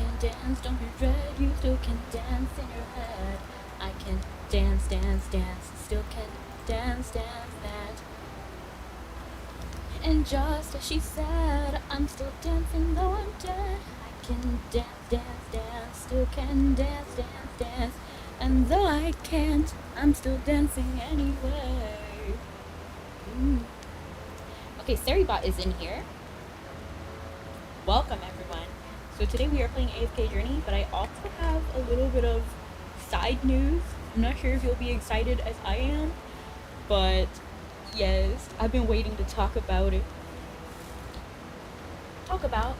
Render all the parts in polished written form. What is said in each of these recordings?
can dance, don't be red, you still can dance in your head. I can dance, dance, dance, still can dance, dance that. And just as she said, I'm still dancing though I'm dead. I can dance, dance, dance, still can dance, dance, dance. And though I can't, I'm still dancing anyway. Okay, Seribot is in here. Welcome everyone. So today we are playing AFK Journey, but I also have a little bit of side news. I'm not sure if you'll be excited as I am, but yes, I've been waiting to talk about it. Talk about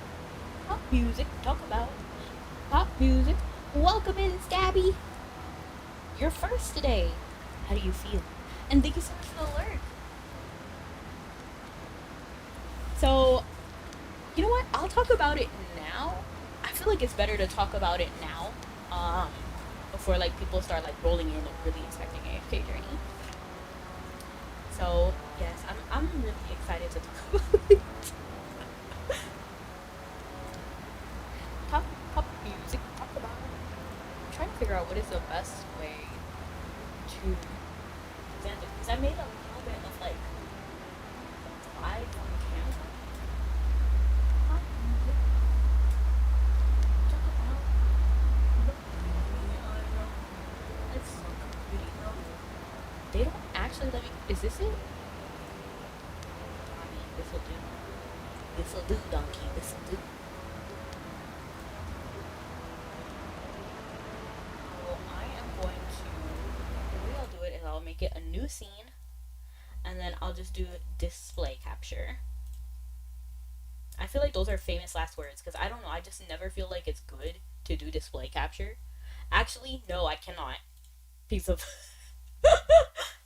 pop music. Talk about pop music. Welcome in, Stabby. You're first today. How do you feel? And thank you so much for the alert. So, you know what? I'll talk about it now. I feel like it's better to talk about it now, before like people start like rolling in and really expecting AFK Journey. So yes, I'm really excited to talk about it. Pop music. Talk about it. I'm trying to figure out what is the best way to present it, because I made a little bit of like live on camera. Pop music. Talk about the it's so complete though. They don't actually let me. Is this it? I mean, this'll do. This'll do, donkey. This'll do. I am going to. The way I'll do it is I'll make it a new scene, and then I'll just do display capture. I feel like those are famous last words because I don't know. I just never feel like it's good to do display capture. Actually, no, I cannot. Piece of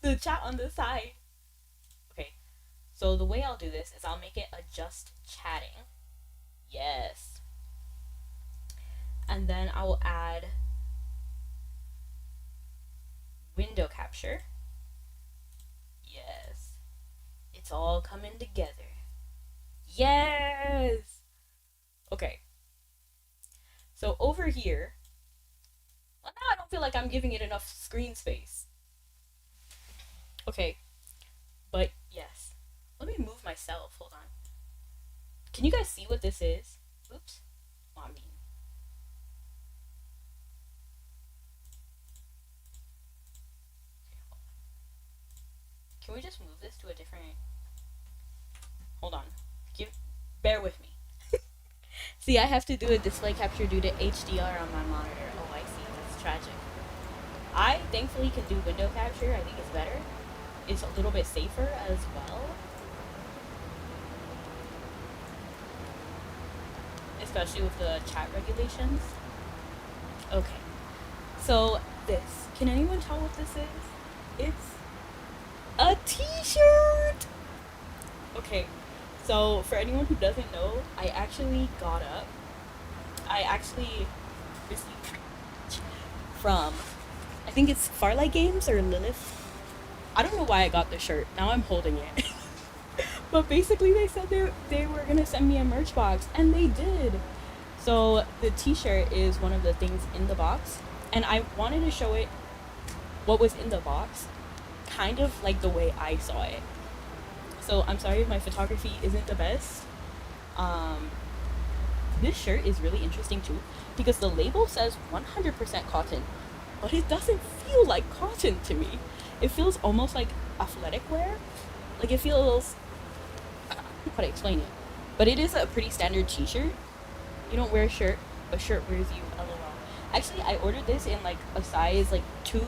the chat on the side. Okay, so the way I'll do this is I'll make it a just chatting. Yes. And then I will add window capture. Yes. It's all coming together. Yes! Okay. So over here, well, now I don't feel like I'm giving it enough screen space. Okay, but yes. Let me move myself. Hold on. Can you guys see what this is? Oops. Well, I mean. Okay, hold on. Can we just move this to a different... Hold on. Bear with me. See, I have to do a display capture due to HDR on my monitor. Oh, I see. That's tragic. I thankfully can do window capture. I think it's better. It's a little bit safer as well. Especially with the chat regulations. Okay. So, this. Can anyone tell what this is? It's a t-shirt! Okay. So, for anyone who doesn't know, I actually got up. I actually received from, I think it's FARLIGHT Games or Lilith. I don't know why I got this shirt. Now I'm holding it. But basically they said they were going to send me a merch box, and they did. So the t-shirt is one of the things in the box, and I wanted to show it what was in the box, kind of like the way I saw it. So I'm sorry if my photography isn't the best. This shirt is really interesting too, because the label says 100% cotton, but it doesn't feel like cotton to me. It feels almost like athletic wear. Like it feels, I don't know how to explain it, but it is a pretty standard t-shirt. You don't wear a shirt wears you, lol. Actually, I ordered this in like a size like 2.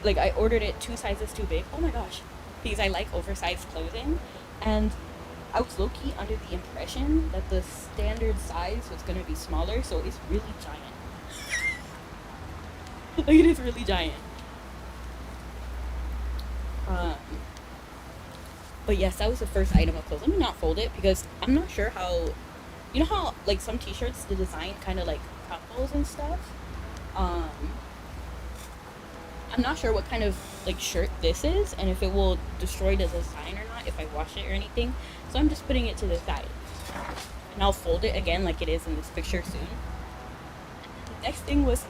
Like I ordered it 2 sizes too big. Oh my gosh. Because I like oversized clothing, and I was low-key under the impression that the standard size was going to be smaller, so it's really giant. Like, it is really giant. But yes, that was the first item of clothes. Let me not fold it, because I'm not sure how, you know how, like, some t-shirts, the design kind of, like, crumbles and stuff? I'm not sure what kind of like shirt this is, and if it will destroy the design or not if I wash it or anything. So I'm just putting it to the side. and I'll fold it again like it is in this picture soon. The next thing was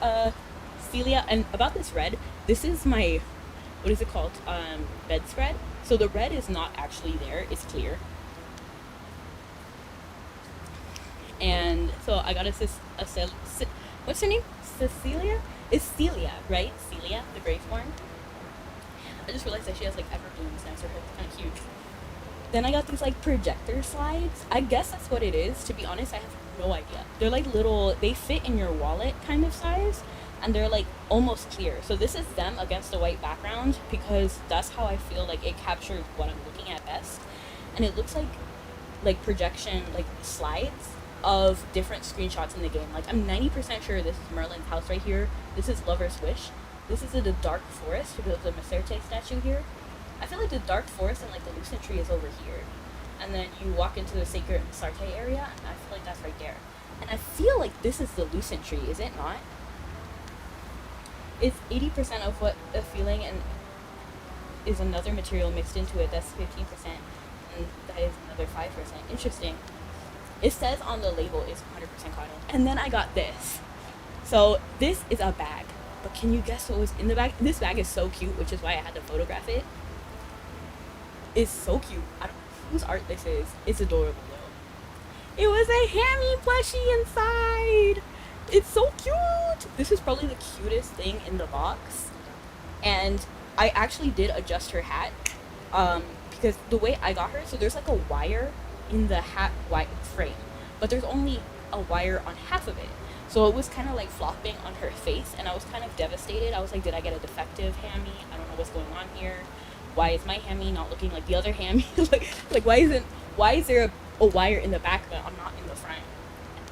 Celia, and about this red, this is my, what is it called, bedspread. So the red is not actually there, it's clear. And so I got what's her name? Cecilia? It's Celia, right? Celia, the graveborn. I just realized that she has like everblooms next to her. It's kind of cute. Then I got these like projector slides. I guess that's what it is. To be honest, I have no idea. They're like little, they fit in your wallet kind of size, and they're like almost clear. So this is them against a white background because that's how I feel like it captures what I'm looking at best. And it looks like projection, like slides of different screenshots in the game. Like I'm 90% sure this is Merlin's house right here. This is Lover's Wish. This is the Dark Forest because of the Macerte statue here. I feel like the Dark Forest and like the Lucent Tree is over here. And then you walk into the Sacred Macerte area, and I feel like that's right there. And I feel like this is the Lucent Tree, is it not? It's 80% of what a feeling and is another material mixed into it. That's 15%, and that is another 5%. Interesting. It says on the label it's 100% cotton. And then I got this. So this is a bag. But can you guess what was in the bag? This bag is so cute, which is why I had to photograph it. It's so cute. I don't know whose art this is. It's adorable though. It was a hammy plushie inside. It's so cute. This is probably the cutest thing in the box. And I actually did adjust her hat. Because the way I got her, so there's like a wire in the hat white frame, but there's only a wire on half of it. So it was kind of like flopping on her face, and I was kind of devastated. I was like, did I get a defective hammy? I don't know what's going on here. Why is my hammy not looking like the other hammy? like why is there a wire in the back but I'm not in the front?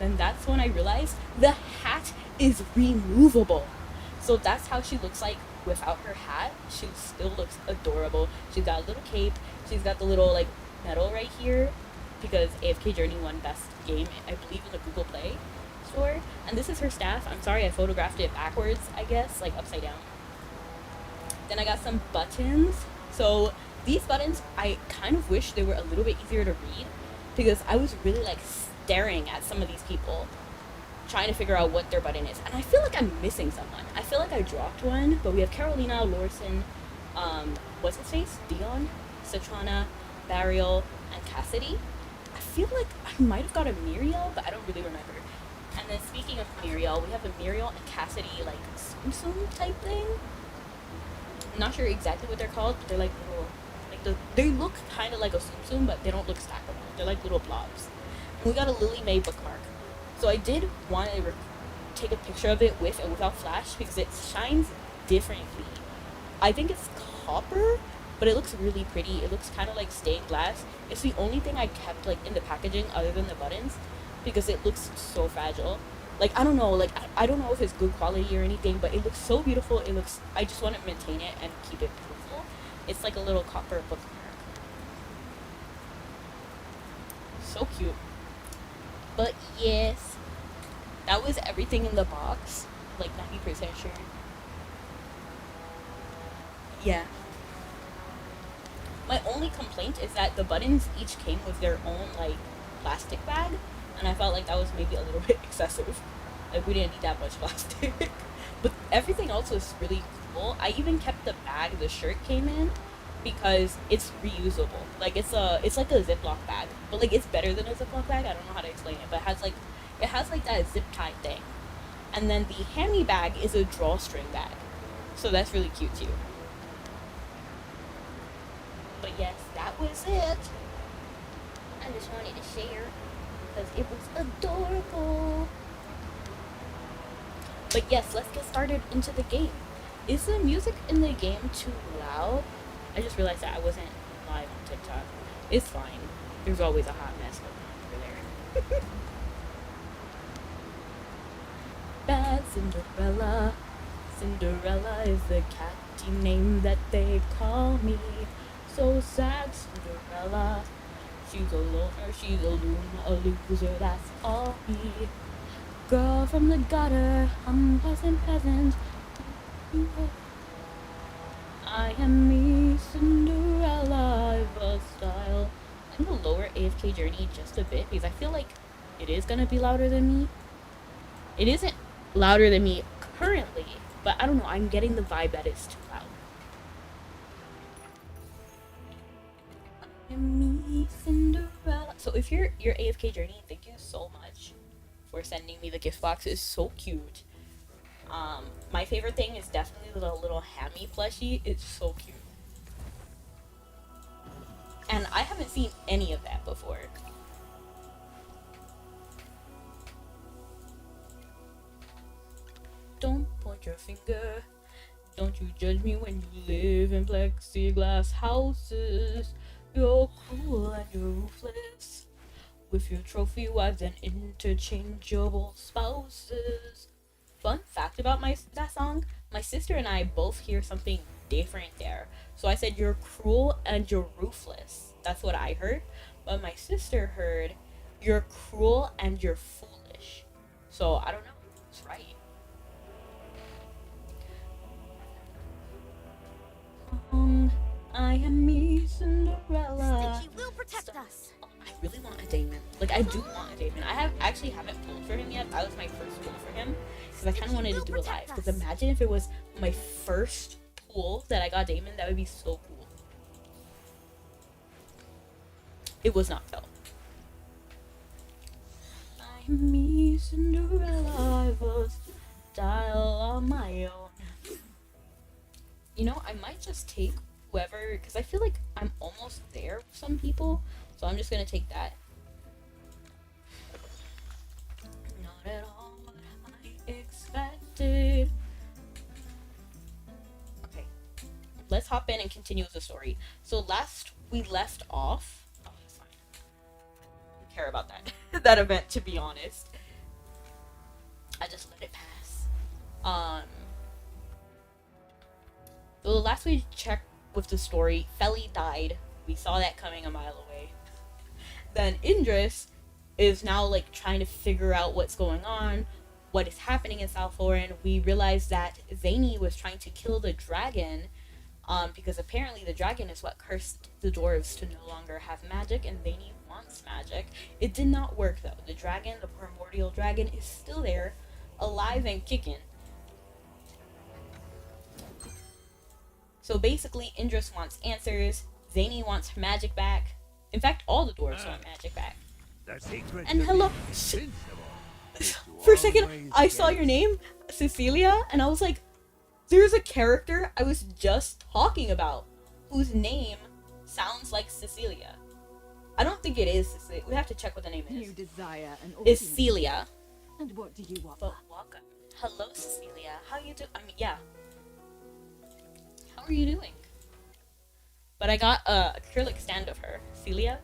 And then that's when I realized the hat is removable. So that's how she looks like without her hat. She still looks adorable. She's got a little cape. She's got the little like medal right here because AFK Journey won best game, I believe, in the Google Play Store. And this is her staff. I'm sorry I photographed it backwards, I guess, like upside down. Then I got some buttons. So these buttons, I kind of wish they were a little bit easier to read because I was really like staring at some of these people trying to figure out what their button is. And I feel like I'm missing someone. I feel like I dropped one, but we have Carolina, Lorson, what's his face? Dion, Citrana, Burial, and Cassidy. I feel like I might have got a Muriel, but I don't really remember. And then speaking of Muriel, we have a Muriel and Cassidy like Tsum type thing. I'm not sure exactly what they're called, but they're like little, like they look kind of like a Tsum, but they don't look stackable. They're like little blobs. And we got a Lily May bookmark. So I did want to take a picture of it with and without flash because it shines differently. I think it's copper, but it looks really pretty. It looks kind of like stained glass. It's the only thing I kept like in the packaging other than the buttons because it looks so fragile. Like, I don't know, like, I don't know if it's good quality or anything, but it looks so beautiful. It looks, I just want to maintain it and keep it beautiful. It's like a little copper bookmark. So cute. But yes, that was everything in the box. Like 90% sure. Yeah. My only complaint is that the buttons each came with their own, like, plastic bag. And I felt like that was maybe a little bit excessive. Like, we didn't need that much plastic. But everything else was really cool. I even kept the bag the shirt came in because it's reusable. Like, it's like a Ziploc bag. But, like, it's better than a Ziploc bag. I don't know how to explain it. But it has, like, that zip tie thing. And then the hammy bag is a drawstring bag. So that's really cute, too. But, yes, that was it. I just wanted to share because it was adorable. But yes, let's get started into the game. Is the music in the game too loud? I just realized that I wasn't live on TikTok. It's fine. There's always a hot mess going on over there. Bad Cinderella. Cinderella is the catchy name that they call me. So sad Cinderella. She's a loner, she's a loser, that's all me. Girl from the gutter, unpleasant peasant. I am me, Cinderella, I've a style. I'm gonna lower AFK Journey just a bit because I feel like it is gonna be louder than me. It isn't louder than me currently, but I don't know, I'm getting the vibe that it's too loud. Me, Cinderella. So if you're AFK Journey, thank you so much for sending me the gift box. It's so cute. My favorite thing is definitely the little hammy plushie. It's so cute. And I haven't seen any of that before. Don't point your finger. Don't you judge me when you live in plexiglass houses. You're cruel and you're ruthless, with your trophy wives and interchangeable spouses. Fun fact about that song, my sister and I both hear something different there. So I said, you're cruel and you're ruthless. That's what I heard. But my sister heard, you're cruel and you're foolish. So I don't know. It's right. I am me, Cinderella. Stitchy will protect us. Oh, I really want a Damon. Like, I do want a Damon. I actually haven't pulled for him yet. That was my first pull for him. Because I kind of wanted to do it live. Because imagine if it was my first pull that I got Damon. That would be so cool. It was not though. I'm me, Cinderella. I was style on my own. You know, I might just take whoever, because I feel like I'm almost there with some people, so I'm just gonna take that. Not at all what I expected. Okay, let's hop in and continue with the story. So last we left off, oh, that's fine. I don't care about that that event, to be honest. I just let it pass. So last we checked with the story, Feli died. We saw that coming a mile away. Then Indris is now like trying to figure out what's going on, what is happening in South Lauren. We realized that Zany was trying to kill the dragon, because apparently the dragon is what cursed the dwarves to no longer have magic, and Zany wants magic. It did not work though. The dragon, the primordial dragon, is still there, alive and kicking. So basically, Indris wants answers, Zany wants her magic back. In fact, all the dwarves want magic back. And hello, for a second, I saw your name, Cecilia, and I was like, there's a character I was just talking about whose name sounds like Cecilia. I don't think it is Cecilia. We have to check what the name is. You desire an It's Celia. And what do you want? But welcome. Hello, Cecilia. How you do? I mean, yeah. How are you doing? But I got a acrylic stand of her, Celia.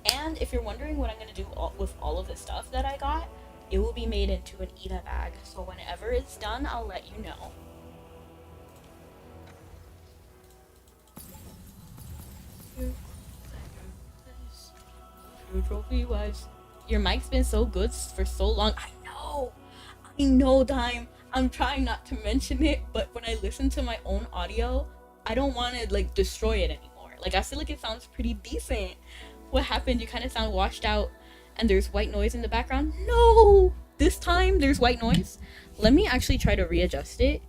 And if you're wondering what I'm gonna do with all of the stuff that I got, it will be made into an Eda bag. So whenever it's done, I'll let you know. Trophy wise, your mic's been so good for so long. I know, Dime. I'm trying not to mention it, but when I listen to my own audio, I don't want to like destroy it anymore. Like, I feel like it sounds pretty decent. What happened? You kind of sound washed out and there's white noise in the background. No, this time there's white noise. Let me actually try to readjust it.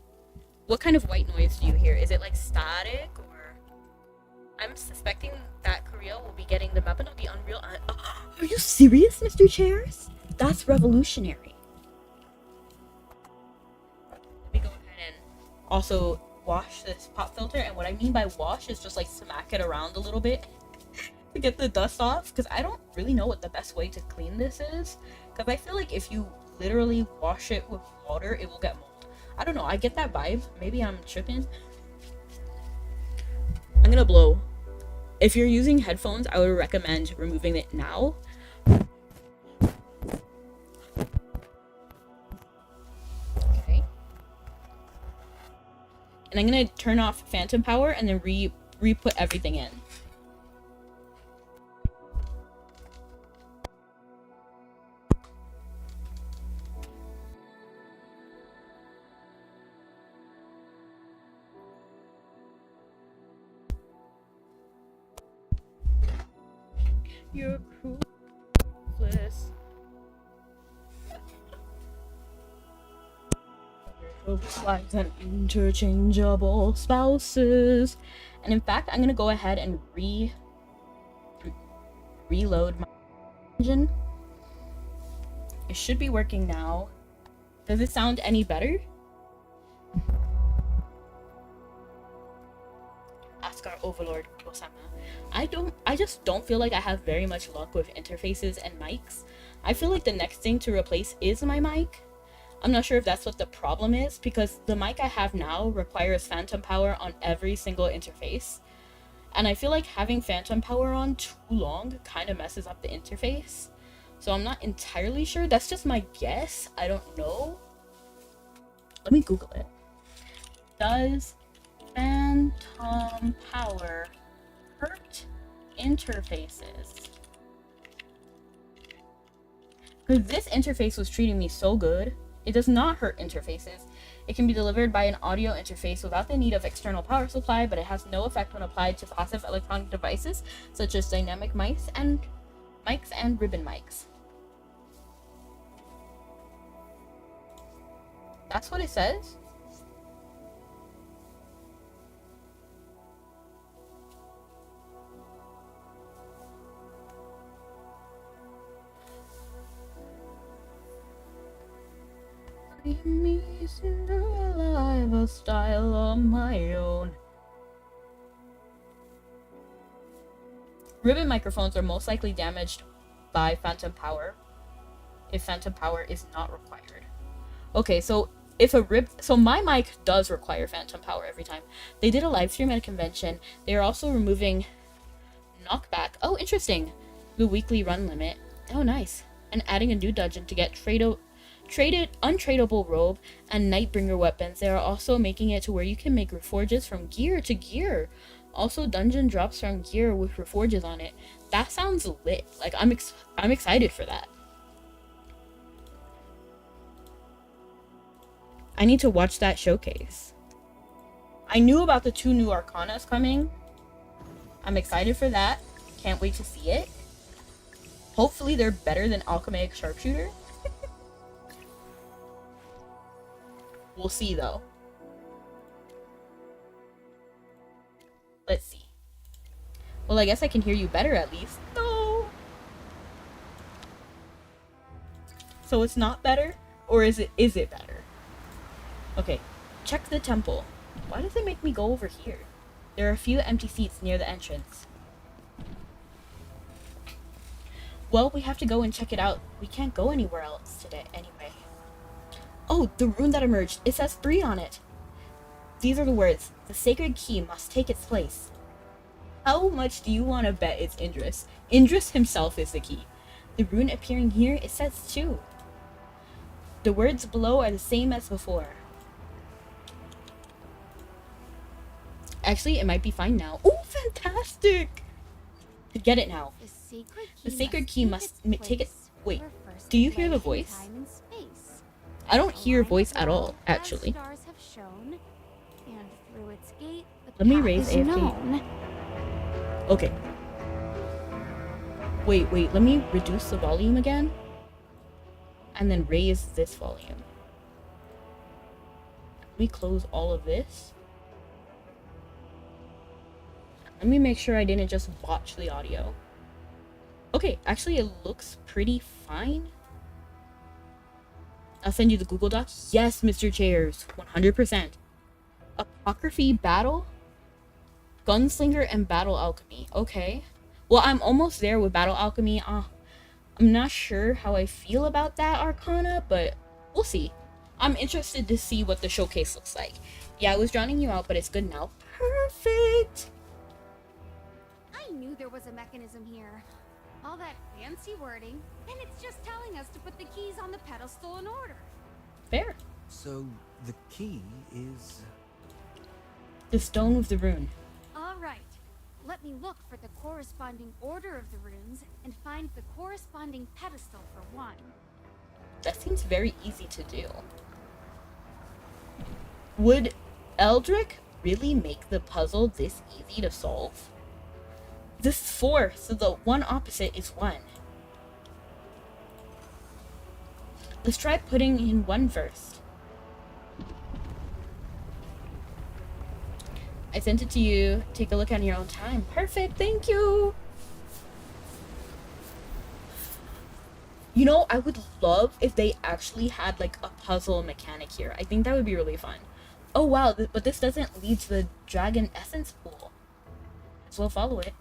What kind of white noise do you hear? Is it like static, or I'm suspecting that Korea will be getting the map and it'll be Unreal. Are you serious, Mr. Chairs? That's revolutionary. Also wash this pop filter, and what I mean by wash is just like smack it around a little bit to get the dust off, because I don't really know what the best way to clean this is, because I feel like if you literally wash it with water it will get mold. I don't know, I get that vibe. Maybe I'm tripping. I'm gonna blow. If you're using headphones, I would recommend removing it now. And I'm gonna turn off phantom power and then re-put everything in. You're ruthless. Wives and interchangeable spouses. And in fact, I'm gonna go ahead and reload my engine. It should be working now. Does it sound any better? Ask our overlord, Osama. I just don't feel like I have very much luck with interfaces and mics. I feel like the next thing to replace is my mic. I'm not sure if that's what the problem is, because the mic I have now requires phantom power on every single interface. And I feel like having phantom power on too long kind of messes up the interface. So I'm not entirely sure. That's just my guess. I don't know. Let me Google it. Does phantom power hurt interfaces? Because this interface was treating me so good. It does not hurt interfaces. It can be delivered by an audio interface without the need of external power supply, but it has no effect when applied to passive electronic devices such as dynamic mics and ribbon mics. That's what it says? Leave me Cinderella, I have a style of my own. Ribbon microphones are most likely damaged by phantom power if phantom power is not required. Okay, so so my mic does require phantom power every time. They did a live stream at a convention. They are also removing knockback. Oh, interesting. The weekly run limit. Oh, nice. And adding a new dungeon to get untradeable robe and Nightbringer weapons. They are also making it to where you can make reforges from gear to gear. Also, dungeon drops from gear with reforges on it. That sounds lit. Like, I'm excited for that. I need to watch that showcase. I knew about the 2 new Arcanas coming. I'm excited for that. Can't wait to see it. Hopefully they're better than Alchemaic Sharpshooter. We'll see though. Let's see. Well, I guess I can hear you better at least. No! So it's not better? Or is it better? Okay, check the temple. Why does it make me go over here? There are a few empty seats near the entrance. Well, we have to go and check it out. We can't go anywhere else today anyway. Oh, the rune that emerged. It says 3 on it. These are the words. The sacred key must take its place. How much do you want to bet it's Indris? Indris himself is the key. The rune appearing here, it says 2. The words below are the same as before. Actually, it might be fine now. Oh, fantastic! Get it now. The sacred key must take it. Wait, do you hear the voice? I don't hear voice at all, actually. Let me raise AFK. Okay. Wait, let me reduce the volume again. And then raise this volume. Let me close all of this. Let me make sure I didn't just botch the audio. Okay, actually it looks pretty fine. I'll send you the Google Doc. Yes, Mr. Chairs, 100%. Apocryphy Battle? Gunslinger and Battle Alchemy. Okay. Well, I'm almost there with Battle Alchemy. I'm not sure how I feel about that Arcana, but we'll see. I'm interested to see what the showcase looks like. Yeah, I was drowning you out, but it's good now. Perfect! I knew there was a mechanism here. All that fancy wording, and it's just telling us to put the keys on the pedestal in order. Fair. So, the key is... The stone with the rune. All right. Let me look for the corresponding order of the runes and find the corresponding pedestal for one. That seems very easy to do. Would Eldrick really make the puzzle this easy to solve? This is 4, so the one opposite is 1. Let's try putting in 1 first. I sent it to you. Take a look on your own time. Perfect, thank you! You know, I would love if they actually had like a puzzle mechanic here. I think that would be really fun. Oh wow, but this doesn't lead to the dragon essence pool. So we'll follow it.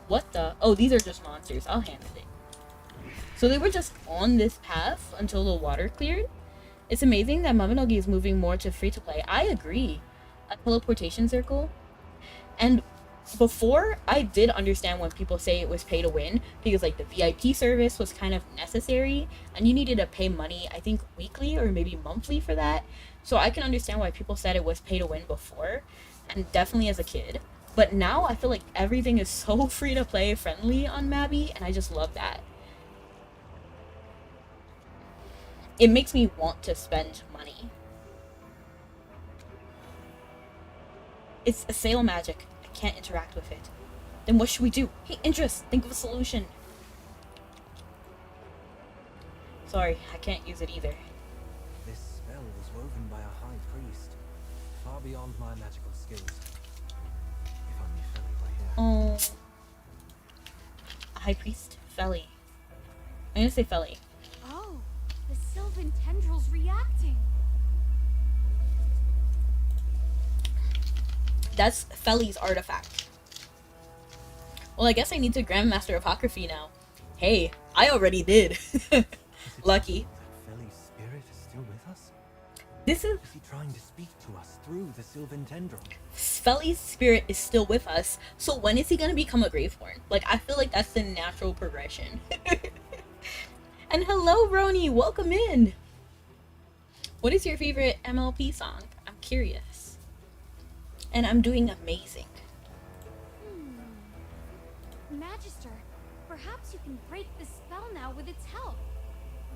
What the? Oh, these are just monsters. I'll handle it. So they were just on this path until the water cleared. It's amazing that Mabinogi is moving more to free-to-play. I agree. A teleportation circle. And before, I did understand when people say it was pay to win, because like the VIP service was kind of necessary and you needed to pay money, I think weekly or maybe monthly for that. So I can understand why people said it was pay to win before, and definitely as a kid. But now I feel like everything is so free to play friendly on Mabby, and I just love that. It makes me want to spend money. It's a sale magic. I can't interact with it. Then what should we do? Hey, Interest, think of a solution. Sorry, I can't use it either. This spell was woven by a high priest, far beyond my magical skills. If only Feli were here. Oh. High Priest? Feli. I'm gonna say Feli. Oh, the Sylvan tendrils reacting. That's Feli's artifact. Well, I guess I need to Grandmaster Apocryphy now. Hey, I already did. Lucky. That Feli's spirit is still with us? This is... Is he trying to speak to us through the Sylvan tendril? Feli's spirit is still with us, so when is he gonna become a graveborn? Like, I feel like that's the natural progression. And hello, Roni, welcome in! What is your favorite MLP song? I'm curious. And I'm doing amazing. Magister, perhaps you can break the spell now with its help.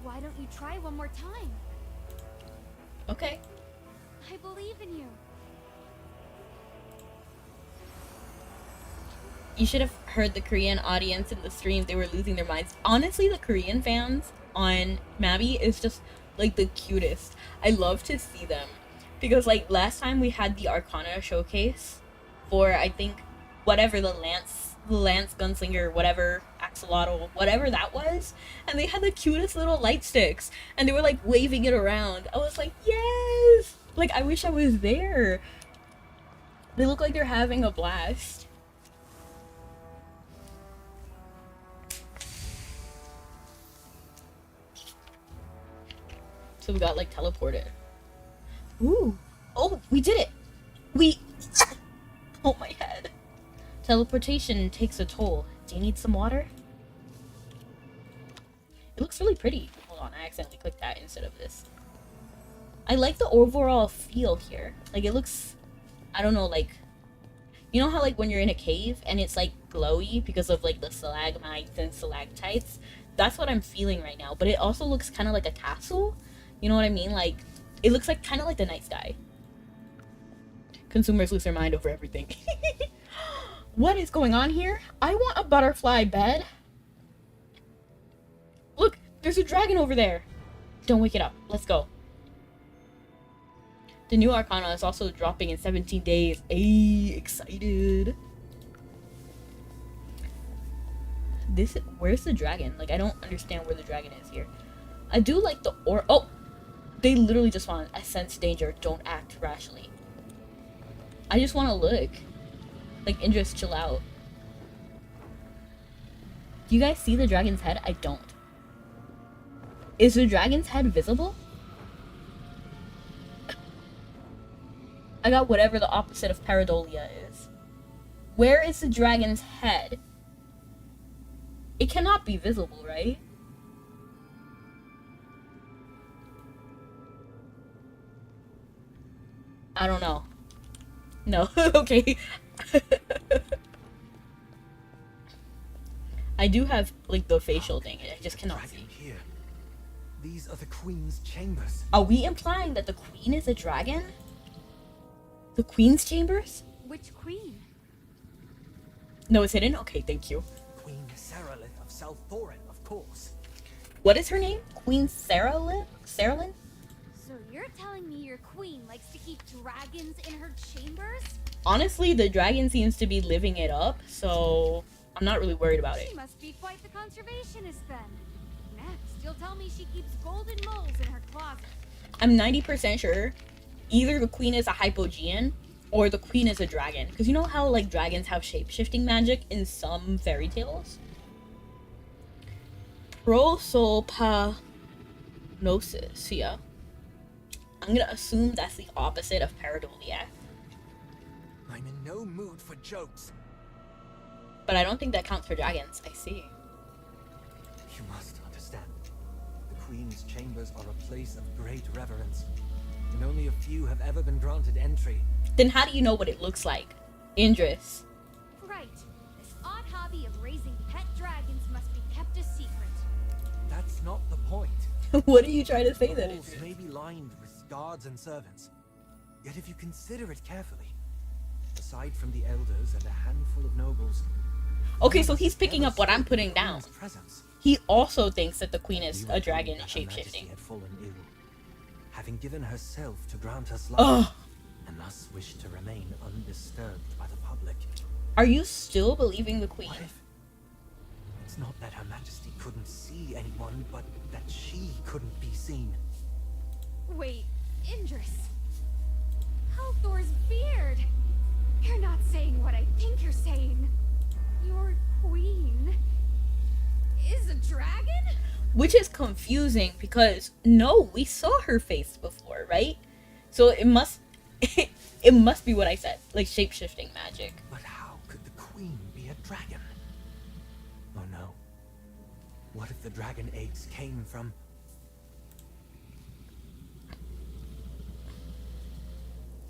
Why don't you try one more time? Okay. I believe in you. You should have heard the Korean audience in the stream. They were losing their minds. Honestly, the Korean fans on Mabby is just like the cutest. I love to see them. Because like last time we had the Arcana showcase for, I think, whatever the Lance Gunslinger, whatever, Axolotl, whatever that was. And they had the cutest little light sticks. And they were like waving it around. I was like, yes! Like, I wish I was there. They look like they're having a blast. So we got like teleported. Ooh. Oh, we did it. We... Oh, my head. Teleportation takes a toll. Do you need some water? It looks really pretty. Hold on, I accidentally clicked that instead of this. I like the overall feel here. Like, it looks... I don't know, like... You know how, like, when you're in a cave and it's, like, glowy because of, like, the stalagmites and stalactites? That's what I'm feeling right now. But it also looks kind of like a castle. You know what I mean? Like, it looks like kind of like the night sky. Consumers lose their mind over everything. What is going on here? I want a butterfly bed. Look, there's a dragon over there. Don't wake it up. Let's go. The new Arcana is also dropping in 17 days. Ayy, excited. Where's the dragon? Like, I don't understand where the dragon is here. I do like the oh! They literally just want, I sense danger, don't act rashly. I just want to look. Like, and just chill out. Do you guys see the dragon's head? I don't. Is the dragon's head visible? I got whatever the opposite of pareidolia is. Where is the dragon's head? It cannot be visible, right? I don't know. No, okay. I do have, like, the facial thing. I just cannot see. Here. These are the Queen's chambers. Are we implying that the queen is a dragon? The queen's chambers? Which queen? No, it's hidden? Okay, thank you. Queen Saralith of South Thorin, of course. What is her name? Queen Saralyn? Saralyn? So you're telling me your queen likes to keep dragons in her chambers? Honestly, the dragon seems to be living it up, so I'm not really worried about it. She must be quite the conservationist then. Next, you'll tell me she keeps golden moles in her closet. I'm 90% sure either the queen is a hypogean or the queen is a dragon. Because you know how like dragons have shape-shifting magic in some fairy tales? Prosopagnosis, yeah. I'm gonna assume that's the opposite of pareidolia. I'm in no mood for jokes. But I don't think that counts for dragons. I see. You must understand. The Queen's chambers are a place of great reverence, and only a few have ever been granted entry. Then how do you know what it looks like? Indris. Right. This odd hobby of raising pet dragons must be kept a secret. That's not the point. What are you trying to say The that halls is? may be lined with guards and servants. Yet if you consider it carefully, aside from the elders and a handful of nobles... Okay, so he's picking up what I'm putting down. Presence. He also thinks that the queen is We a were dragon told and that Her Majesty shape-shifting. had fallen ill, having given herself to grant us life, Ugh. and thus wished to remain undisturbed by the public. Are you still believing the queen? What if it's not that Her Majesty couldn't see anyone, but that she couldn't be seen? Wait, Indris. Halthor's beard. You're not saying what I think you're saying. Your queen is a dragon? Which is confusing because no, we saw her face before, right? So it must it must be what I said, like shape-shifting magic. But how could the Queen be a dragon? Oh no. What if the dragon eggs came from...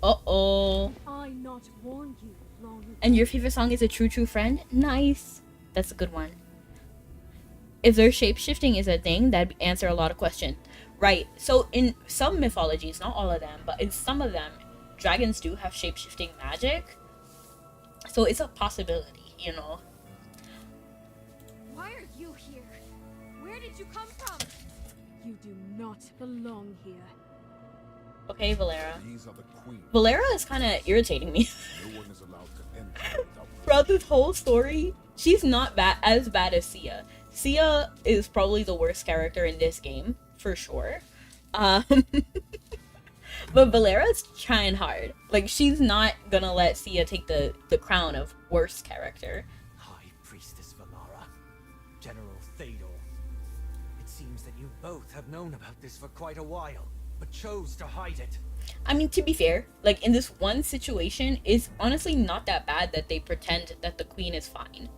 Uh-oh. I not warned you long ago. And your favorite song is A True True Friend? Nice. That's a good one. If their shape-shifting is a thing, that'd answer a lot of questions. Right. So in some mythologies, not all of them, but in some of them, dragons do have shape-shifting magic. So it's a possibility, you know. Why are you here? Where did you come from? You do not belong here. Okay, Valera. These are the queen. Valera is kind of irritating me. No one is allowed to enter without Throughout this whole story, she's not as bad as Sia. Sia is probably the worst character in this game, for sure. But Valera's trying hard. Like, she's not gonna let Sia take the crown of worst character. High Priestess Valara, General Thedor. It seems that you both have known about this for quite a while, but chose to hide it. I mean, to be fair, like, in this one situation, it's honestly not that bad that they pretend that the queen is fine.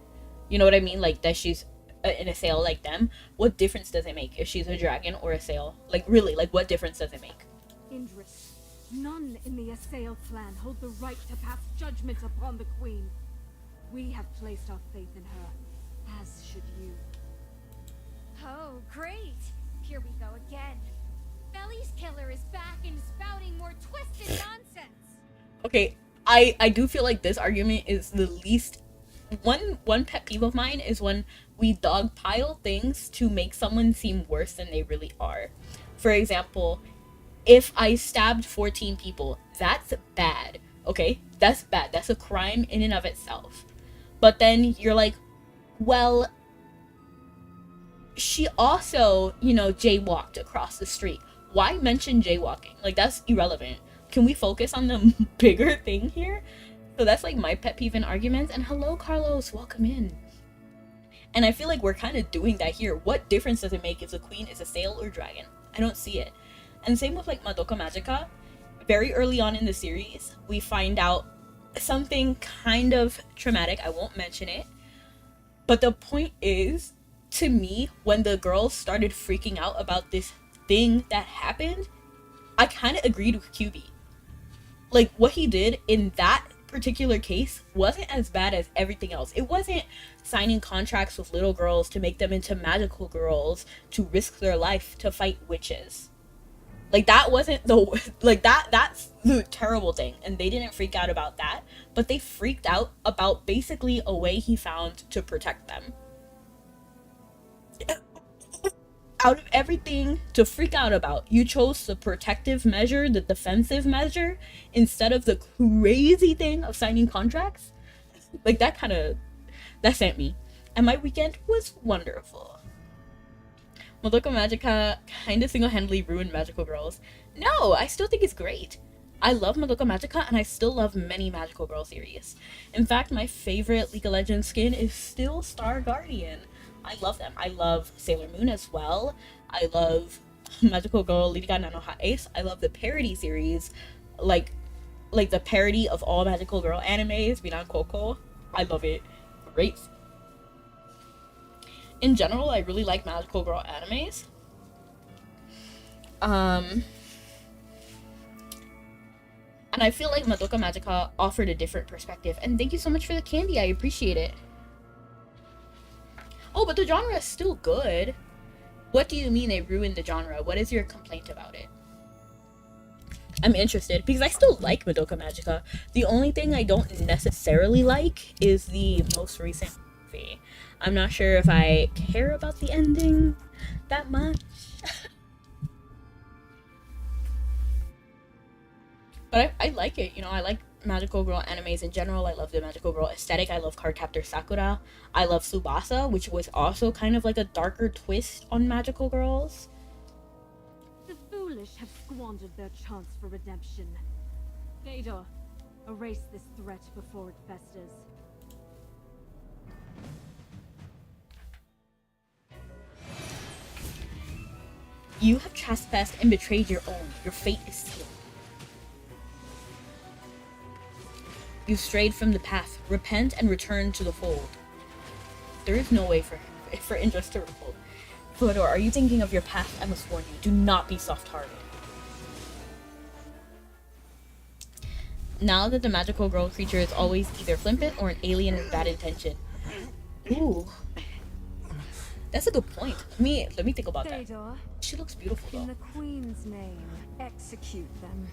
You know what I mean? Like, that she's an assail like them. What difference does it make if she's a dragon or a sail? Like, really, like, what difference does it make? Indris, none in the Assail clan hold the right to pass judgment upon the Queen. We have placed our faith in her, as should you. Oh, great. Here we go again. Feli's killer is back and spouting more twisted nonsense. Okay, I do feel like this argument is the least... One pet peeve of mine is when we dogpile things to make someone seem worse than they really are. For example, if I stabbed 14 people, that's bad, okay? That's bad. That's a crime in and of itself. But then you're like, well, she also, you know, jaywalked across the street. Why mention jaywalking? Like, that's irrelevant. Can we focus on the bigger thing here? So that's like my pet peeve in arguments. And hello, Carlos, welcome in. And I feel like we're kind of doing that here. What difference does it make if the queen is a sail or dragon? I don't see it. And same with like Madoka Magica. Very early on in the series, we find out something kind of traumatic. I won't mention it. But the point is, to me, when the girls started freaking out about this thing that happened, I kind of agreed with QB. Like, what he did in that particular case wasn't as bad as everything else. It wasn't signing contracts with little girls to make them into magical girls to risk their life to fight witches. Like, that wasn't the, like, that's the terrible thing. And they didn't freak out about that, but they freaked out about basically a way he found to protect them. Out of everything to freak out about, you chose the protective measure, the defensive measure, instead of the crazy thing of signing contracts. Like, that sent me. And my weekend was wonderful. Madoka Magica kind of single-handedly ruined Magical Girls. No, I still think it's great. I love Madoka Magica, and I still love many Magical Girl series. In fact, my favorite League of Legends skin is still Star Guardian. I love them. I love Sailor Moon as well. I love Magical Girl Liriga Nanoha Ace. I love the parody series, like the parody of all Magical Girl animes, Binan Coco. I love it. Great. In general, I really like Magical Girl animes. And I feel like Madoka Magica offered a different perspective. And thank you so much for the candy. I appreciate it. Oh, but the genre is still good. What do you mean they ruined the genre? What is your complaint about it? I'm interested because I still like Madoka Magica. The only thing I don't necessarily like is the most recent movie. I'm not sure if I care about the ending that much. But I like it. You know, I like Magical Girl animes in general. I love the Magical Girl aesthetic. I love Cardcaptor Sakura. I love Tsubasa, which was also kind of like a darker twist on Magical Girls. The foolish have squandered their chance for redemption. Fedor, erase this threat before it festers. You have trespassed and betrayed your own. Your fate is sealed. You strayed from the path. Repent and return to the fold. There is no way for Indras to revolt. Fedor, are you thinking of your past? I must warn you. Do not be soft-hearted. Now that the magical girl creature is always either flippant or an alien with bad intention. Ooh. That's a good point. Let me think about that. Fedor, She looks beautiful in though. the Queen's name, execute them.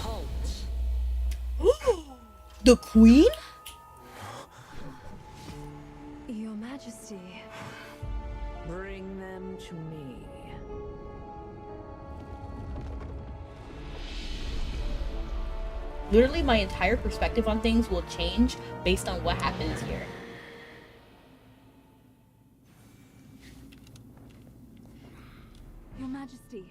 Halt! The Queen? Your Majesty. Bring them to me. Literally, my entire perspective on things will change based on what happens here. Your Majesty,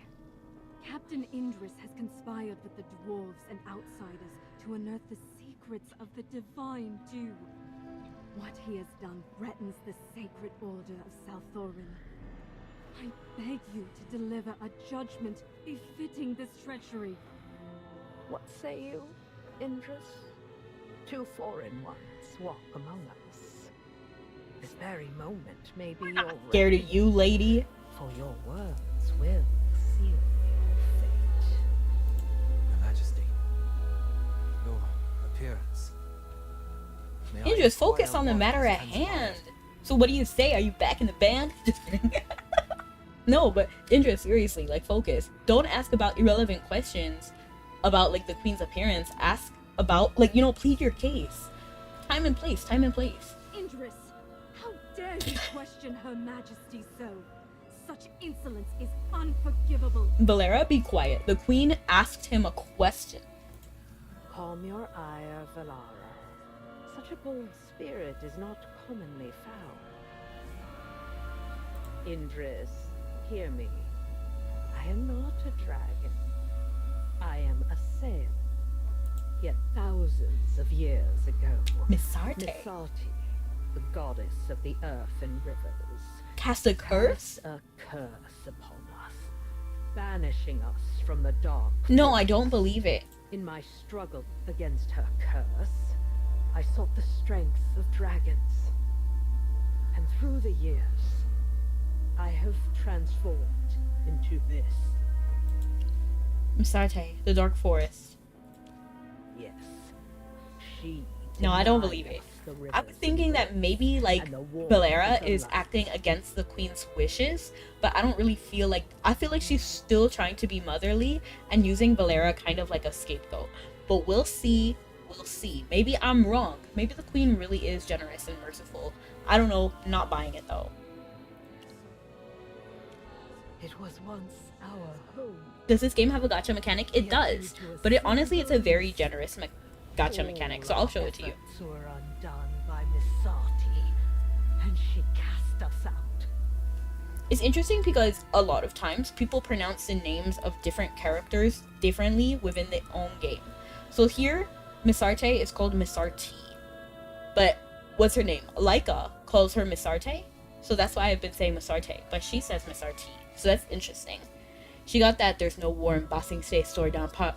Captain Indris has conspired with the dwarves and outsiders to unearth the secrets of the divine dew. What he has done threatens the sacred order of Salthorin. I beg you to deliver a judgment befitting this treachery. What say you, Indris? Two foreign ones walk among us. This very moment may be your Scared of you, lady? for your words will seal your fate. Your Majesty, your appearance. May I Indras, focus inquire on the what matter has at hand. transpired? So what do you say? Are you back in the band? Just kidding. No, but Indra, seriously, like, focus. Don't ask about irrelevant questions about, like, the Queen's appearance. Ask about, like, you know, plead your case. Time and place, time and place. Indris, how dare you question Her Majesty so? Such insolence is unforgivable. Valera, be quiet. The Queen asked him a question. Calm your ire, Valara. Such a bold spirit is not commonly found. Indris, hear me. I am not a dragon. I am a sail. Yet thousands of years ago, Miss Sarte Misati, the goddess of the earth and rivers, cast a curse? cast a curse upon us, banishing us from the dark. No, I don't believe it. In my struggle against her curse, I sought the strength of dragons. And through the years, I have transformed into this. Misarte, the Dark Forest. Yes. She. No, I don't denied believe it. us the I was rivers thinking that maybe like and the warmth Valera of the is light. acting against the queen's wishes, but I don't really feel like, I feel like she's still trying to be motherly and using Valera kind of like a scapegoat. But we'll see. We'll see. Maybe I'm wrong. Maybe the queen really is generous and merciful. I don't know. Not buying it though. It was once our home. Does this game have a gacha mechanic? It does, but it honestly it's a very generous gacha mechanic, so I'll show it to you. Efforts were undone by Misati, and she cast us out. It's interesting because a lot of times people pronounce the names of different characters differently within their own game. So here, Misarte is called Misarti, but what's her name? Laika calls her Misarte, so that's why I've been saying Misarte, but she says Misarti, so that's interesting. She got that there's no war in Bossing State story down pat.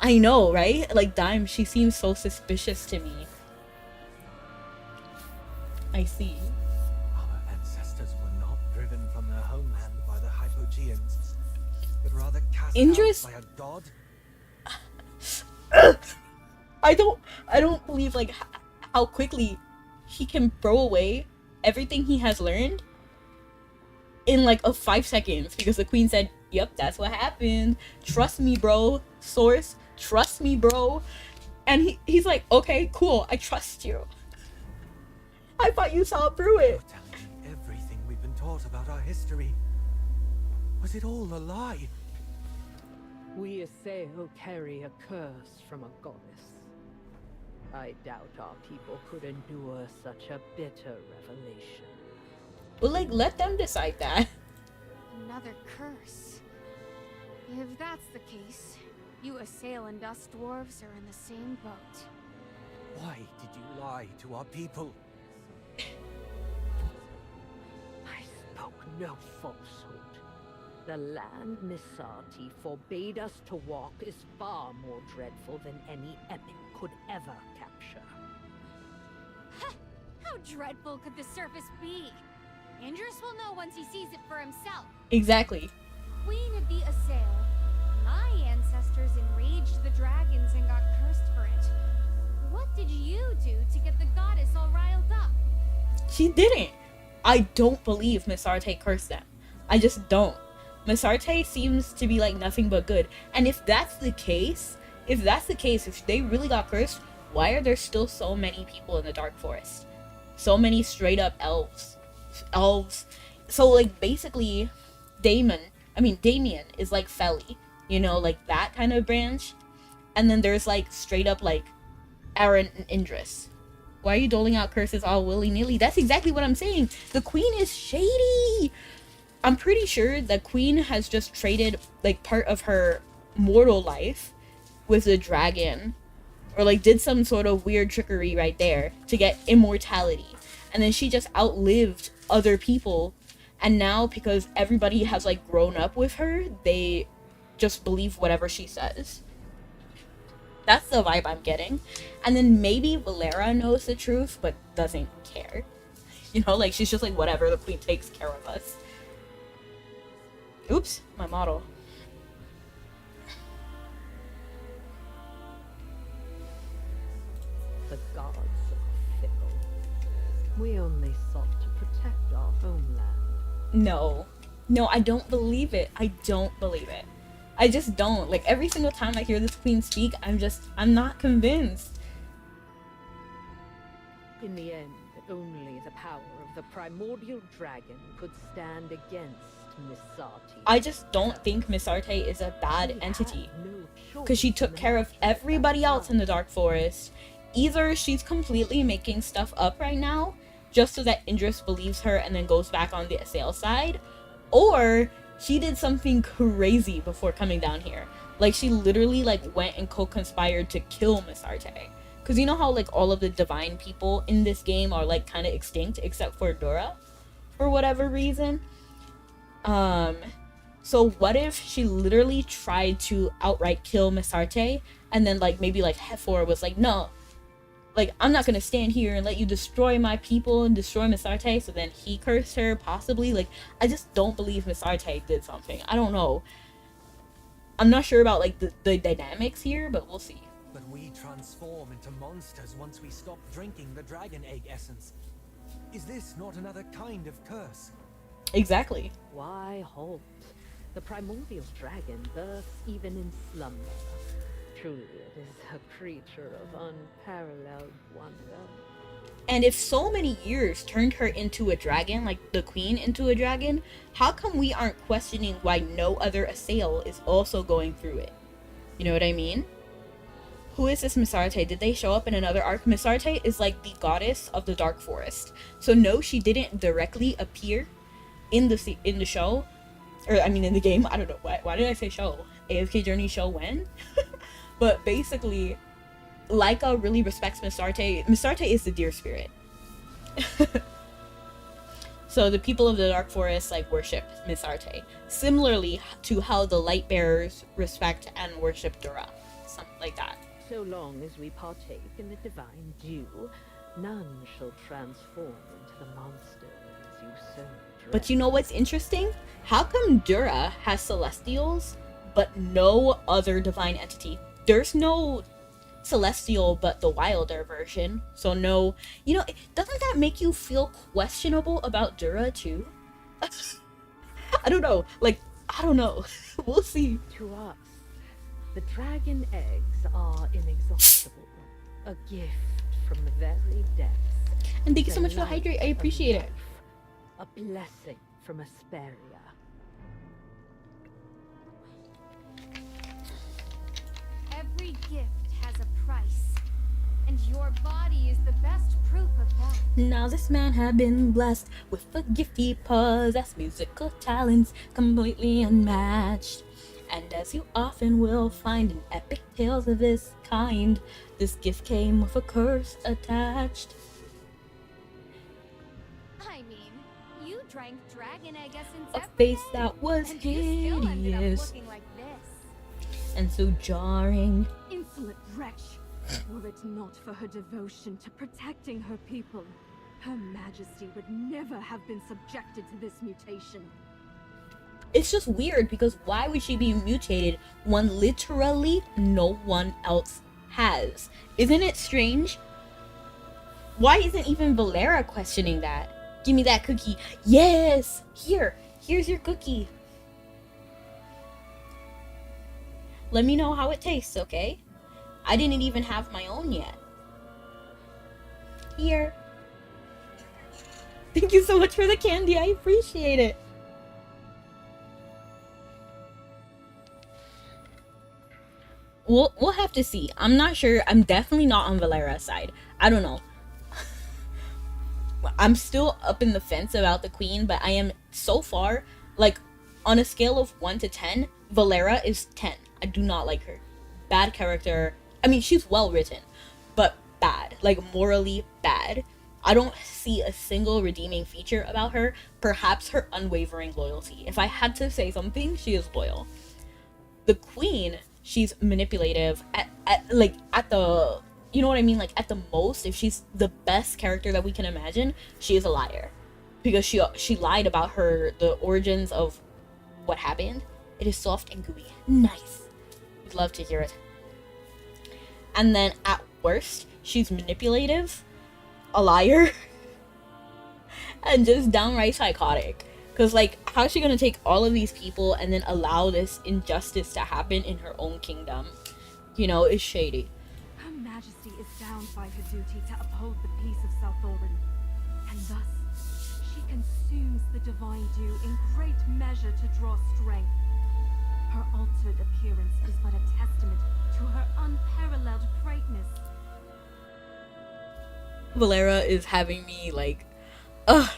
I know, right? Like, Dime, she seems so suspicious to me. I see. Our ancestors were not driven from their homeland by the Hypogeans, but rather cast Indris- out by a god. I don't believe like how quickly he can throw away everything he has learned in like a 5 seconds because the queen said, yep, that's what happened. Trust me, bro. Source, trust me, bro. And he's like, okay, cool, I trust you. I thought you saw through it. You're telling me everything we've been taught about our history. Was it all a lie? We Aseo carry a curse from a goddess. I doubt our people could endure such a bitter revelation. Well, like, let them decide that. Another curse. If that's the case, you Assail and us dwarves are in the same boat. Why did you lie to our people? I spoke no falsehood. The land Misati forbade us to walk is far more dreadful than any epic could ever capture. How dreadful could the surface be? Indris will know once he sees it for himself. Exactly. Queen of the Assail, my ancestors enraged the dragons and got cursed for it. What did you do to get the goddess all riled up? She didn't. I don't believe Misarte cursed them. I just don't. Misarte seems to be like nothing but good. And if that's the case, if they really got cursed, why are there still so many people in the Dark Forest? So many straight up elves. So like basically Damien is like Feli, you know, like that kind of branch. And then there's like straight up like Aaron and Indris. Why are you doling out curses all willy-nilly? That's exactly what I'm saying. The queen is shady. I'm pretty sure the queen has just traded like part of her mortal life with the dragon, or like did some sort of weird trickery right there to get immortality. And then she just outlived other people, and now because everybody has like grown up with her, they just believe whatever she says. That's the vibe I'm getting. And then maybe Valera knows the truth but doesn't care, you know, like she's just like, whatever, the queen takes care of us. Oops, my model. The gods are fickle. We only sought to protect our homeland. No, I don't believe it. I just don't. Like, every single time I hear this queen speak, I'm not convinced. In the end, only the power of the primordial dragon could stand against Misati. I just don't think Misarte is a bad entity, because she took care of everybody else in the Dark Forest. Either she's completely making stuff up right now, just so that Indris believes her and then goes back on the Assail side, or she did something crazy before coming down here. Like, she literally like went and co-conspired to kill Misarte. Because you know how like all of the divine people in this game are like kind of extinct except for Dora, for whatever reason. So what if she literally tried to outright kill Misarte, and then like maybe like Hefor was like, no, like, I'm not gonna stand here and let you destroy my people and destroy Misarte, so then he cursed her, possibly. Like, I just don't believe Misarte did something. I don't know. I'm not sure about like the dynamics here, but we'll see. But we transform into monsters once we stop drinking the dragon egg essence. Is this not another kind of curse? Exactly. Why halt? The primordial dragon births even in slumber. Truly, it is a creature of unparalleled wonder. And if so many years turned her into a dragon, like the queen into a dragon, how come we aren't questioning why no other assail is also going through it? You know what I mean? Who is this Misarte? Did they show up in another arc? Misarte is like the goddess of the dark forest. So no, she didn't directly appear in the show, or I mean in the game. I don't know why did I say show? AFK Journey show when? But basically, Laika really respects Misarte. Misarte is the deer spirit. So the people of the dark forest like worship Misarte, similarly to how the light bearers respect and worship Dura, something like that. So long as we partake in the divine dew, none shall transform into the monsters you so dread. But you know what's interesting? How come Dura has celestials, but no other divine entity? There's no celestial but the wilder version. So no, you know, doesn't that make you feel questionable about Dura too? I don't know. Like, I don't know. We'll see. To us, the dragon eggs are inexhaustible, a gift from the very depths. And thank you so The much for the light hydrate. I of appreciate it. life, a blessing from Asperia. Every gift has a price, and your body is the best proof of that. Now this man had been blessed with a gift he possessed, musical talents completely unmatched. And as you often will find in epic tales of this kind, this gift came with a curse attached. I mean, you drank dragon egg essence A every face day, that was and you still ended up hideous looking like this. and so jarring. Insolent wretch! Were it not for her devotion to protecting her people, Her Majesty would never have been subjected to this mutation. It's just weird because why would she be mutated when literally no one else has? Isn't it strange? Why isn't even Valera questioning that? Give me that cookie. Yes! Here's your cookie. Let me know how it tastes, okay? I didn't even have my own yet. Here. Thank you so much for the candy. I appreciate it. We'll have to see. I'm not sure. I'm definitely not on Valera's side. I don't know. I'm still up in the fence about the queen, but I am so far, like, on a scale of 1 to 10, Valera is 10. I do not like her. Bad character. I mean, she's well written, but bad. Like, morally bad. I don't see a single redeeming feature about her. Perhaps her unwavering loyalty. If I had to say something, she is loyal. The queen, she's manipulative at the, you know what I mean? Like, at the most, if she's the best character that we can imagine, she is a liar. Because she lied about the origins of what happened. It is soft and gooey. Nice. We'd love to hear it. And then, at worst, she's manipulative, a liar, and just downright psychotic. Because, like, how is she gonna take all of these people and then allow this injustice to happen in her own kingdom? You know, it's shady. Her Majesty is bound by her duty to uphold the peace of Southoran, and thus she consumes the divine dew in great measure to draw strength. Her altered appearance is but a testament to her unparalleled greatness. Valera is having me like, ugh.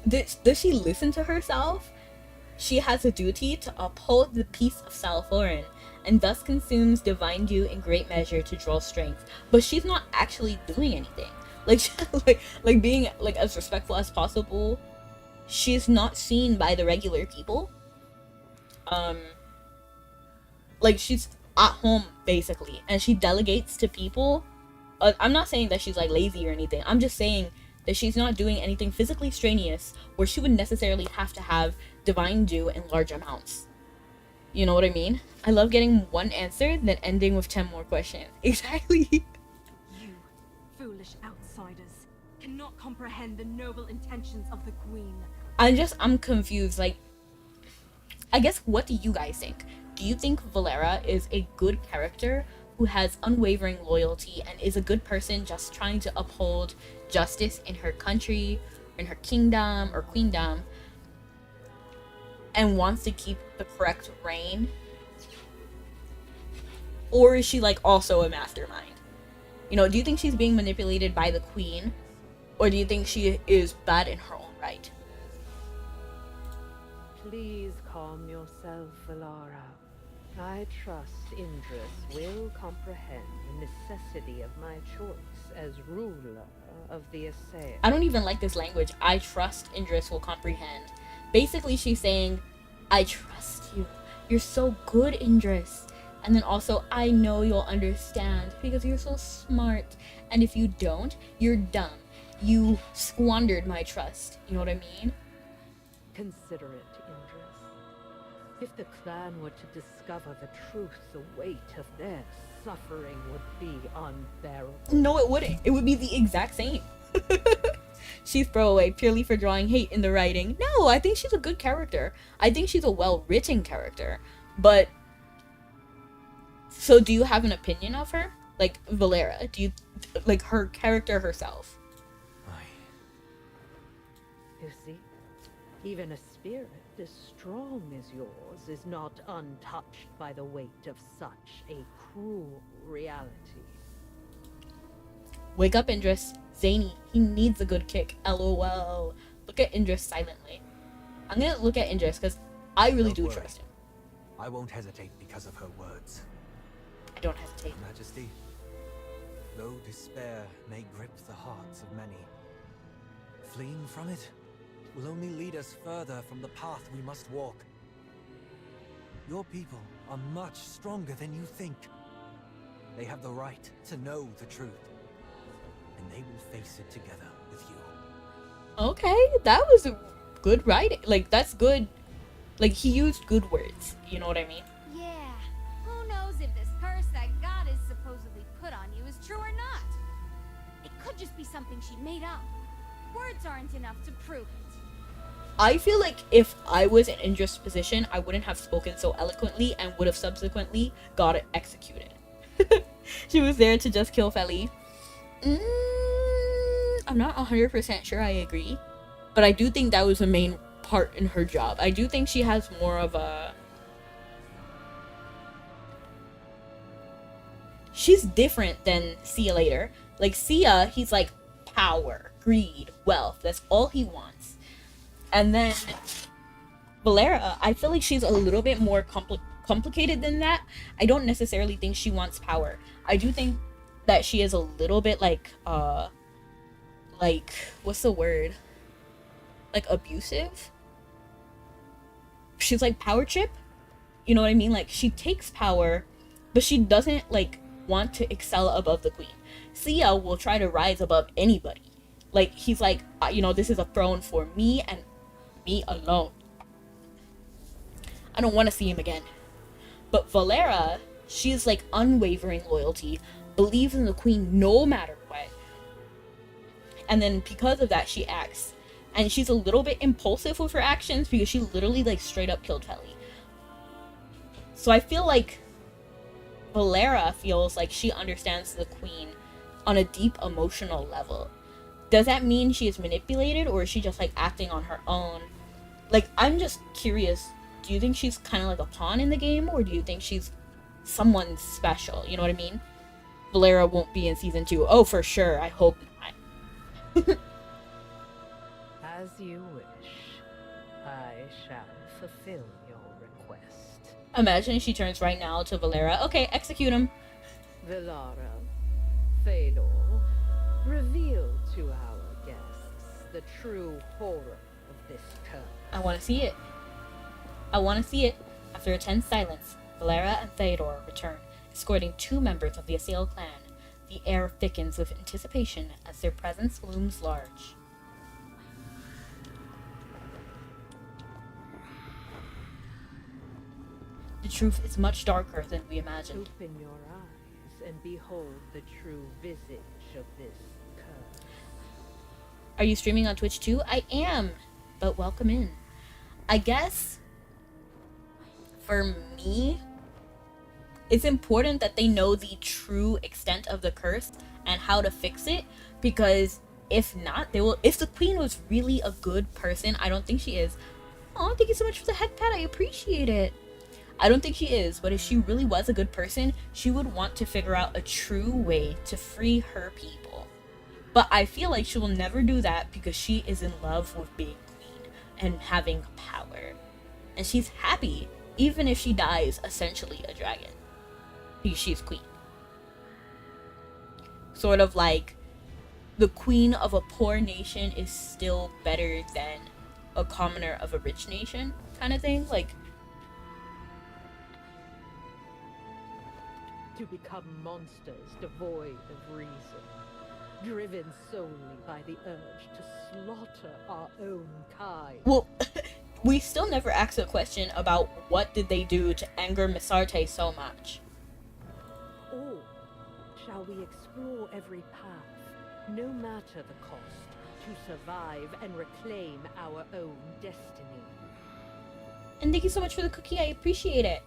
Does she listen to herself? She has a duty to uphold the peace of Southoran, and thus consumes divine dew in great measure to draw strength. But she's not actually doing anything. Like being like as respectful as possible. She's not seen by the regular people. Like, she's at home basically, and she delegates to people. I'm not saying that she's like lazy or anything. I'm just saying that she's not doing anything physically strenuous where she would necessarily have to have divine dew in large amounts. You know what I mean? I love getting one answer, then ending with 10 more questions. Exactly. You, foolish outsiders, cannot comprehend the noble intentions of the Queen. I'm confused. Like, I guess, what do you guys think? Do you think Valera is a good character who has unwavering loyalty and is a good person just trying to uphold justice in her country, in her kingdom or queendom, and wants to keep the correct reign? Or is she like also a mastermind? You know, do you think she's being manipulated by the queen? Or do you think she is bad in her own right? Please calm yourself, Valara. I trust Indris will comprehend the necessity of my choice as ruler of the Assail. I don't even like this language. I trust Indris will comprehend. Basically, she's saying, I trust you. You're so good, Indris. And then also, I know you'll understand because you're so smart. And if you don't, you're dumb. You squandered my trust. You know what I mean? Consider it, Indris. If the clan were to discover the truth, the weight of their suffering would be unbearable. No, it wouldn't. It would be the exact same. She's throwaway purely for drawing hate in the writing. No, I think she's a good character. I think she's a well-written character. But, so do you have an opinion of her? Like, Valera, do you, like, her character herself? You see, even a spirit as strong as yours is not untouched by the weight of such a cruel reality. Wake up, Indris. Zany, he needs a good kick. LOL. Look at Indris silently. I'm gonna look at Indris because I really do trust him. I won't hesitate because of her words. I don't hesitate. Majesty, though despair may grip the hearts of many, fleeing from it will only lead us further from the path we must walk. Your people are much stronger than you think. They have the right to know the truth, and they will face it together with you. Okay, that was a good writing. Like, that's good. Like, he used good words. You know what I mean? Yeah, who knows if this curse that God is supposedly put on you is true or not? It could just be something she made up. Words aren't enough to prove it. I feel like if I was in Indris' position, I wouldn't have spoken so eloquently and would have subsequently got it executed. She was there to just kill Feli. I'm not 100% sure I agree, but I do think that was the main part in her job. I do think she has more of a... She's different than See Ya Later. Like, Sia, he's like power, greed, wealth. That's all he wants. And then Valera, I feel like she's a little bit more complicated than that. I don't necessarily think she wants power. I do think that she is a little bit like what's the word? Like abusive. She's like power trip. You know what I mean? Like, she takes power, but she doesn't like want to excel above the queen. Sia will try to rise above anybody. Like, he's like, you know, this is a throne for me and me alone. I don't want to see him again. But Valera, she's like unwavering loyalty, believes in the queen no matter what. And then because of that, she acts. And she's a little bit impulsive with her actions because she literally like straight up killed Feli. So I feel like Valera feels like she understands the queen on a deep emotional level. Does that mean she is manipulated, or is she just like acting on her own? Like, I'm just curious. Do you think she's kind of like a pawn in the game, or do you think she's someone special? You know what I mean? Valera won't be in season 2. Oh, for sure. I hope not. As you wish, I shall fulfill your request. Imagine she turns right now to Valera. Okay, execute him. Valara, Fedor, reveal to our guests the true horror of this curse. I want to see it. I want to see it. After a tense silence, Valera and Theodore return, escorting 2 members of the Assail clan. The air thickens with anticipation as their presence looms large. truth is much darker than we imagined. Open your eyes and behold the true visage of this curse. Are you streaming on Twitch too? I am, but welcome in. I guess for me, it's important that they know the true extent of the curse and how to fix it, because if not, they will. If the queen was really a good person, I don't think she is. Oh, thank you so much for the head pat. I appreciate it. I don't think she is, but if she really was a good person, she would want to figure out a true way to free her people. But I feel like she will never do that because she is in love with being queen and having power. And she's happy, even if she dies essentially a dragon, because she's queen. Sort of like the queen of a poor nation is still better than a commoner of a rich nation, kind of thing. Like, To become monsters devoid of reason, driven solely by the urge to slaughter our own kind. well, we still never asked a question about what did they do to anger Misarte so much. Or shall we explore every path, no matter the cost, to survive and reclaim our own destiny? And thank you so much for the cookie, I appreciate it.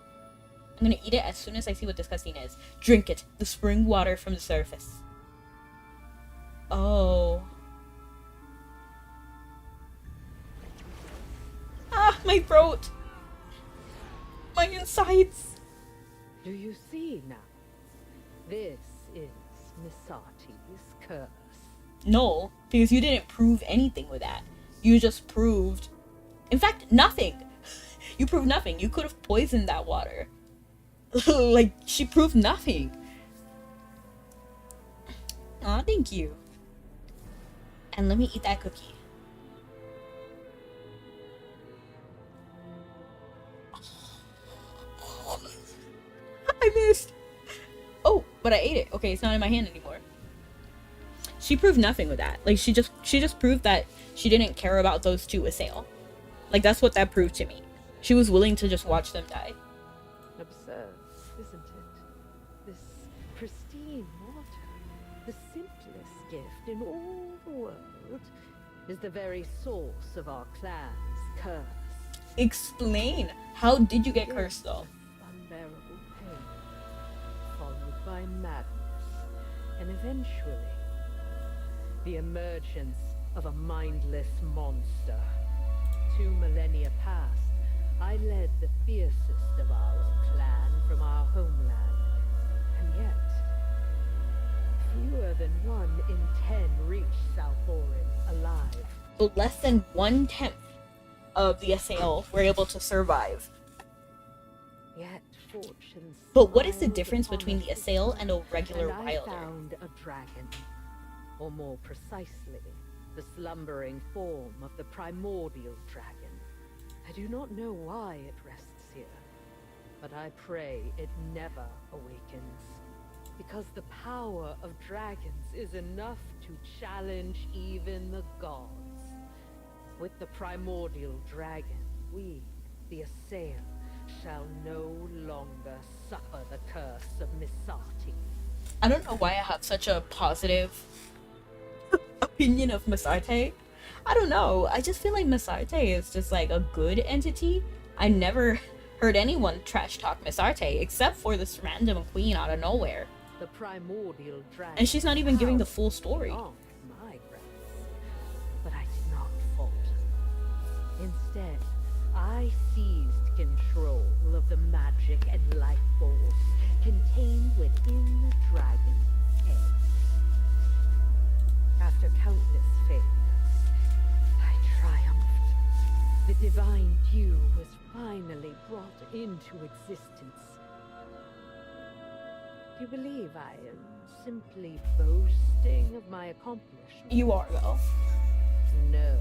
I'm gonna eat it as soon as I see what disgusting is. Drink it, the spring water from the surface. Oh. Ah, my throat! My insides! Do you see now? This is Misati's curse. No, because you didn't prove anything with that. You just proved... In fact, nothing! You proved nothing. You could have poisoned that water. Like, she proved nothing. Aw, thank you. And let me eat that cookie. I missed. Oh, but I ate it. Okay, it's not in my hand anymore. She proved nothing with that. Like, she just proved that she didn't care about those two assail. Like, that's what that proved to me. She was willing to just watch them die. Absurd, isn't it? This pristine water, the simplest gift in all the world, is the very source of our clan's curse. Explain. How did you get cursed, though? Unbearable pain, followed by madness, and eventually the emergence of a mindless monster. 2 millennia past, I led the fiercest of our clan from our homeland, and yet fewer than 1 in 10 reached Salforin alive. So less than 1/10 of the assail were able to survive. Yet fortune. But what is the smiled difference upon between us, the assail and a regular and I wilder? found a dragon, or more precisely, the slumbering form of the primordial dragon. I do not know why it rests here, but I pray it never awakens, because the power of dragons is enough to challenge even the gods. With the primordial dragon, we, the assail, shall no longer suffer the curse of Misati. I don't know why I have such a positive opinion of Misarte. I don't know. I just feel like Misarte is just like a good entity. I never heard anyone trash talk Misarte except for this random queen out of nowhere. The primordial dragon. And she's not even giving the full story. Beyond my grasp. But I did not falter. Instead, I seized control of the magic and life force contained within the dragon's egg. After countless failures, I triumphed. The divine dew was finally brought into existence. Do you believe I am simply boasting of my accomplishment? You are, though. No.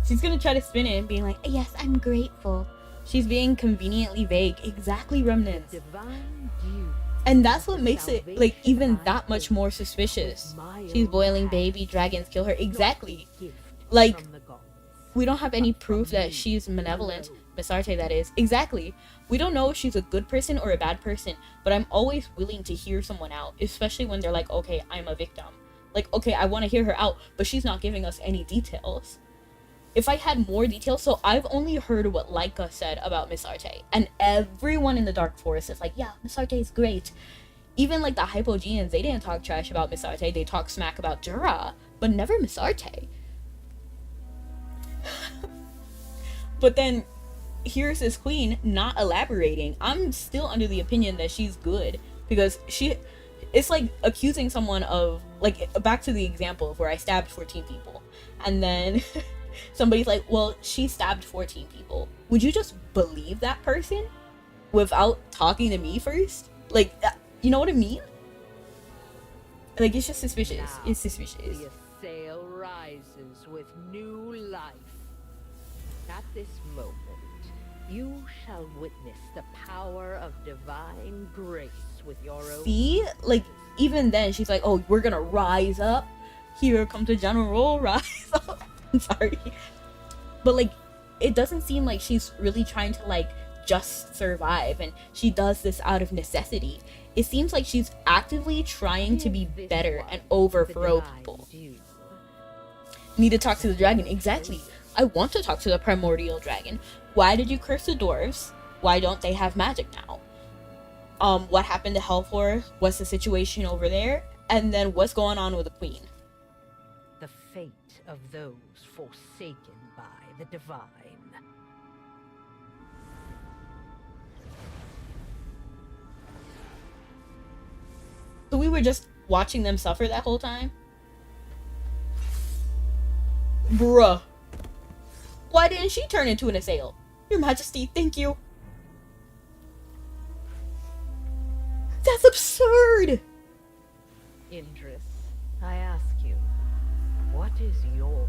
She's gonna try to spin it and being like, yes, I'm grateful. She's being conveniently vague. Exactly, Remnants. Divine dew. And that's what makes it, like, even that much more suspicious. She's boiling baby dragons kill her. Exactly. Like, we don't have any proof that she's malevolent. Misarte, that is. Exactly. We don't know if she's a good person or a bad person, but I'm always willing to hear someone out, especially when they're like, okay, I'm a victim. Like, okay, I want to hear her out, but she's not giving us any details. If I had more details, so I've only heard what Laika said about Miss Arte, and everyone in the Dark Forest is like, yeah, Miss Arte is great. Even like the Hypogeans, they didn't talk trash about Miss Arte, they talked smack about Dura, but never Miss Arte. But then here's this queen not elaborating. I'm still under the opinion that she's good, because it's like accusing someone of, like, back to the example of where I stabbed 14 people, and then somebody's like, well, she stabbed 14 people. Would you just believe that person without talking to me first? Like, you know what I mean? Like, it's just suspicious. Now, It's suspicious. the assail rises with new life. At this moment, you shall witness the power of divine grace with your own. See? Like, even then, she's like, oh, we're gonna rise up. Here comes the general, rise up. I'm sorry. But, like, it doesn't seem like she's really trying to, like, just survive, and she does this out of necessity. It seems like she's actively trying to be better and overthrow people. Need to talk to the dragon. Exactly. I want to talk to the primordial dragon. Why did you curse the dwarves? Why don't they have magic now? What happened to Helfor? What's the situation over there? And then what's going on with the queen? The fate of those forsaken by the divine. So we were just watching them suffer that whole time? Bruh. Why didn't she turn into an assail? Your Majesty, thank you. That's absurd! Indris, I ask you, what is your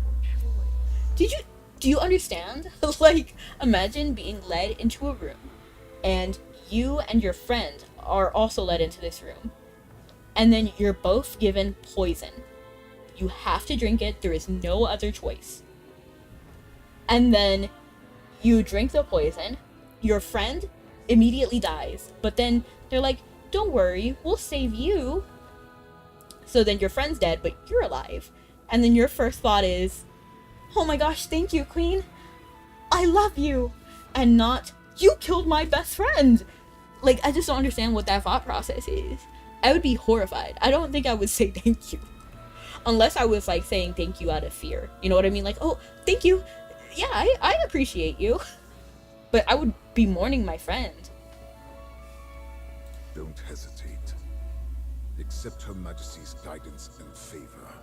choice? Do you understand? Like, imagine being led into a room, and you and your friend are also led into this room. And then you're both given poison. You have to drink it, there is no other choice. And then you drink the poison, your friend immediately dies, but then they're like, don't worry, we'll save you. So then your friend's dead, but you're alive. And then your first thought is, oh my gosh, thank you, queen. I love you. And not, you killed my best friend. Like, I just don't understand what that thought process is. I would be horrified. I don't think I would say thank you. Unless I was, like, saying thank you out of fear. You know what I mean? Like, oh, thank you. Yeah, I appreciate you. But I would be mourning my friend. Don't hesitate. Accept Her Majesty's guidance and favor.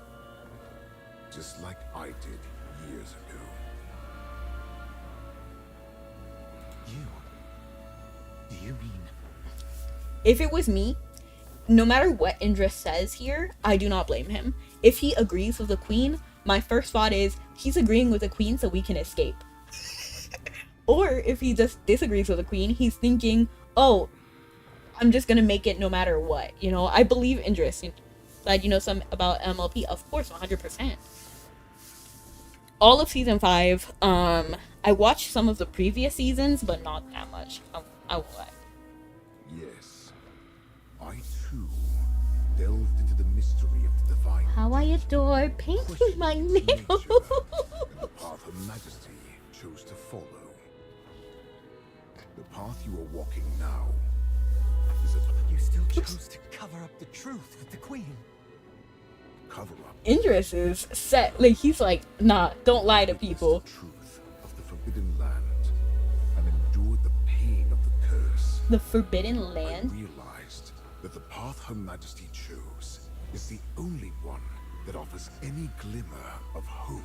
Just like I did years ago. Do you mean... If it was me, no matter what Indris says here, I do not blame him. If he agrees with the queen, my first thought is, he's agreeing with the queen so we can escape. Or if he just disagrees with the queen, he's thinking, oh, I'm just gonna make it no matter what. You know, I believe Indris. Glad you know some about MLP. Of course, 100%. All of season 5, I watched some of the previous seasons, but not that much. I won't lie. Yes. I too delved into the mystery of the divine. How I adore painting my nails. Nature and the path Her Majesty chose to follow. The path you are walking now is a You still chose to cover up the truth with the queen. cover up. Indris is set. Like, he's like, nah, don't lie to people. The truth of the Forbidden Land and endured the pain of the curse. The Forbidden I Land? realized that the path Her Majesty chose is the only one that offers any glimmer of hope.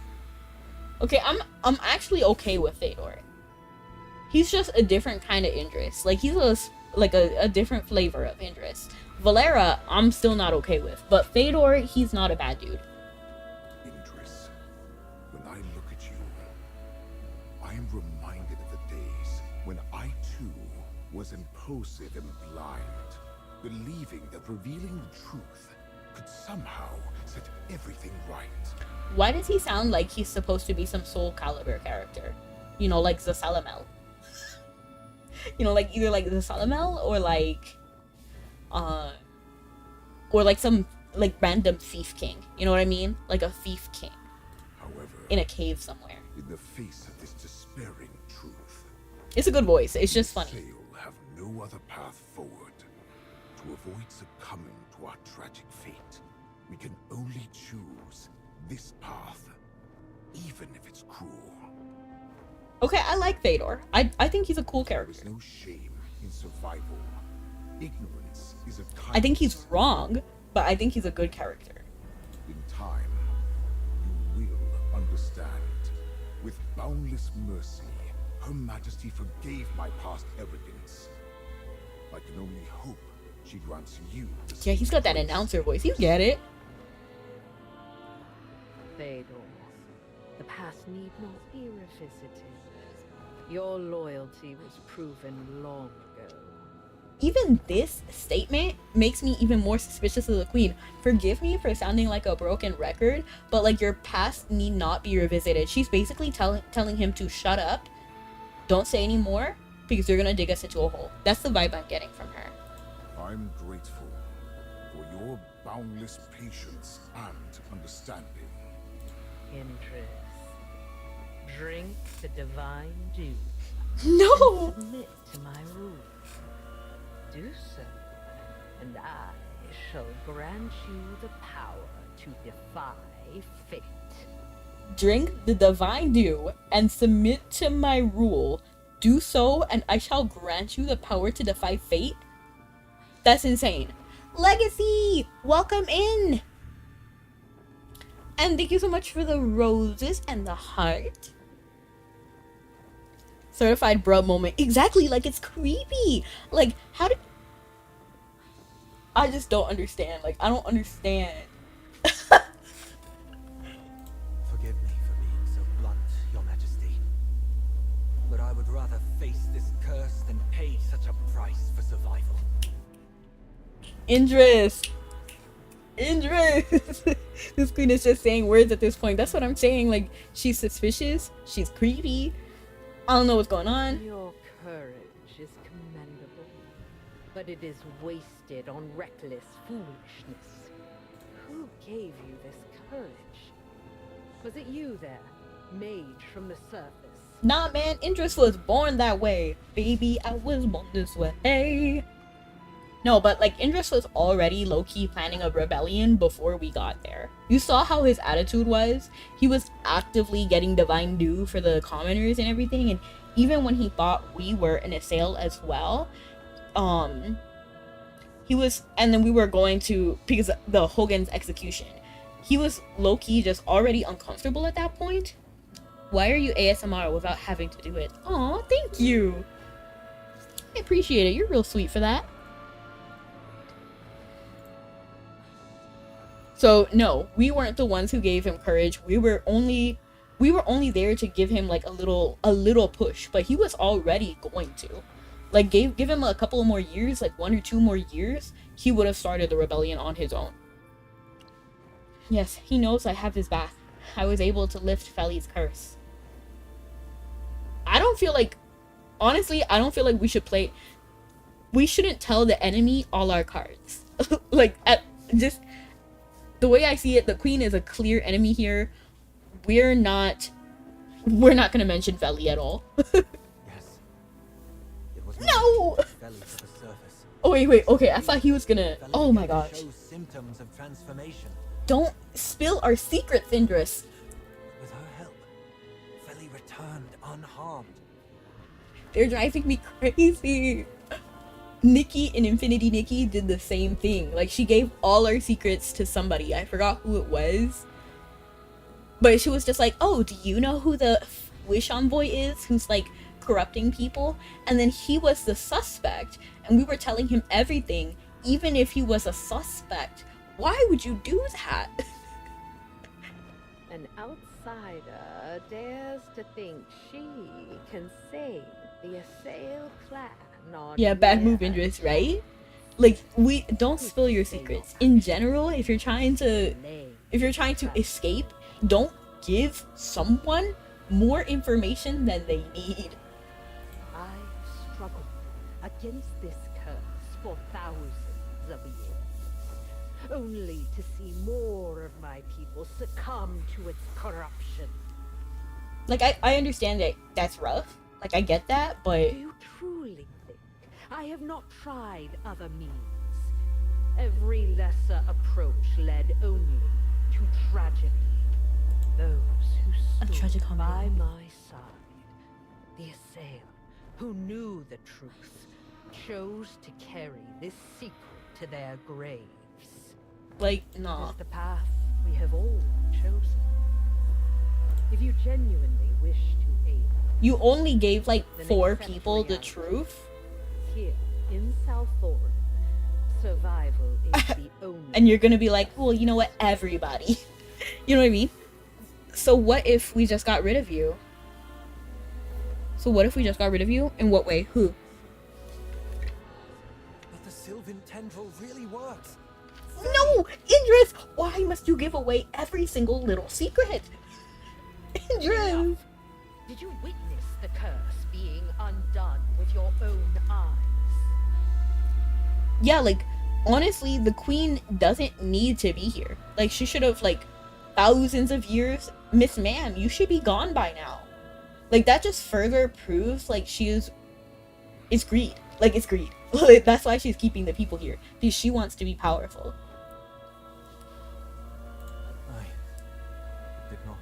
Okay, I'm actually okay with Fedor. He's just a different kind of Indris. Like, he's a different flavor of Indris. Valera, I'm still not okay with. But Fedor, he's not a bad dude. Indris, when I look at you, I am reminded of the days when I too was impulsive and blind, believing that revealing the truth could somehow set everything right. Why does he sound like he's supposed to be some Soul Calibur character? You know, like Zasalamel. You know, like either like the Salamel or like some like random thief king. You know what I mean? Like a thief king However, in a cave somewhere. in the face of this despairing truth, It's a good voice. It's just funny. Sail have no other path forward. To avoid succumbing to our tragic fate, we can only choose this path, even if it's cruel. Okay, I like Fedor. I think he's a cool There is character. no shame in survival. Ignorance is a kind. I think he's wrong, but I think he's a good character. In time, you will understand. With boundless mercy, Her Majesty forgave my past arrogance. I can only hope she grants you the Yeah, he's got that same grace. announcer voice. You get it. Fedor, the past need not be revisited. Your loyalty was proven long ago. Even this statement makes me even more suspicious of the queen. Forgive me for sounding like a broken record, but like your past need not be revisited. She's basically telling him to shut up, don't say any more, because you're gonna dig us into a hole. That's the vibe I'm getting from her. I'm grateful for your boundless patience and understanding. Interest. Drink the divine dew. No! Submit to my rules. Do so, and I shall grant you the power to defy fate. Drink the divine dew and submit to my rule. Do so, and I shall grant you the power to defy fate. That's insane. Legacy, welcome in. And thank you so much for the roses and the heart. Certified bro moment. Exactly, like it's creepy. Like, how did... I just don't understand. Like, I don't understand. Forgive me for being so blunt, Your Majesty. But I would rather face this curse than pay such a price for survival. Indris. This queen is just saying words at this point. That's what I'm saying. Like, she's suspicious. She's creepy. I don't know what's going on. Your courage is commendable, but it is wasted on reckless foolishness. Who gave you this courage? Was it you there, mage from the surface? Nah, man. Indris was born that way. Baby, I was born this way. Hey. No, but like Indris was already low-key planning a rebellion before we got there. You saw how his attitude was. He was actively getting divine dew for the commoners and everything, and even when he thought we were in a sale as well, he was, and then we were going to, because the Hogan's execution, he was low-key just already uncomfortable at that point. Why are you ASMR without having to do it? Aw, thank you. I appreciate it. You're real sweet for that. So no, we weren't the ones who gave him courage. We were only there to give him like a little push, but he was already going to. Like give him a couple more years, like 1 or 2 more years, he would have started the rebellion on his own. Yes, he knows I have his back. I was able to lift Feli's curse. I don't feel like, honestly, I don't feel like we shouldn't tell the enemy all our cards. Like, just the way I see it, the queen is a clear enemy here. We're not gonna mention Feli at all. Yes. It was No! Feli to the surface. Oh wait, okay, I thought he was gonna, Feli oh my began to gosh. show symptoms of transformation. Don't spill our secrets, Indris. With her help, Feli returned unharmed. They're driving me crazy. Nikki in Infinity Nikki did the same thing. Like, she gave all our secrets to somebody. I forgot who it was. But she was just like, oh, do you know who the Wish Envoy is? Who's, like, corrupting people? And then he was the suspect. And we were telling him everything. Even if he was a suspect. Why would you do that? An outsider dares to think she can save the assailed clan on Yeah, bad move, mere Indris, right? Like, we don't spill your secrets. In general, if you're trying to escape, don't give someone more information than they need. I struggle against this curse for thousands of years, only to see more of my people succumb to its corruption. Like, I understand that that's rough. Like, I get that, but... Do you truly think I have not tried other means? Every lesser approach led only to tragedy. Those A who tragic stood by homecoming. my side, the assail, who knew the truth, chose to carry this secret to their graves. Like, It nah. is the path we have all chosen. If you genuinely wish to aid You only gave, like, Then 4 accept people the reality. truth. here in South Thorn, survival is the only. And you're gonna be like, well, you know what? Everybody. You know what I mean? So what if we just got rid of you? So what if we just got rid of you? In what way? Who? But the Sylvan tendril really works. No! Indris! Why must you give away every single little secret? Indris! Did you witness the curse being undone with your own eyes? Yeah, like, honestly, the queen doesn't need to be here. Like, she should have, like, thousands of years. Miss Ma'am, you should be gone by now. Like, that just further proves, like, it's greed. Like, it's greed. That's why she's keeping the people here. Because she wants to be powerful. I did not.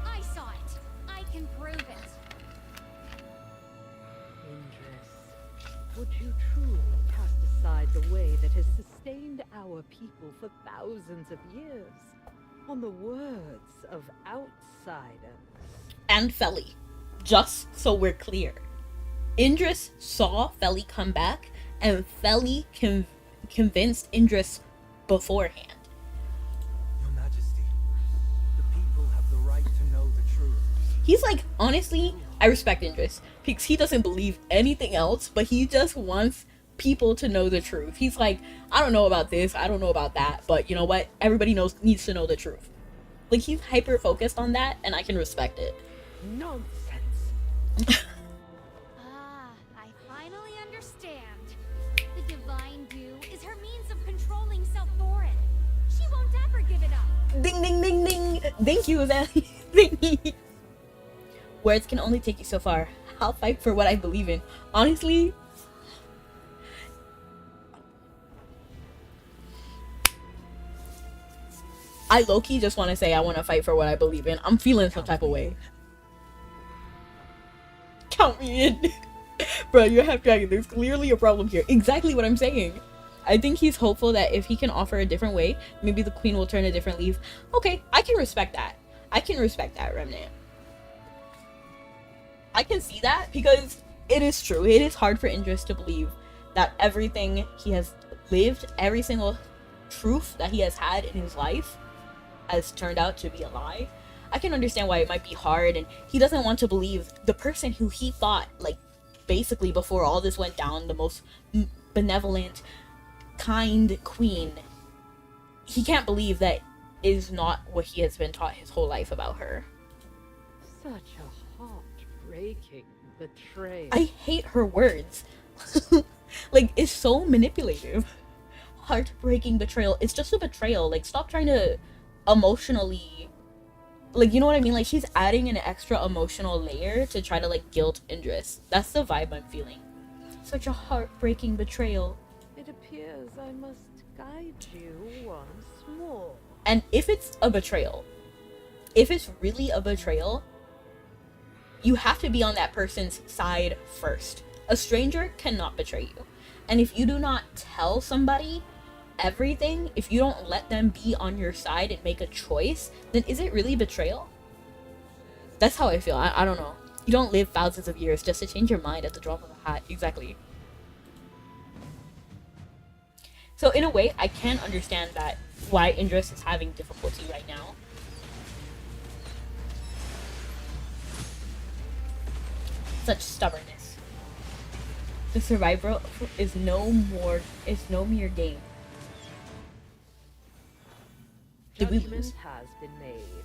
I saw it. I can prove it. Indris, would you truly cast aside the way that has sustained our people for thousands of years on the words of outsiders? And Feli. Just so we're clear. Indris saw Feli come back, and Feli convinced Indris beforehand. Your Majesty, the people have the right to know the truth. He's like, honestly, I respect Indris because he doesn't believe anything else, but he just wants people to know the truth. He's like, I don't know about this, I don't know about that, but you know what? Everybody needs to know the truth. Like, he's hyper focused on that, and I can respect it. Nonsense. I finally understand. The divine dew is her means of controlling South Thorin. She won't ever give it up. Ding, ding, ding, ding. Thank you, Zanny. Thank you. Words can only take you so far. I'll fight for what I believe in. Honestly, I low-key just want to say I want to fight for what I believe in. I'm feeling some type of way. Count me in. Bro, you're half dragon. There's clearly a problem here. Exactly what I'm saying. I think he's hopeful that if he can offer a different way, maybe the queen will turn a different leaf. Okay, I can respect that. I can respect that, Remnant. I can see that because it is true. It is hard for Indris to believe that everything he has lived, every single truth that he has had in his life has turned out to be a lie. I can understand why it might be hard, and he doesn't want to believe the person who he thought, like, basically before all this went down, the most benevolent, kind queen. He can't believe that is not what he has been taught his whole life about her. Such a heartbreaking betrayal. I hate her words. Like, it's so manipulative. Heartbreaking betrayal. It's just a betrayal. Like, stop trying to emotionally, like, you know what I mean? Like, she's adding an extra emotional layer to try to, like, guilt Indris. That's the vibe I'm feeling. Such a heartbreaking betrayal. It appears I must guide you once more. And if it's a betrayal, if it's really a betrayal, you have to be on that person's side first. A stranger cannot betray you. And if you do not tell somebody everything, if you don't let them be on your side and make a choice, then is it really betrayal? That's how I feel. I don't know. You don't live thousands of years just to change your mind at the drop of a hat. Exactly. So in a way, I can understand that why Indris is having difficulty right now. Such stubbornness. The survivor is no mere game. Did we Judgment lose? has been made.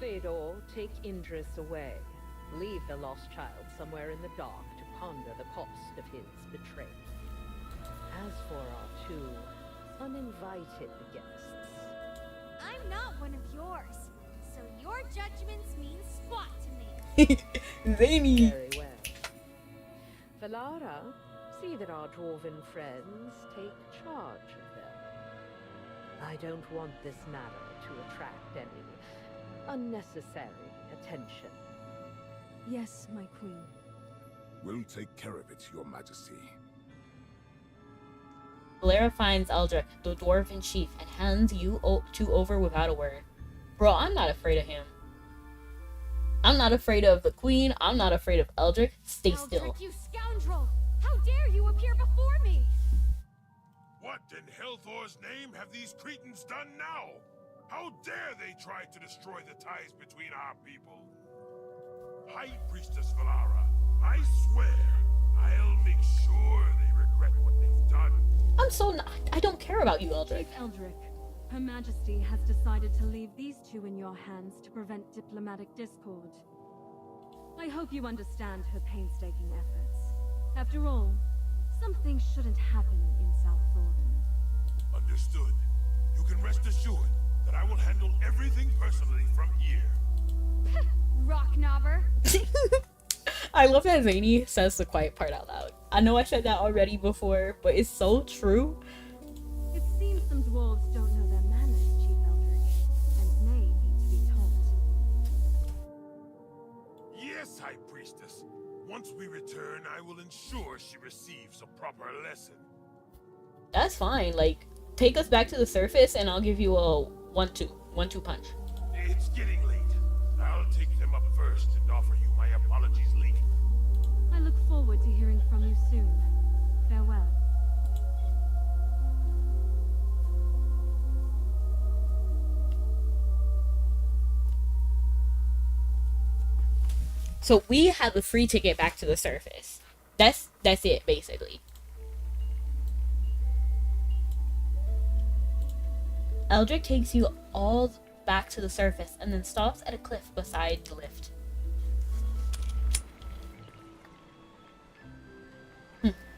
Fedor, take Indris away. Leave the lost child somewhere in the dark to ponder the cost of his betrayal. As for our two uninvited guests, I'm not one of yours, so your judgments mean squat to me. Zany. very well. Valara, see that our dwarven friends take charge of them. I don't want this matter to attract any unnecessary attention. Yes, my queen. We'll take care of it, Your Majesty. Valara finds Eldrick, the dwarven chief, and hands you two over without a word. Bro, I'm not afraid of him. I'm not afraid of the queen. I'm not afraid of Eldrick. Stay still. Eldrick, you scoundrel! How dare you appear before me? What in Helthor's name have these Cretans done now? How dare they try to destroy the ties between our people? High Priestess Valara, I swear, I'll make sure they regret what they've done. I'm so not. I don't care about you, Eldrick. Chief Eldrick, Her Majesty has decided to leave these two in your hands to prevent diplomatic discord. I hope you understand her painstaking efforts. After all, something shouldn't happen in South Thorland. Understood. You can rest assured that I will handle everything personally from here. Rocknobber. I love that Zany says the quiet part out loud. I know I said that already before, but it's so true. It seems some dwarves don't know their manners, Chief Eldrick, and may need to be taught. Yes, High Priestess. Once we return, I will ensure she receives a proper lesson. That's fine. Like, take us back to the surface and I'll give you a 1-2 punch. It's getting late. I'll take them up first and offer you my apologies later. I look forward to hearing from you soon. Farewell. So we have a free ticket back to the surface. That's it, basically. Eldrick takes you all back to the surface and then stops at a cliff beside the lift.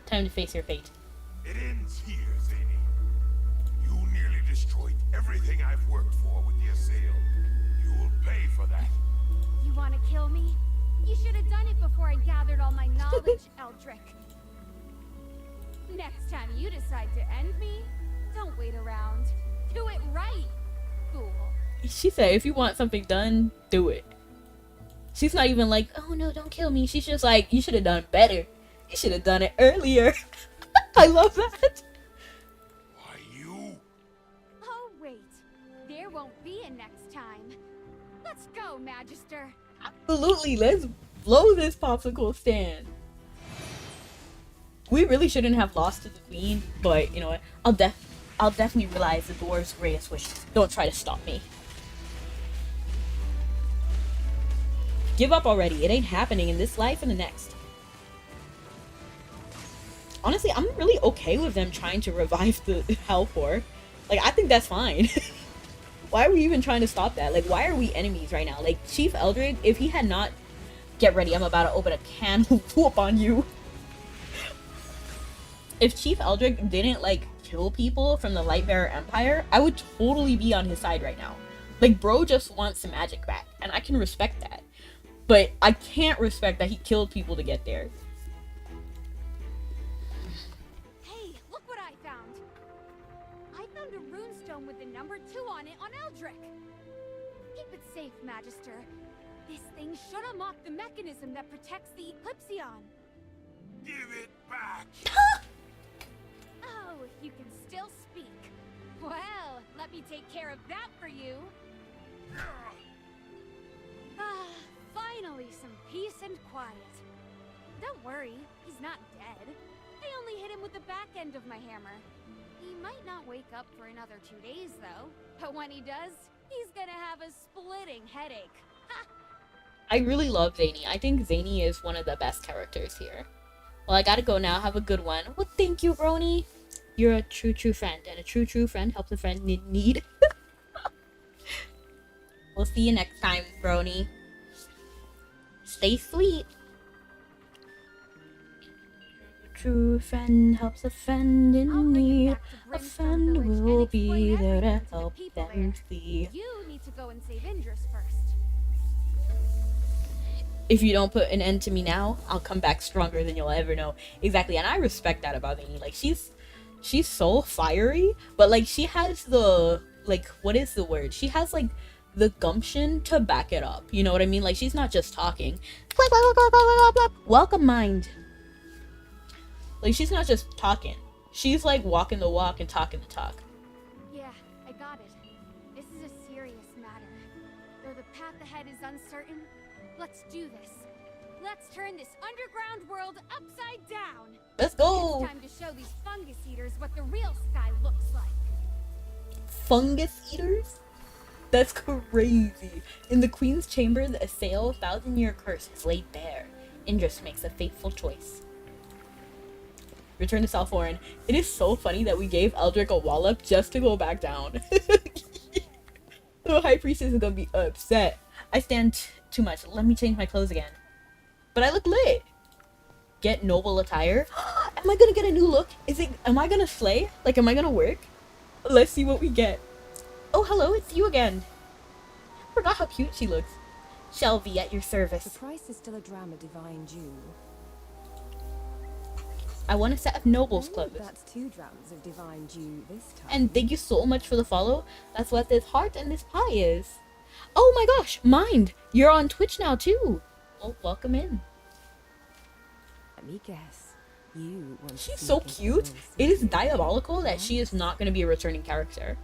Time to face your fate. It ends here, Zany. You nearly destroyed everything I've worked for with the assail. You'll pay for that. You want to kill me? You should have done it before I gathered all my knowledge, Eldrick. Next time you decide to end me, don't wait around. Do it right, fool. She said, if you want something done, do it. She's not even like, oh no, don't kill me. She's just like, you should have done better. You should have done it earlier. I love that. Why, you? Oh, wait. There won't be a next time. Let's go, Magister. Absolutely, let's blow this popsicle stand. We really shouldn't have lost to the queen, but you know what? I'll definitely realize the dwarves' greatest wishes. Don't try to stop me. Give up already. It ain't happening in this life and the next. Honestly, I'm really okay with them trying to revive the Hellpour. Like, I think that's fine. Why are we even trying to stop that? Like, why are we enemies right now? Like, Chief Eldrick, if he had not... Get ready, I'm about to open a can of whoop on you. If Chief Eldrick didn't, like, kill people from the Lightbearer Empire, I would totally be on his side right now. Like, bro just wants some magic back, and I can respect that. But I can't respect that he killed people to get there. Hey, look what I found. I found a runestone with the number 2 on it on Eldrick. Keep it safe, Magister. This thing should unlock the mechanism that protects the Eclipsion. Give it back. Oh, if you can still speak. Well, let me take care of that for you. Ah, finally some peace and quiet. Don't worry, he's not dead. I only hit him with the back end of my hammer. He might not wake up for another 2 days, though. But when he does, he's gonna have a splitting headache. Ha! I really love Zany. I think Zany is one of the best characters here. Well, I gotta go now. Have a good one. Well, thank you, Brony. You're a true friend, and a true friend helps a friend in need. We'll see you next time, Brony. Stay sweet. true friend helps a friend I'll in bring it need. back to A Brimstone friend Village and will explain be there to everything to the help people them there. see. You need to go and save Indris first. If you don't put an end to me now, I'll come back stronger than you'll ever know. Exactly, and I respect that about Amy. Like, she's so fiery, but like she has the, like, what is the word? She has like the gumption to back it up. You know what I mean? Like, she's not just talking. Welcome, mind. Like, she's not just talking. She's like walking the walk and talking the talk. Yeah, I got it. This is a serious matter. Though the path ahead is uncertain, let's do this. Let's turn this underground world upside down. Let's go. It's time to show these fungus eaters what the real sky looks like. Fungus eaters? That's crazy. In the Queen's Chamber, the Assail 1,000-year curse is laid bare. Indris makes a fateful choice. Return to Salforan. It is so funny that we gave Eldrick a wallop just to go back down. The High Priestess is gonna be upset. I stand too much. Let me change my clothes again. But I look lit. Get noble attire. Am I gonna get a new look? Am I gonna slay? Like, am I gonna work? Let's see what we get. Oh, hello, it's you again. I forgot how cute she looks. Shelby at your The service. price is still a drama divine due. I want a set of noble's Oh, clothes. that's 2 drams of divine due this time. And thank you so much for the follow. That's what this heart and this pie is. Oh my gosh, Mind! You're on Twitch now too. Well, welcome in. Let me guess. You want to She's sneak so into the cute. royal It is city? diabolical that she is not going to be a returning character.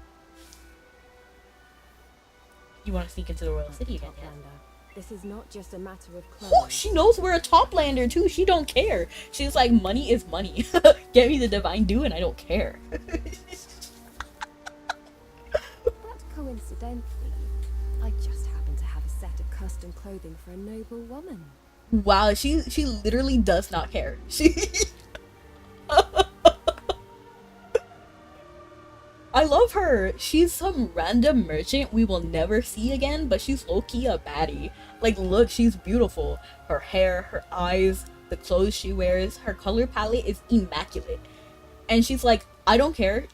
You want to sneak into the royal city again, yeah? Toplander. This is not just a matter of clothes. Oh, she knows we're a toplander too. She don't care. She's like, money is money. Get me the divine dew and I don't care. But coincidentally, I just happen to have a set of custom clothing for a noble woman. Wow, she literally does not care. She I love her. She's some random merchant we will never see again, but she's low-key a baddie. Like, look, she's beautiful. Her hair, her eyes, the clothes she wears, her color palette is immaculate. And she's like, I don't care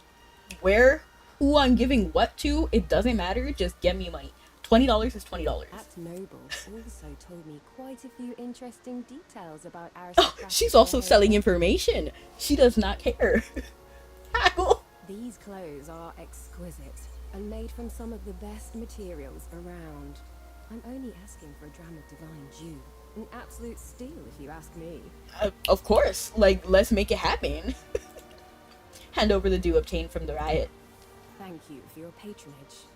who I'm giving what to, it doesn't matter, just get me money. $20 is $20. That noble also told me quite a few interesting details about our She's also selling information. She does not care. Haggle. These clothes are exquisite and made from some of the best materials around. I'm only asking for a dram of divine dew. An absolute steal if you ask me. Of course. Like, let's make it happen. Hand over the dew obtained from the riot. Thank you for your patronage.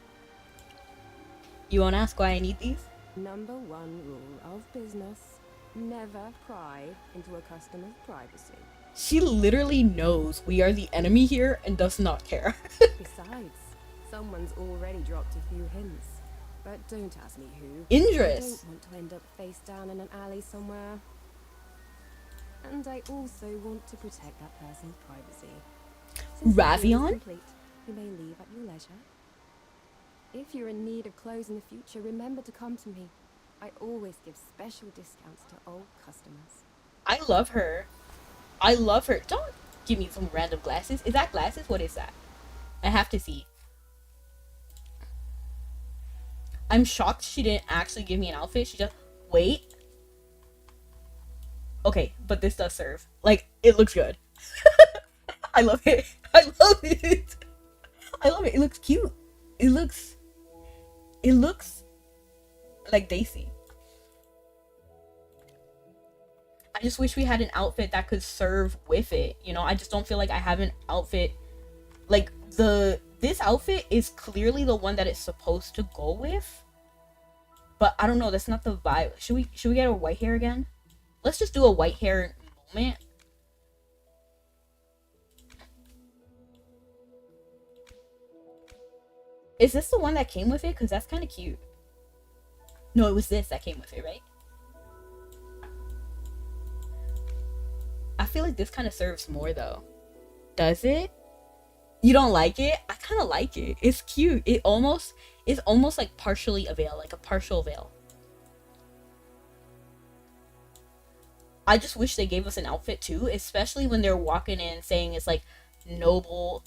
You won't ask why I need these? Number 1 rule of business: never pry into a customer's privacy. She literally knows we are the enemy here and does not care. Besides, someone's already dropped a few hints. But don't ask me who. Indris. I don't want to end up face down in an alley somewhere. And I also want to protect that person's privacy. Since the deal is Ravion? complete, you may leave at your leisure. If you're in need of clothes in the future, remember to come to me. I always give special discounts to old customers. I love her. I love her. Don't give me some random glasses. Is that glasses? What is that? I have to see. I'm shocked she didn't actually give me an outfit. She just... Wait. Okay, but this does serve. Like, it looks good. I love it. I love it. I love it. It looks cute. It looks like Daisy. I just wish we had an outfit that could serve with it. You know, I just don't feel like I have an outfit. Like, this outfit is clearly the one that it's supposed to go with. But I don't know, that's not the vibe. Should we get a white hair again? Let's just do a white hair moment. Is this the one that came with it? Because that's kind of cute. No, it was this that came with it, right? I feel like this kind of serves more, though. Does it? You don't like it? I kind of like it. It's cute. It's almost like partially a veil, like a partial veil. I just wish they gave us an outfit too, especially when they're walking in saying it's like noble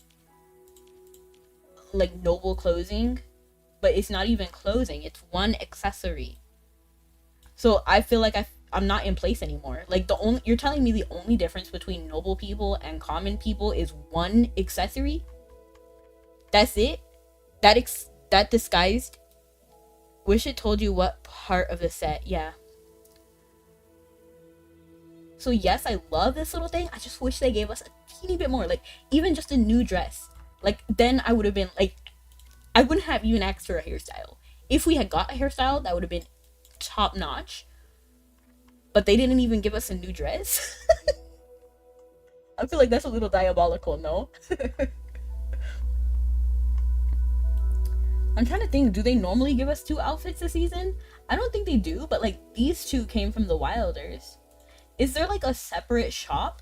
clothing, but it's not even clothing, it's one accessory. So I feel like I'm not in place anymore. Like you're telling me the only difference between noble people and common people is one accessory? That's it? That disguised? Wish it told you what part of the set. Yeah. So yes, I love this little thing. I just wish they gave us a teeny bit more. Like, even just a new dress. Like, then I would have been, like, I wouldn't have even asked for a hairstyle. If we had got a hairstyle, that would have been top notch. But they didn't even give us a new dress. I feel like that's a little diabolical, no? I'm trying to think, do they normally give us 2 outfits a season? I don't think they do, but like these 2 came from the Wilders. Is there like a separate shop?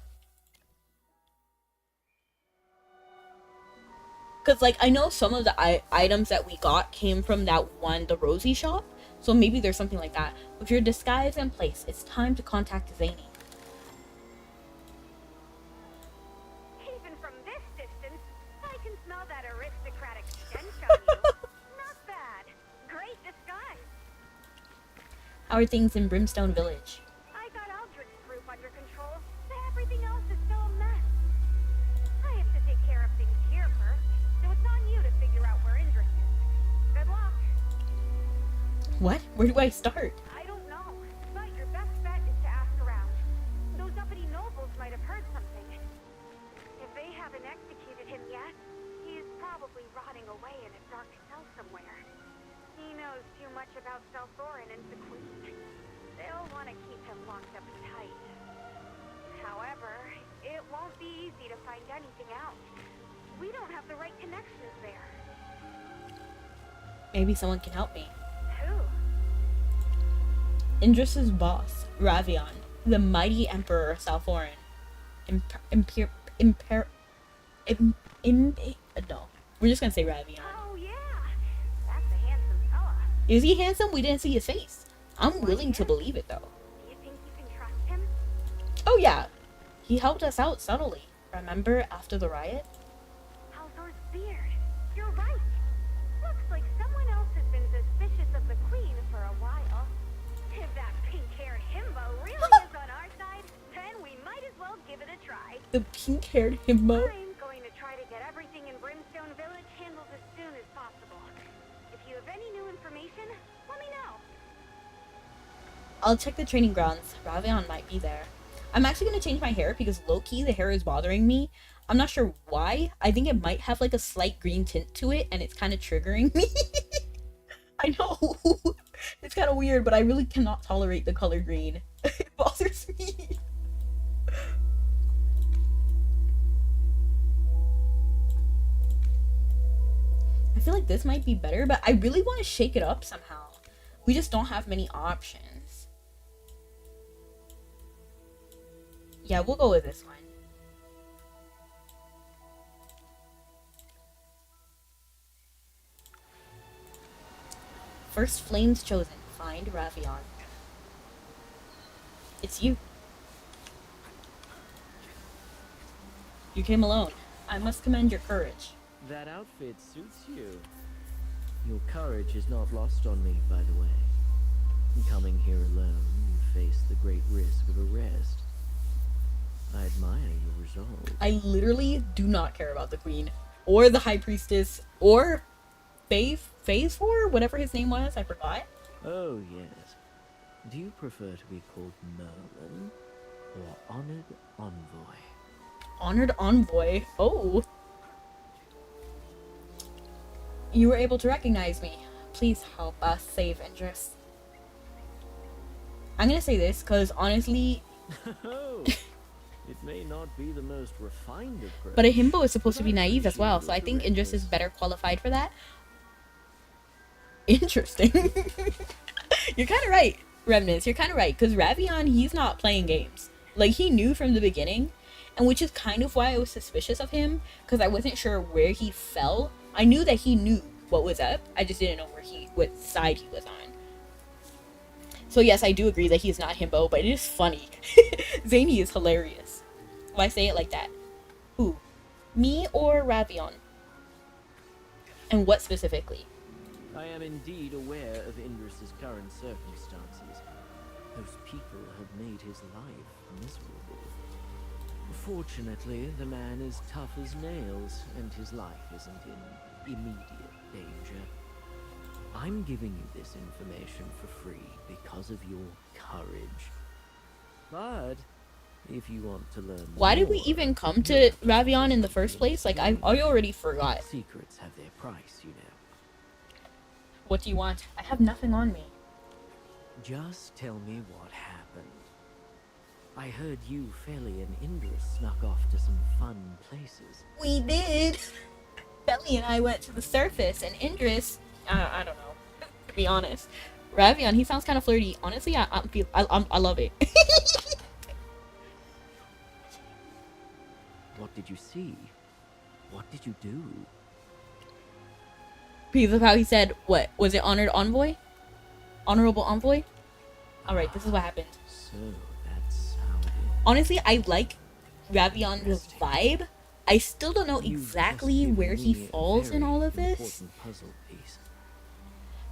Because like I know some of the items that we got came from that one, the Rosie shop. So maybe there's something like that. With your disguise in place, it's time to contact Zany. Even from this distance, I can smell that aristocratic stench on you. Not bad. Great disguise. How are things in Brimstone Village? I got Aldrich's group under control, but everything else is still a mess. I have to take care of things here first, so it's on you to figure out where Indris is. Good luck. What? Where do I start? I don't know, but your best bet is to ask around. Those uppity nobles might have heard something. If they haven't executed him yet, he is probably rotting away in a dark cell somewhere. He knows too much about Salthorin and the Queen. They'll want to keep him locked up tight. However, it won't be easy to find anything out. We don't have the right connections there. Maybe someone can help me. Who? Indris's boss, Ravion, the mighty emperor of Salthorin. No, we're just gonna say Ravion. Oh yeah, that's a handsome fella. Is he handsome? We didn't see his face. I'm willing to believe it though. Do you think you can trust him? Oh yeah, he helped us out subtly. Remember after the riot? Halthor's beard. You're right. Looks like someone else has been suspicious of the Queen for a while. If that pink-haired himbo really is on our side, then we might as well give it a try. The pink-haired himbo. I'm going to try to get everything in Brimstone Village handled as soon as possible. If you have any new information, let me know. I'll check the training grounds. Ravion might be there. I'm actually going to change my hair because low-key the hair is bothering me. I'm not sure why. I think it might have like a slight green tint to it and it's kind of triggering me. I know. It's kind of weird, but I really cannot tolerate the color green. It bothers me. I feel like this might be better, but I really want to shake it up somehow. We just don't have many options. Yeah, we'll go with this one. First flames chosen. Find Ravion. It's you. You came alone. I must commend your courage. That outfit suits you. Your courage is not lost on me, by the way. Coming here alone, you face the great risk of arrest. I admire your resolve. I literally do not care about the queen, or the high priestess, or Phase 4, whatever his name was, I forgot. Oh, yes. Do you prefer to be called Merlin or Honored Envoy? Honored Envoy? Oh. You were able to recognize me. Please help us save Indris. I'm gonna say this because honestly... Oh, it may not be the most refined approach. But a himbo is supposed to be naive as well, so I think Indris is better qualified for that. Interesting. You're kind of right, Remnants. You're kind of right, because Ravion, he's not playing games. Like, he knew from the beginning, and which is kind of why I was suspicious of him, because I wasn't sure where he fell. I knew that he knew what was up. I just didn't know what side he was on. So yes, I do agree that he's not himbo, but it is funny. Zany is hilarious. Why say it like that? Who? Me or Ravion? And what specifically? I am indeed aware of Indris's current circumstances. Those people have made his life miserable. Fortunately, the man is tough as nails, and his life isn't in immediate danger. I'm giving you this information for free because of your courage. But if you want to learn Why did we more, even come to Ravion in the first place? Like, I already forgot. secrets have their price, you know. What do you want? I have nothing on me. Just tell me what happened. I heard you, Feli, and Indris snuck off to some fun places. We did. Feli and I went to the surface, and Indris, I don't know, to be honest. Ravion, he sounds kind of flirty. Honestly, I love it. What did you see? What did you do? Because of how he said, what, was it honored envoy? Honorable envoy? Alright, this is what happened. So, that's how it is. Honestly, I like Ravion's vibe. I still don't know You've exactly just where given he me a falls in very all of this. important puzzle piece.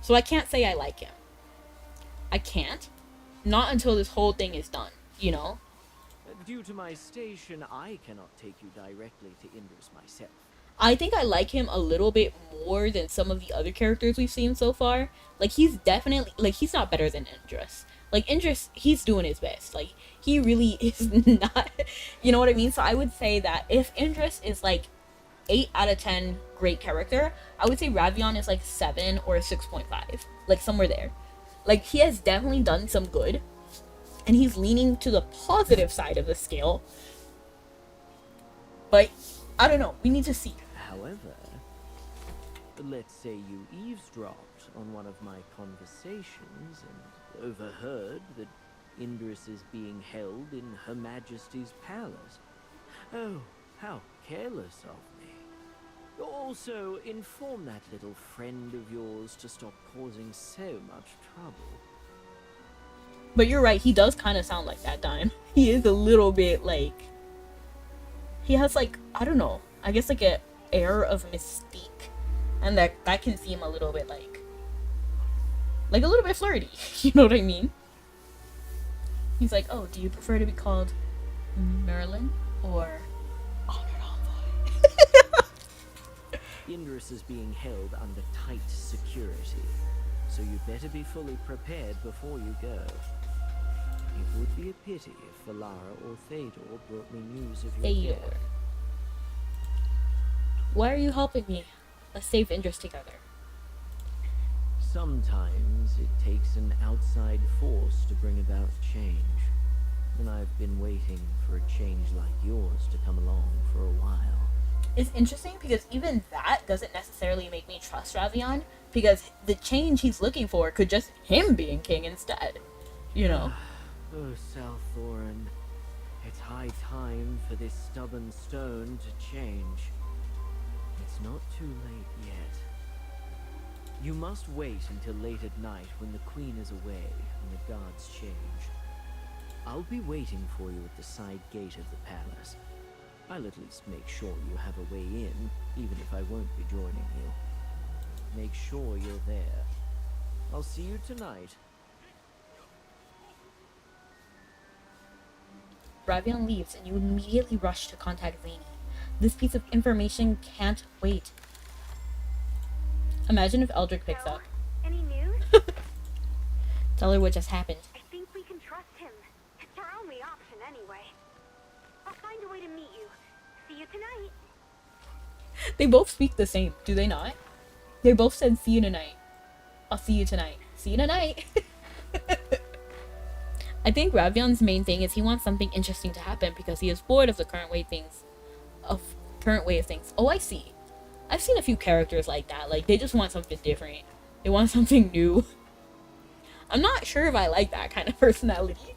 So I can't say I like him. I can't. Not until this whole thing is done, you know? Due to my station, I cannot take you directly to Indris myself. I think I like him a little bit more than some of the other characters we've seen so far. Like, he's definitely, like, he's not better than Indris. Like, Indris, he's doing his best. Like, he really is not, you know what I mean? So I would say that if Indris is, like, 8 out of 10 great character, I would say Ravion is, like, 7 or 6.5. Like, somewhere there. Like, he has definitely done some good. And he's leaning to the positive side of the scale. But, I don't know. We need to see. However, let's say you eavesdropped on one of my conversations and overheard that Indris is being held in Her Majesty's palace. Oh, how careless of me. Also, inform that little friend of yours to stop causing so much trouble. But you're right, he does kind of sound like that, Dime. He is a little bit, like... He has, like, I don't know. I guess, like, a air of mystique. And that can seem a little bit, like a little bit flirty. You know what I mean? He's like, oh, do you prefer to be called Merlin or Honored Envoy? Indris is being held under tight security, so you better be fully prepared before you go. It would be a pity if Valara or Theodore brought me news of your Theodore. death. Why are you helping me? Let's save Indris together. Sometimes it takes an outside force to bring about change, and I've been waiting for a change like yours to come along for a while. It's interesting because even that doesn't necessarily make me trust Ravion, because the change he's looking for could just him being king instead. You know? Oh, Souththorn, it's high time for this stubborn stone to change. It's not too late yet. You must wait until late at night when the Queen is away and the guards change. I'll be waiting for you at the side gate of the palace. I'll at least make sure you have a way in, even if I won't be joining you. Make sure you're there. I'll see you tonight. Ravion leaves and you immediately rush to contact Zany. This piece of information can't wait. Imagine if Eldrick picks up. Any news? Tell her what just happened. I think we can trust him. It's our only option anyway. I'll find a way to meet you. See you tonight. They both speak the same, do they not? They both said, see you tonight. I'll see you tonight. See you tonight. I think Ravion's main thing is he wants something interesting to happen because he is bored of the current way of things. Oh, I see. I've seen a few characters like that. Like, they just want something different. They want something new. I'm not sure if I like that kind of personality.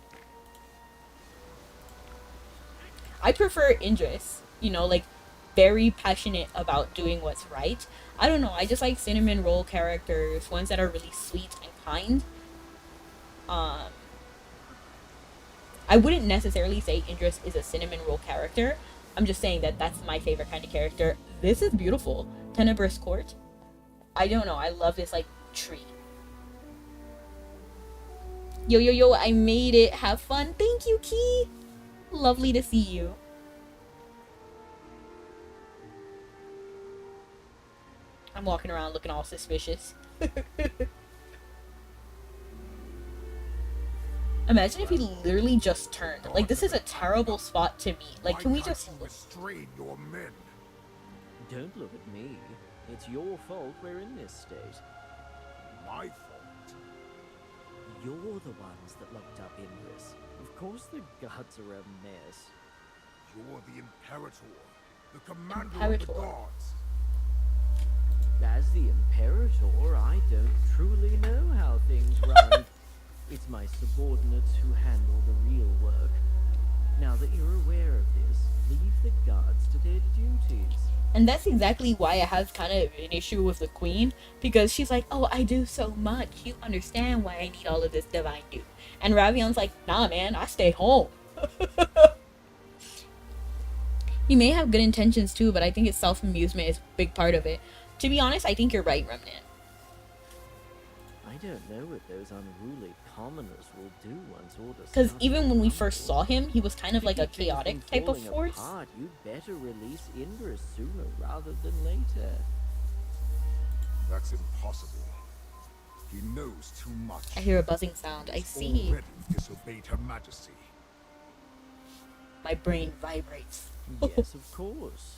I prefer Indris. You know, like, very passionate about doing what's right. I don't know. I just like cinnamon roll characters. Ones that are really sweet and kind. I wouldn't necessarily say Idris is a cinnamon roll character. I'm just saying that that's my favorite kind of character. This is beautiful. Tenebrous Court. I don't know. I love this, like, tree. Yo, yo, yo, I made it. Have fun. Thank you, Key. Lovely to see you. I'm walking around looking all suspicious. Imagine if he literally just turned. Like, this is a terrible spot to meet. Like, can we just... restrain your men? Don't look at me. It's your fault we're in this state. My fault. You're the ones that locked up Indris. Of course the gods are a mess. You're the Imperator, the commander of Imperator. the gods. As the Imperator, I don't truly know how things run. It's my subordinates who handle the real work. Now that you're aware of this, leave the guards to their duties. And that's exactly why I have kind of an issue with the queen. Because she's like, oh, I do so much. You understand why I need all of this divine do. And Ravion's like, nah, man, I stay home. He may have good intentions too, but I think his self-amusement is a big part of it. To be honest, I think you're right, Remnant. I don't know what those unruly commoners will do once orders. Because even when we first saw him, he was kind of like a chaotic type of force. Apart, you'd better release Indris sooner rather than later. That's impossible. He knows too much. I hear a buzzing sound. I He's see. already disobeyed Her Majesty. My brain vibrates. Yes, of course.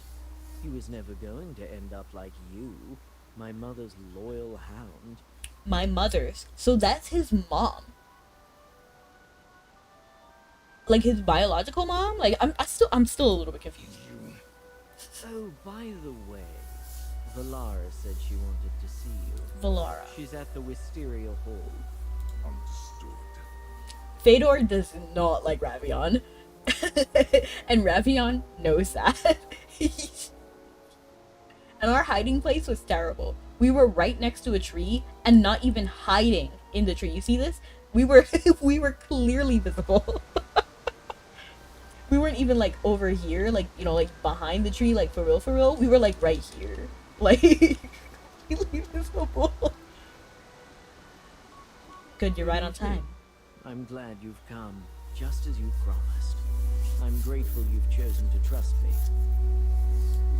He was never going to end up like you, my mother's loyal hound. My mother's. So that's his mom. Like his biological mom? Like I'm still a little bit confused. Oh, by the way, Valara said she wanted to see you. Valara. She's at the Wisteria Hall. Understood. Fedor does not like Ravion. And Ravion knows that. And our hiding place was terrible. We were right next to a tree and not even hiding in the tree. You see this? We were we were clearly visible. We weren't even like over here, like, you know, like behind the tree, like for real. We were like right here. Like completely visible. Good, you're right on time. I'm glad you've come, just as you promised. I'm grateful you've chosen to trust me.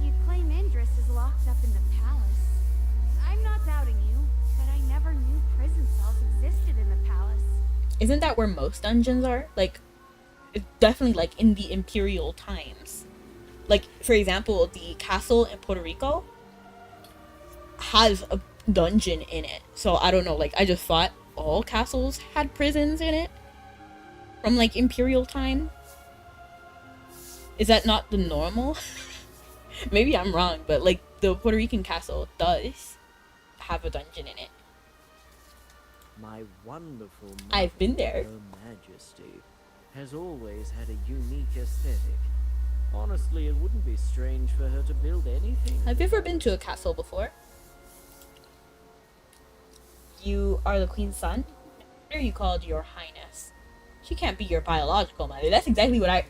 You claim Indris is locked up in the palace. I'm not doubting you, but I never knew prison cells existed in the palace. Isn't that where most dungeons are? Like, it's definitely like in the imperial times. Like, for example, the castle in Puerto Rico has a dungeon in it. So I don't know, like I just thought all castles had prisons in it from like imperial time. Is that not the normal? Maybe I'm wrong, but like the Puerto Rican castle does have a dungeon in it. My wonderful mother, I've been there. Her Majesty, has always had a unique aesthetic. Honestly, it wouldn't be strange for her to build anything. Have you ever been to a castle before? You are the queen's son? What are you called, your highness? She can't be your biological mother. That's exactly what I'm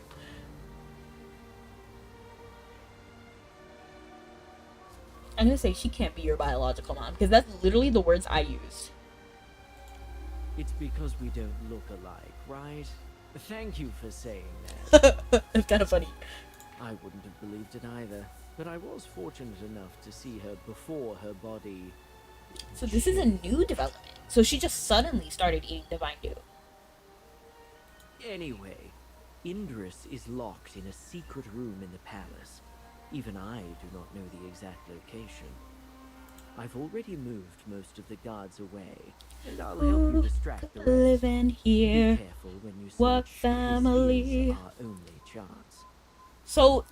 gonna say she can't be your biological mom, because that's literally the words I used. It's because we don't look alike, right? Thank you for saying that. It's kind of funny. I wouldn't have believed it either, but I was fortunate enough to see her before her body... So this is a new development. So she just suddenly started eating divine dew. Anyway, Indris is locked in a secret room in the palace. Even I do not know the exact location. I've already moved most of the guards away, and I'll help you distract the rest. Living here. Be careful when you search. What This family? is our only chance. So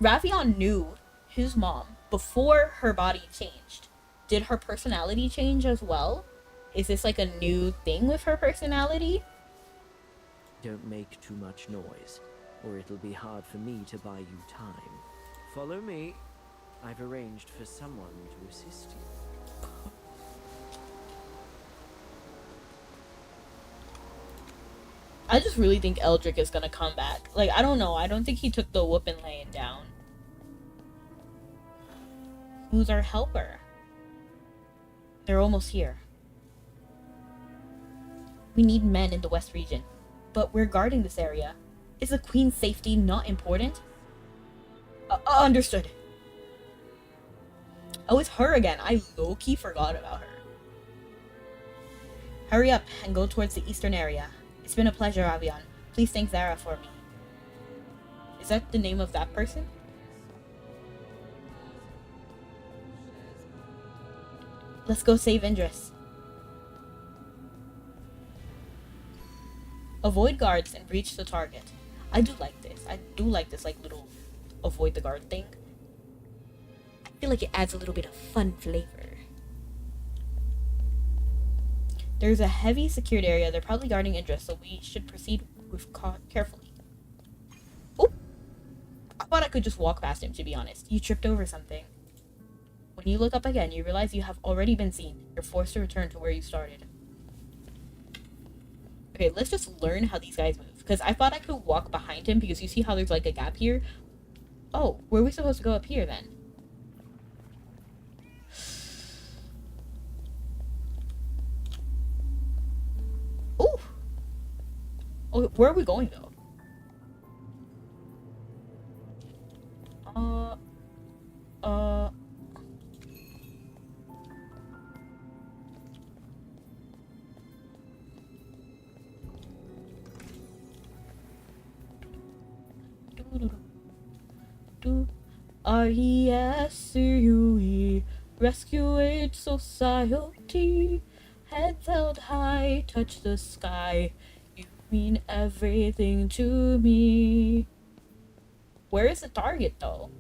Ravion knew his mom before her body changed. Did her personality change as well? Is this like a new thing with her personality? Don't make too much noise, or it'll be hard for me to buy you time. Follow me. I've arranged for someone to assist you. I just really think Eldrick is gonna come back. Like, I don't know. I don't think he took the whooping laying down. Who's our helper? They're almost here. We need men in the West region, but we're guarding this area. Is the Queen's safety not important? Understood. Oh, it's her again. I low-key forgot about her. Hurry up and go towards the eastern area. It's been a pleasure, Avian. Please thank Zara for me. Is that the name of that person? Let's go save Indris. Avoid guards and reach the target. I do like this. I do like this, like, little avoid the guard thing. I feel like it adds a little bit of fun flavor. There's a heavy secured area. They're probably guarding Indris, so we should proceed with carefully. Oh! I thought I could just walk past him, to be honest. You tripped over something. When you look up again, you realize you have already been seen. You're forced to return to where you started. Okay, let's just learn how these guys move. Because I thought I could walk behind him, because you see how there's like a gap here? Oh, were we supposed to go up here then? Ooh! Oh, where are we going though? R-E-S-C-U-E, rescue aid society, heads held high, touch the sky, you mean everything to me. Where is the target though?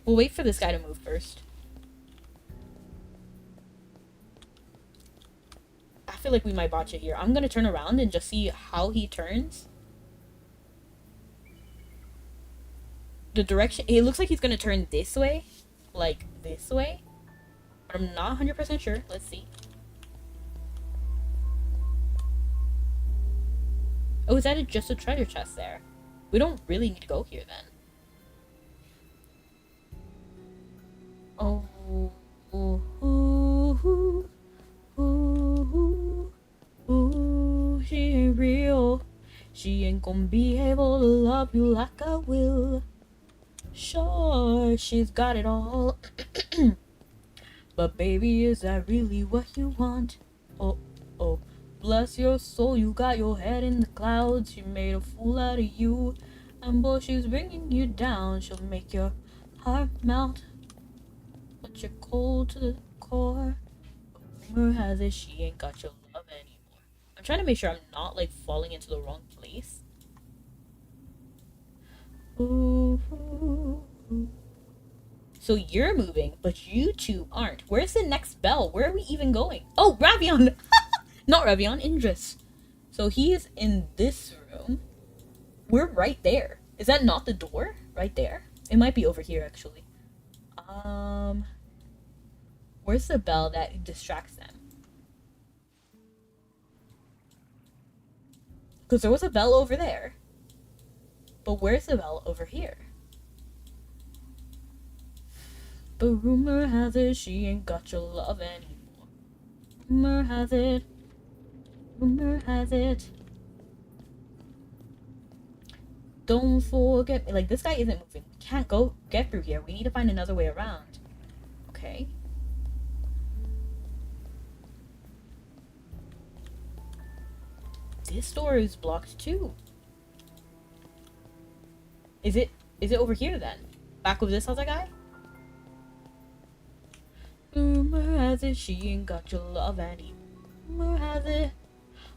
We'll wait for this guy to move first. I feel like we might botch it here. I'm gonna turn around and just see how he turns. The direction, it looks like he's gonna turn this way, like this way, but I'm not 100% sure. Let's see. Oh, is that just a treasure chest there? We don't really need to go here then. Oh, ooh, ooh, ooh, ooh, she ain't real. She ain't gonna be able to love you like I will. Sure, she's got it all. But baby, is that really what you want? Oh, oh, bless your soul, you got your head in the clouds. She made a fool out of you. And boy, she's bringing you down. She'll make your heart melt, but you're cold to the core. Rumor has it she ain't got your love anymore. I'm trying to make sure I'm not like falling into the wrong place. Ooh, ooh, ooh. So you're moving, but you two aren't. Where's the next bell? Where are we even going? Oh, Ravion! Not Ravion, Indris. So he is in this room. We're right there. Is that not the door? Right there? It might be over here, actually. Where's the bell that distracts them? Because there was a bell over there. But where's the bell over here? But rumor has it she ain't got your love anymore. Rumor has it. Rumor has it. Don't forget me. Like, this guy isn't moving. We can't get through here. We need to find another way around. Okay. This door is blocked too. Is it over here then? Back with this other guy? Rumor has it she ain't got your love anymore. Rumor has it.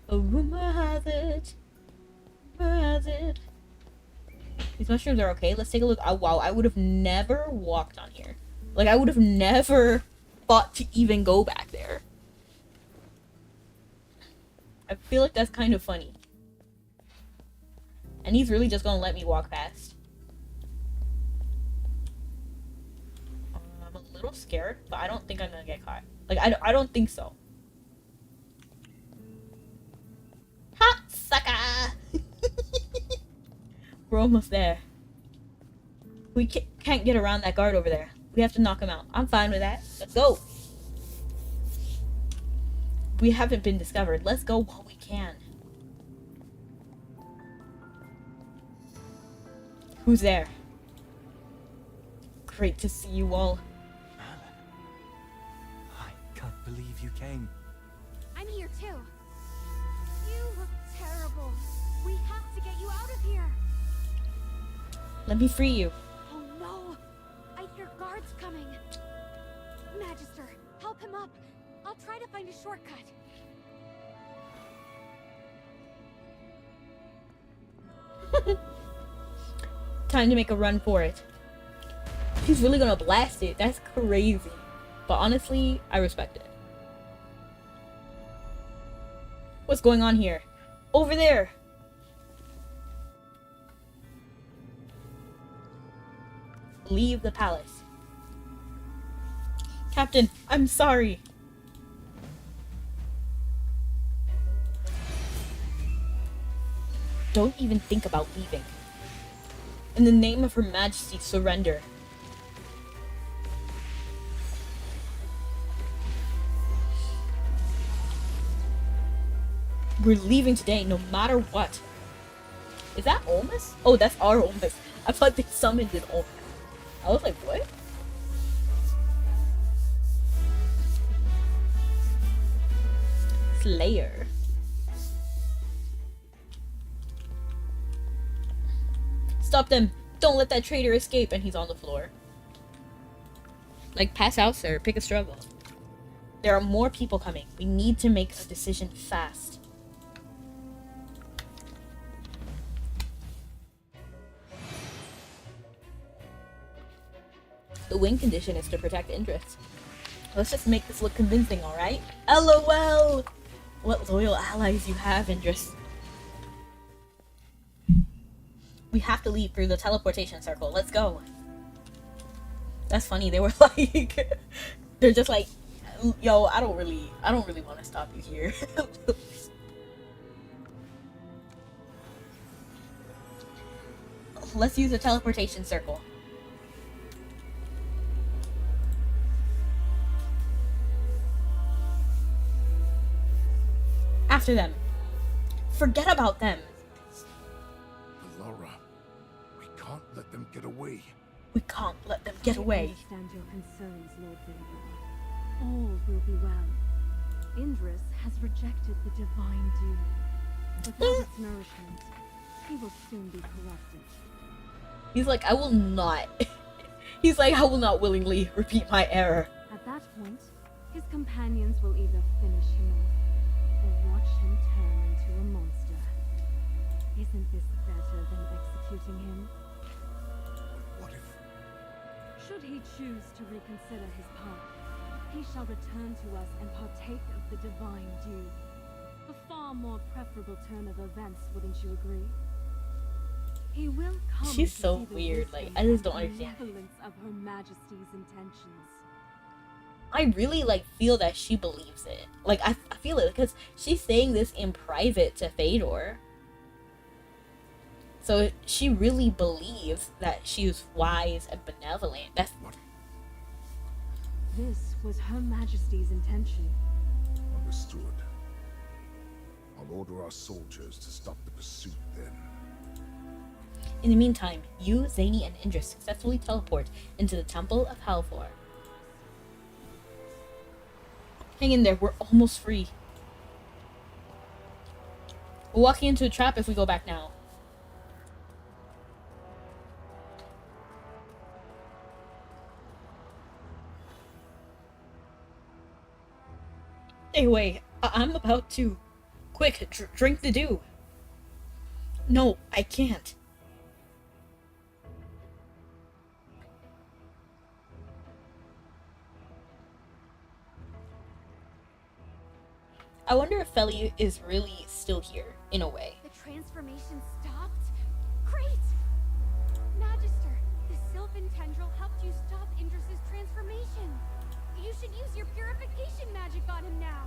A rumor has it. Rumor has it. These mushrooms are okay. Let's take a look. Oh, wow, I would have never walked on here. Like, I would have never thought to even go back there. I feel like that's kind of funny. And he's really just gonna let me walk past. I'm a little scared, but I don't think I'm gonna get caught. Like, I don't think so. sucker. We're almost there. We can't get around that guard over there. We have to knock him out. I'm fine with that. Let's go. We haven't been discovered. Let's go while we can. Who's there? Great to see you all. I can't believe you came. I'm here too. You look terrible. We have to get you out of here. Let me free you. Oh no! I hear guards coming. Magister, help him up. I'll try to find a shortcut. Time to make a run for it. He's really gonna blast it. That's crazy. But honestly, I respect it. What's going on here? Over there! Leave the palace. Captain, I'm sorry. Don't even think about leaving. In the name of Her Majesty, surrender. We're leaving today, no matter what. Is that Olmus? Oh, that's our Olmus. I thought they summoned an Olmus. I was like, what? Slayer. Stop them! Don't let that traitor escape! And he's on the floor. Like, pass out, sir. Pick a struggle. There are more people coming. We need to make a decision fast. The win condition is to protect interests. Let's just make this look convincing, alright? LOL! What loyal allies you have, Indris. We have to leave through the teleportation circle. Let's go. That's funny. They were like, they're just like, yo, I don't really want to stop you here. Let's use the teleportation circle. After them. Forget about them. Laura, we can't let them get away. We can't let them get away. I understand your concerns, Lord Vtuber. All will be well. Indris has rejected the divine dew. Without its nourishment, he will soon be corrupted. He's like, I will not. He's like, I will not willingly repeat my error. At that point, his companions will either finish him off or watch him turn into a monster. Isn't this better than executing him? What if... Should he choose to reconsider his path, he shall return to us and partake of the divine dew. A far more preferable turn of events, wouldn't you agree? He will come. She's to so see the weird, like, wisdom I just and don't understand. benevolence of Her Majesty's intentions. I really like feel that she believes it. Like I feel it because she's saying this in private to Fedor. So she really believes that she is wise and benevolent. That's This was Her Majesty's intention. Understood. I'll order our soldiers to stop the pursuit then. In the meantime, you, Zany, and Indris successfully teleport into the Temple of Halfor. Hang in there, we're almost free. We're walking into a trap if we go back now. Hey, wait, I'm about to. Quick, drink the dew. No, I can't. I wonder if Feli is really still here, in a way. The transformation stopped? Great! Magister, the Sylvan tendril helped you stop Indris's transformation. You should use your purification magic on him now.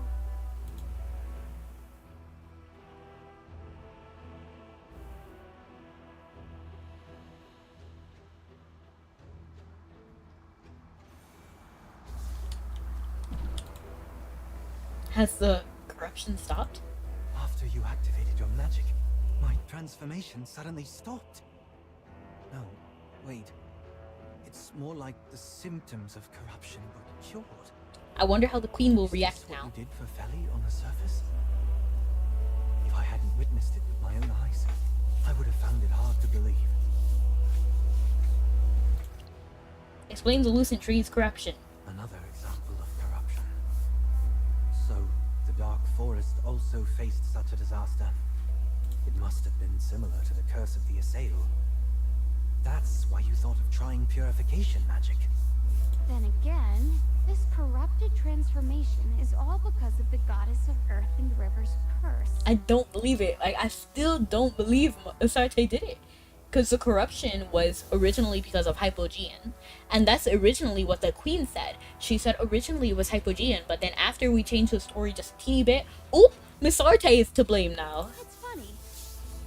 Has the corruption stopped? After you activated your magic, my transformation suddenly stopped. No, wait. It's more like the symptoms of corruption were cured. I wonder how the queen will Is react this what now. you did for Feli on the surface? If I hadn't witnessed it with my own eyes, I would have found it hard to believe. Explains the Lucent Tree's corruption. Another example of corruption. So, the Dark Forest also faced such a disaster. It must have been similar to the curse of the Assail. That's why you thought of trying purification magic. Then again, this corrupted transformation is all because of the goddess of earth and rivers curse. I don't believe it. Like, I still don't believe Asarte did it. Because the corruption was originally because of Hypogean. And that's originally what the queen said. She said originally it was Hypogean, but then after we changed the story just a teeny bit, oh, Miss Arte is to blame now. It's funny.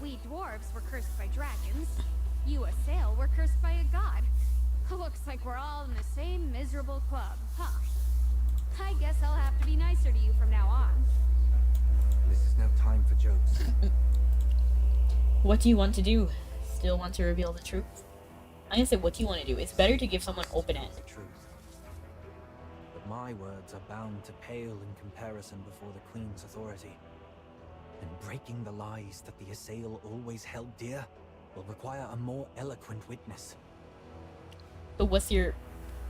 We dwarves were cursed by dragons. You Assail were cursed by a god. Looks like we're all in the same miserable club, huh? I guess I'll have to be nicer to you from now on. This is no time for jokes. What do you want to do? Still want to reveal the truth? I'm gonna say, what do you want to do? It's better to give someone open end. The truth. But my words are bound to pale in comparison before the Queen's authority. And breaking the lies that the Assail always held dear will require a more eloquent witness. But what's your...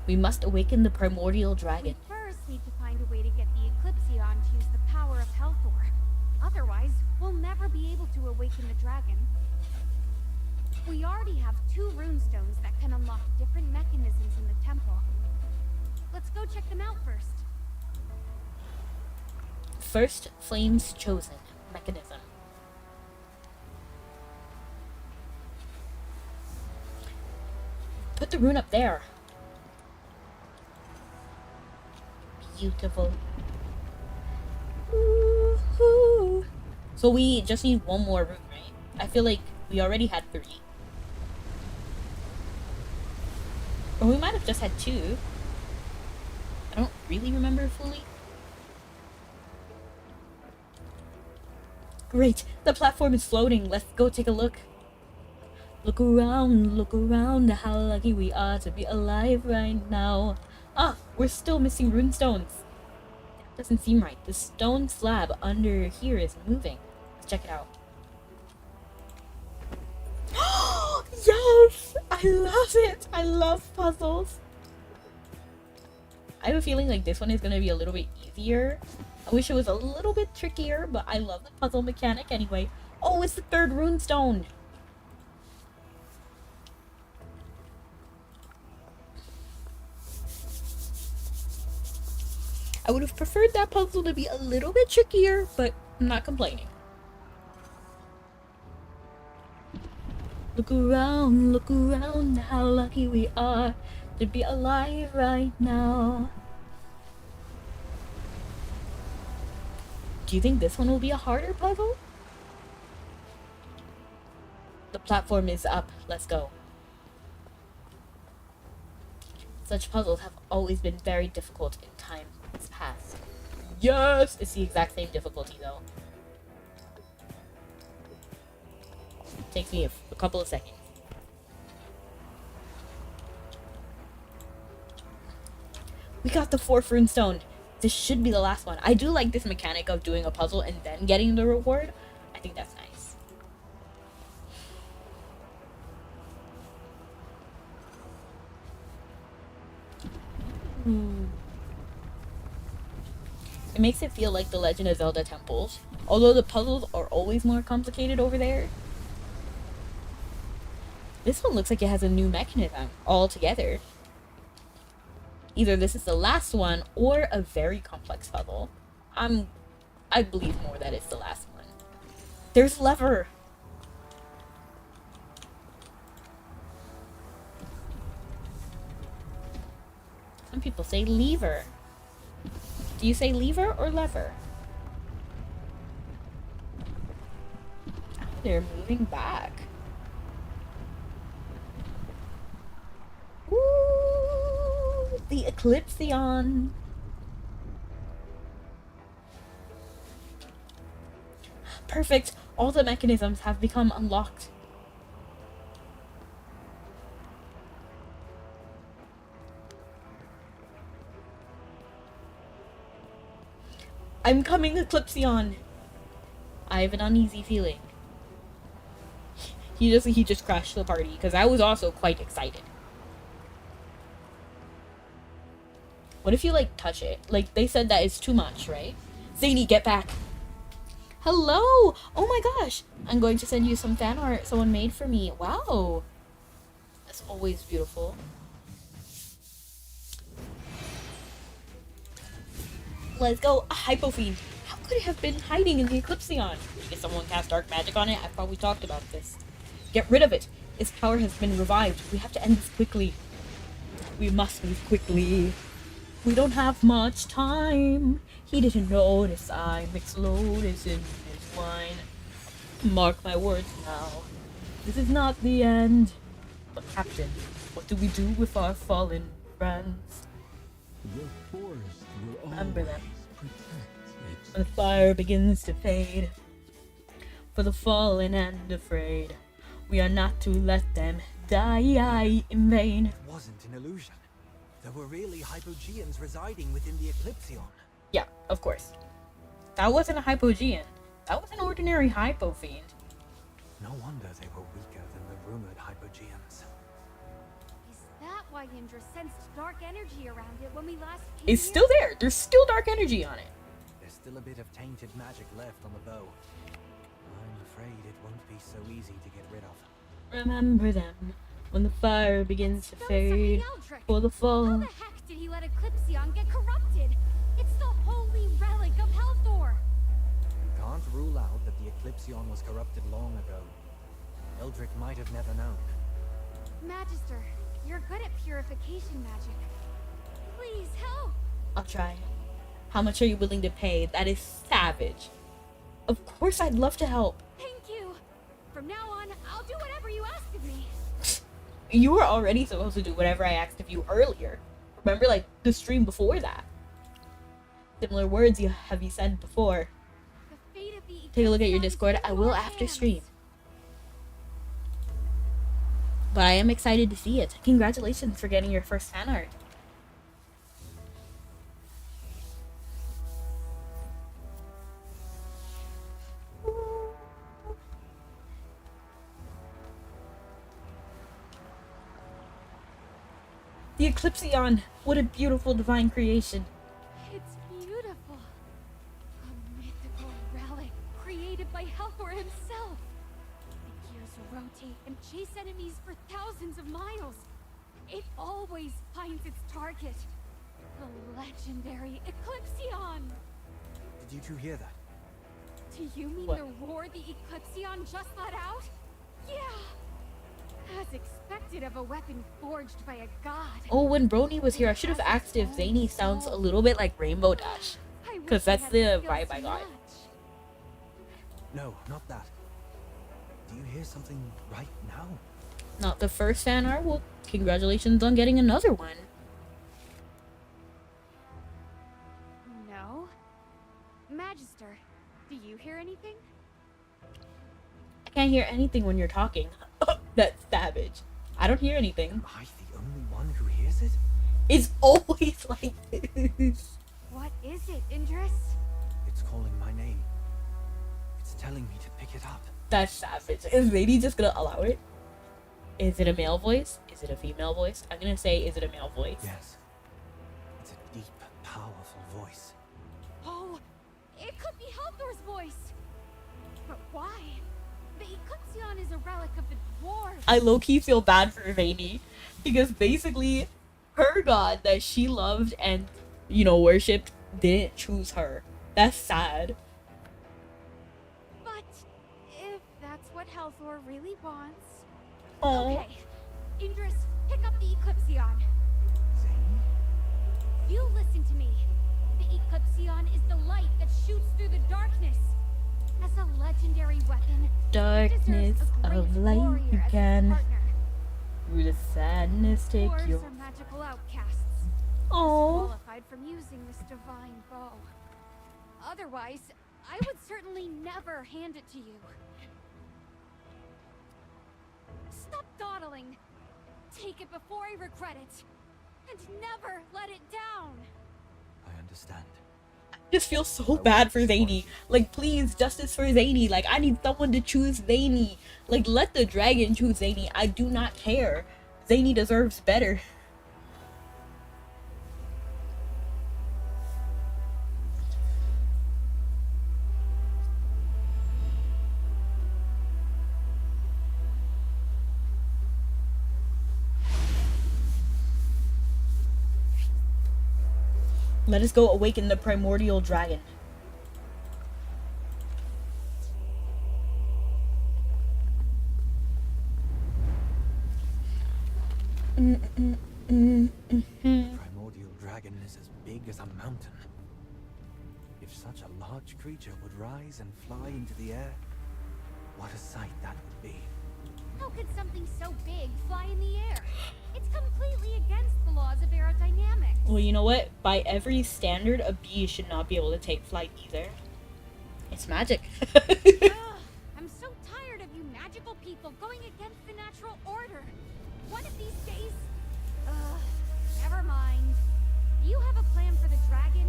We must awaken the primordial dragon. We first need to find a way to get the Eclipsion to use the power of Hellthor. Otherwise, we'll never be able to awaken the dragon. We already have 2 runestones that can unlock different mechanisms in the temple. Let's go check them out first. First Flames Chosen mechanism. Put the rune up there. Beautiful. Ooh. So we just need 1 more rune, right? I feel like we already had 3. Or we might have just had 2. I don't really remember fully. Great, the platform is floating. Let's go take a look. Look around, how lucky we are to be alive right now. Ah, we're still missing runestones. That doesn't seem right. The stone slab under here is moving. Let's check it out. Yes! I love it! I love puzzles. I have a feeling like this one is gonna be a little bit easier. I wish it was a little bit trickier, but I love the puzzle mechanic anyway. Oh, it's the 3rd runestone! I would have preferred that puzzle to be a little bit trickier, but I'm not complaining. Look around, how lucky we are to be alive right now. Do you think this one will be a harder puzzle? The platform is up. Let's go. Such puzzles have always been very difficult in times past. Yes! It's the exact same difficulty though. Takes me a couple of seconds. We got the 4th runestone. This should be the last one. I do like this mechanic of doing a puzzle and then getting the reward. I think that's nice. It makes it feel like the Legend of Zelda temples. Although the puzzles are always more complicated over there. This one looks like it has a new mechanism altogether. Either this is the last one or a very complex puzzle. I believe more that it's the last one. There's lever. Some people say lever. Do you say lever or lever? They're moving back. Woo! The Eclipsion. Perfect. All the mechanisms have become unlocked. I'm coming, Eclipsion. I have an uneasy feeling. He just crashed the party because I was also quite excited. What if you like touch it? Like they said that is too much, right? Zany, get back. Hello. Oh my gosh. I'm going to send you some fan art someone made for me. Wow. That's always beautiful. Let's go. A Hypofiend. How could it have been hiding in the Eclipsion? If someone cast dark magic on it, I've probably talked about this. Get rid of it. Its power has been revived. We have to end this quickly. We must move quickly. We don't have much time. He didn't notice I mixed lotus in his wine. Mark my words now. This is not the end. But Captain, what do we do with our fallen friends? The forest will Remember them. protect its When the fire begins to fade, for the fallen and afraid, we are not to let them die in vain. It wasn't an illusion. There were really Hypogeans residing within the Eclipsion. Yeah, of course. That wasn't a Hypogean. That was an ordinary Hypofiend. No wonder they were weaker than the rumored Hypogeans. Is that why Indra sensed dark energy around it when we last came It's here? still there. There's still dark energy on it. There's still a bit of tainted magic left on the bow. I'm afraid it won't be so easy to get rid of. Remember them when the fire begins to Those are fade. the Eldritch. For the How fall. the heck did he let Eclipsion get corrupted? It's the holy relic of Helthor. You can't rule out that the Eclipsion was corrupted long ago. Eldrick might have never known. Magister, you're good at purification magic. Please help. I'll try. How much are you willing to pay? That is savage. Of course I'd love to help. Thank you. From now on, I'll do whatever you ask of me. You were already supposed to do whatever I asked of you earlier. Remember, like, the stream before that. Similar words have you said before. The fate of the Take a look at your Eclipsion is Discord. in I will your after hands. stream. But I am excited to see it. Congratulations for getting your first fan art. The Eclipsion! What a beautiful divine creation. It's beautiful. A mythical relic created by Helthor himself. The gears rotate and chase enemies for thousands of miles. It always finds its target. The legendary Eclipsion. Did you two hear that? Do you mean What? the roar the Eclipsion just let out? Yeah. As expected of a weapon forged by a god. Oh, when Brony was here, I should have asked if Zany sounds a little bit like Rainbow Dash. I wish 'Cause I that's had the skills vibe to I got. match. No, not that. Do you hear something right now? Not the first fan art. Well, congratulations on getting another one. No. Magister, do you hear anything? I can't hear anything when you're talking. That's savage. I don't hear anything. Am I the only one who hears it? It's always like this. What is it, Indris? It's calling my name. It's telling me to pick it up. That's savage. Is Lady just gonna allow it? Is it a male voice? Is it a female voice? I'm gonna say, is it a male voice? Yes. It's a deep, powerful voice. Oh, it could be Helthor's voice. But why? The Eclipsion is a relic of the dwarves. I low-key feel bad for Vaney because basically her god that she loved and, you know, worshipped didn't choose her. That's sad. But if that's what Helthor really wants. Oh, Okay, Indris, pick up the Eclipsion. Zane? You listen to me. The Eclipsion is the light that shoots through the darkness. As a legendary weapon, it darkness deserves a great of light warrior as its began. partner. Through the sadness, take Dwarves your. are magical outcasts, Oh, disqualified from using this divine bow. Otherwise, I would certainly never hand it to you. Stop dawdling. Take it before I regret it. And never let it down. I understand. I just feel so bad for Zany. Like, please, justice for Zany. Like, I need someone to choose Zany. Like, let the dragon choose Zany. I do not care. Zany deserves better. Let us go awaken the primordial dragon. Primordial dragon is as big as a mountain. If such a large creature would rise and fly into the air, what a sight that would be. How could something so big fly in the air? It's completely against the laws of aerodynamics. Well, you know what? By every standard, a bee should not be able to take flight either. It's magic. Ugh, I'm so tired of you magical people going against the natural order. One of these days... never mind. Do you have a plan for the dragon?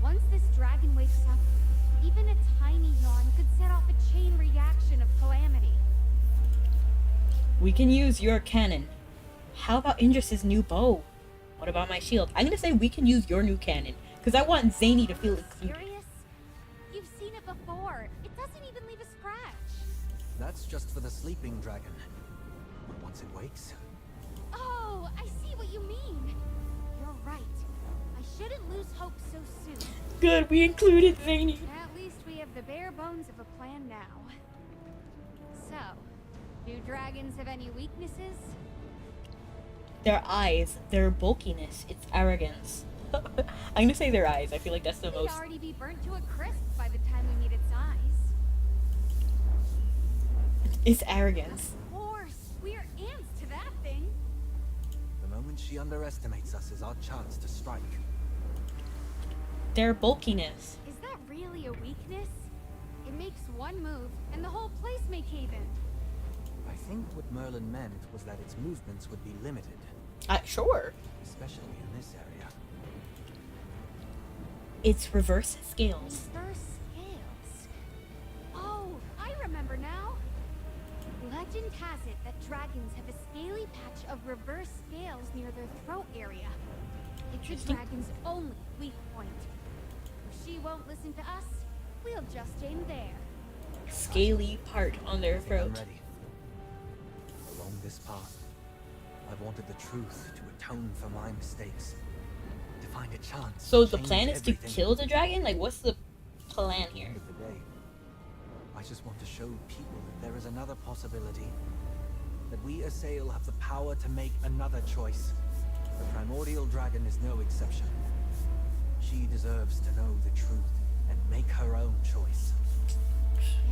Once this dragon wakes up, even a tiny yawn could set off a chain reaction of calamity. We can use your cannon. How about Indris's new bow? What about my shield? I'm gonna say we can use your new cannon, because I want Zany to feel included. Serious? You've seen it before. It doesn't even leave a scratch. That's just for the sleeping dragon. But once it wakes, Oh, I see what you mean. You're right. I shouldn't lose hope so soon. Good, we included Zany. At least we have the bare bones of a plan now. So, do dragons have any weaknesses? Their eyes, their bulkiness, its arrogance. I'm gonna say their eyes. I feel like that's the It'd most. already be burnt to a crisp by the time we meet its eyes. It's arrogance. Of course, we're ants to that thing. the moment she underestimates us is our chance to strike. Their bulkiness. Is that really a weakness? It makes one move, and the whole place may cave in. I think what Merlin meant was that its movements would be limited, Sure. especially in this area. It's reverse scales. Reverse scales. Oh, I remember now. Legend has it that dragons have a scaly patch of reverse scales near their throat area. It's the Interesting. dragon's only weak point. If she won't listen to us, we'll just aim there. Scaly part on their I think I'm throat. ready. Along this path, I've wanted the truth to atone for my mistakes, to find a chance. So to the change plan is to everything. kill the dragon? Like, what's the plan At the here? end of the day, I just want to show people that there is another possibility. That we Assail have the power to make another choice. The primordial dragon is no exception. She deserves to know the truth and make her own choice.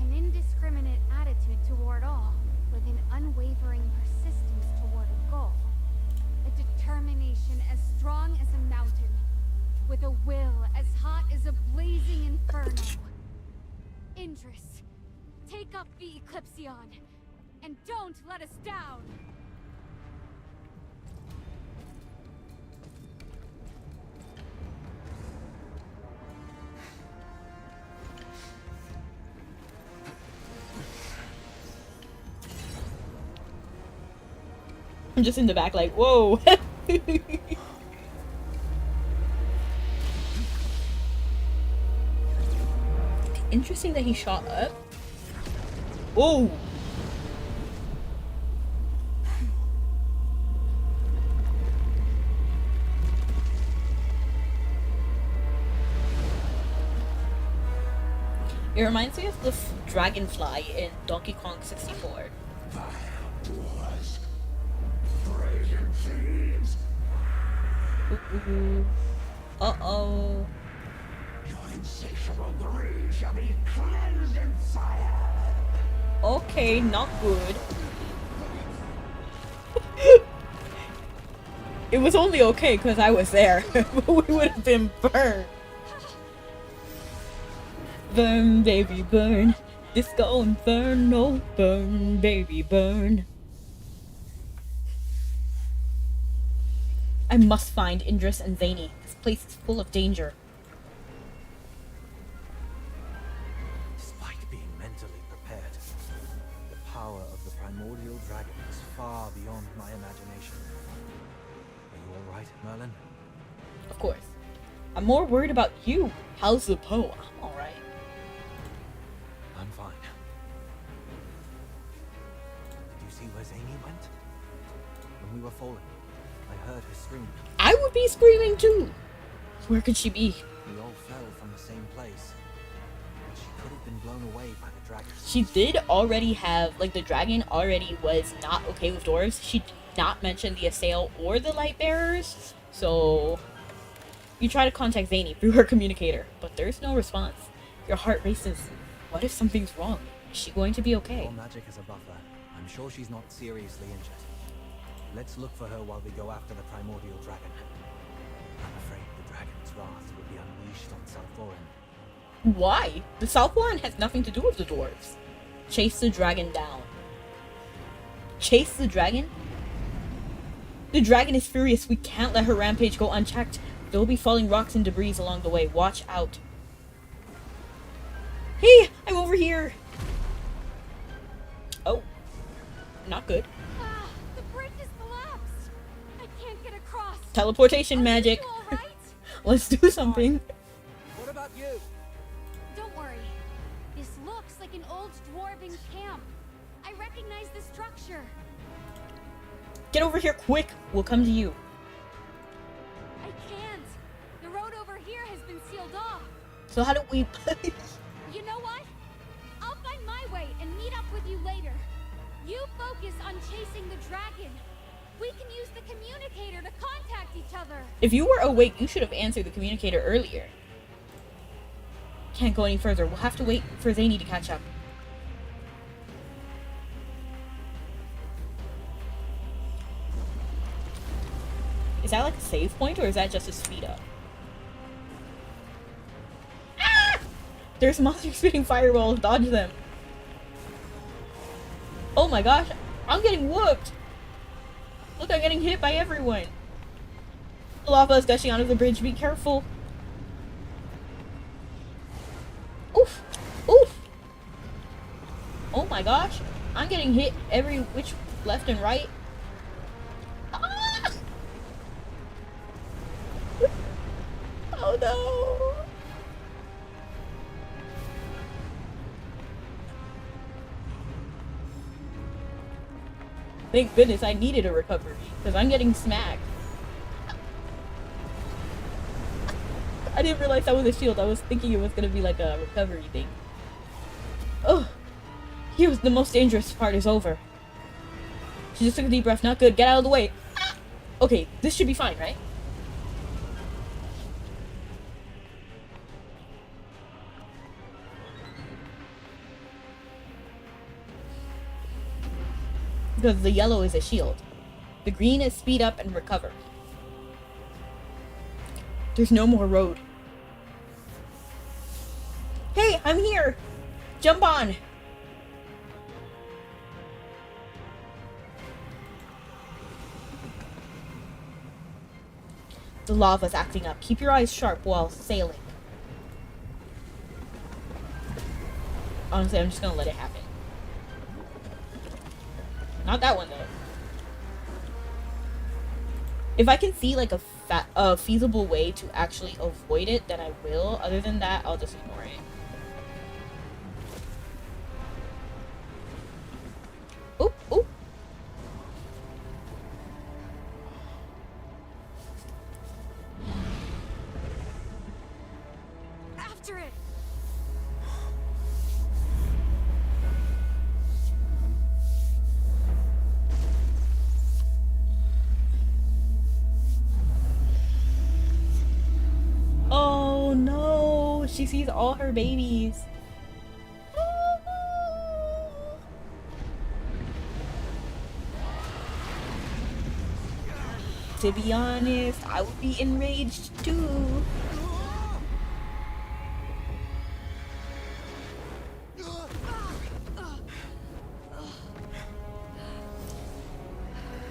An indiscriminate attitude toward all, with an unwavering persistence toward a goal. A determination as strong as a mountain, with a will as hot as a blazing inferno. Indris, take up the Eclipsion, and don't let us down! I'm just in the back like, whoa. Interesting that he shot up. Whoa. It reminds me of the dragonfly in Donkey Kong 64. Ooh. Uh-oh. Okay, not good. It was only okay because I was there. We would have been burned. Burn, baby, burn. Disco Inferno. Burn, baby, burn. I must find Indris and Zany. This place is full of danger. Despite being mentally prepared, the power of the primordial dragon is far beyond my imagination. Are you all right, Merlin? Of course. I'm more worried about you. How's the Poe? I'm alright. I'm fine. Did you see where Zany went? When we were falling, I heard her scream. I would be screaming too. Where could she be? We all fell from the same place. But she could have been blown away by the dragon. She did already have, like, the dragon already was not okay with dwarves. She did not mention the Assail or the Light Bearers. So, you try to contact Zany through her communicator, but there's no response. Your heart races. What if something's wrong? Is she going to be okay? All magic as a buffer. I'm sure she's not seriously injured. Let's look for her while we go after the primordial dragon. I'm afraid the dragon's wrath will be unleashed on Southforeign. Why? The Southforeign has nothing to do with the dwarves. Chase the dragon down. Chase the dragon? The dragon is furious. We can't let her rampage go unchecked. There will be falling rocks and debris along the way. Watch out. Hey, I'm over here. Oh, not good. The bridge is collapsed. I can't get across. Teleportation magic. Are you all right? Let's do something. What about you? Don't worry. This looks like an old dwarven camp. I recognize the structure. Get over here quick. We'll come to you. I can't. The road over here has been sealed off. So how do we... You know what? I'll find my way and meet up with you later. You focus on chasing the dragon. We can use the communicator to contact each other. If you were awake, you should have answered the communicator earlier. Can't go any further. We'll have to wait for Zany to catch up. Is that like a save point, or is that just a speed up? Ah! There's monsters spitting fireballs. Dodge them. Oh my gosh. I'm getting whooped. Look, I'm getting hit by everyone. The lava is gushing out of the bridge. Be careful. Oof. Oof. Oh my gosh. I'm getting hit every which left and right. Ah! Oh no. Thank goodness I needed a recovery, because I'm getting smacked. I didn't realize that was a shield. I was thinking it was going to be like a recovery thing. Oh, here's the most dangerous part is over. She just took a deep breath. Not good. Get out of the way. Ah! Okay, this should be fine, right? Because the yellow is a shield. The green is speed up and recover. There's no more road. Hey, I'm here! Jump on! The lava's acting up. Keep your eyes sharp while sailing. Honestly, I'm just gonna let it happen. Not that one, though. If I can see, like, a feasible way to actually avoid it, then I will. Other than that, I'll just ignore it. Oop, oop. After it. Oh no, she sees all her babies. To be honest, I would be enraged too.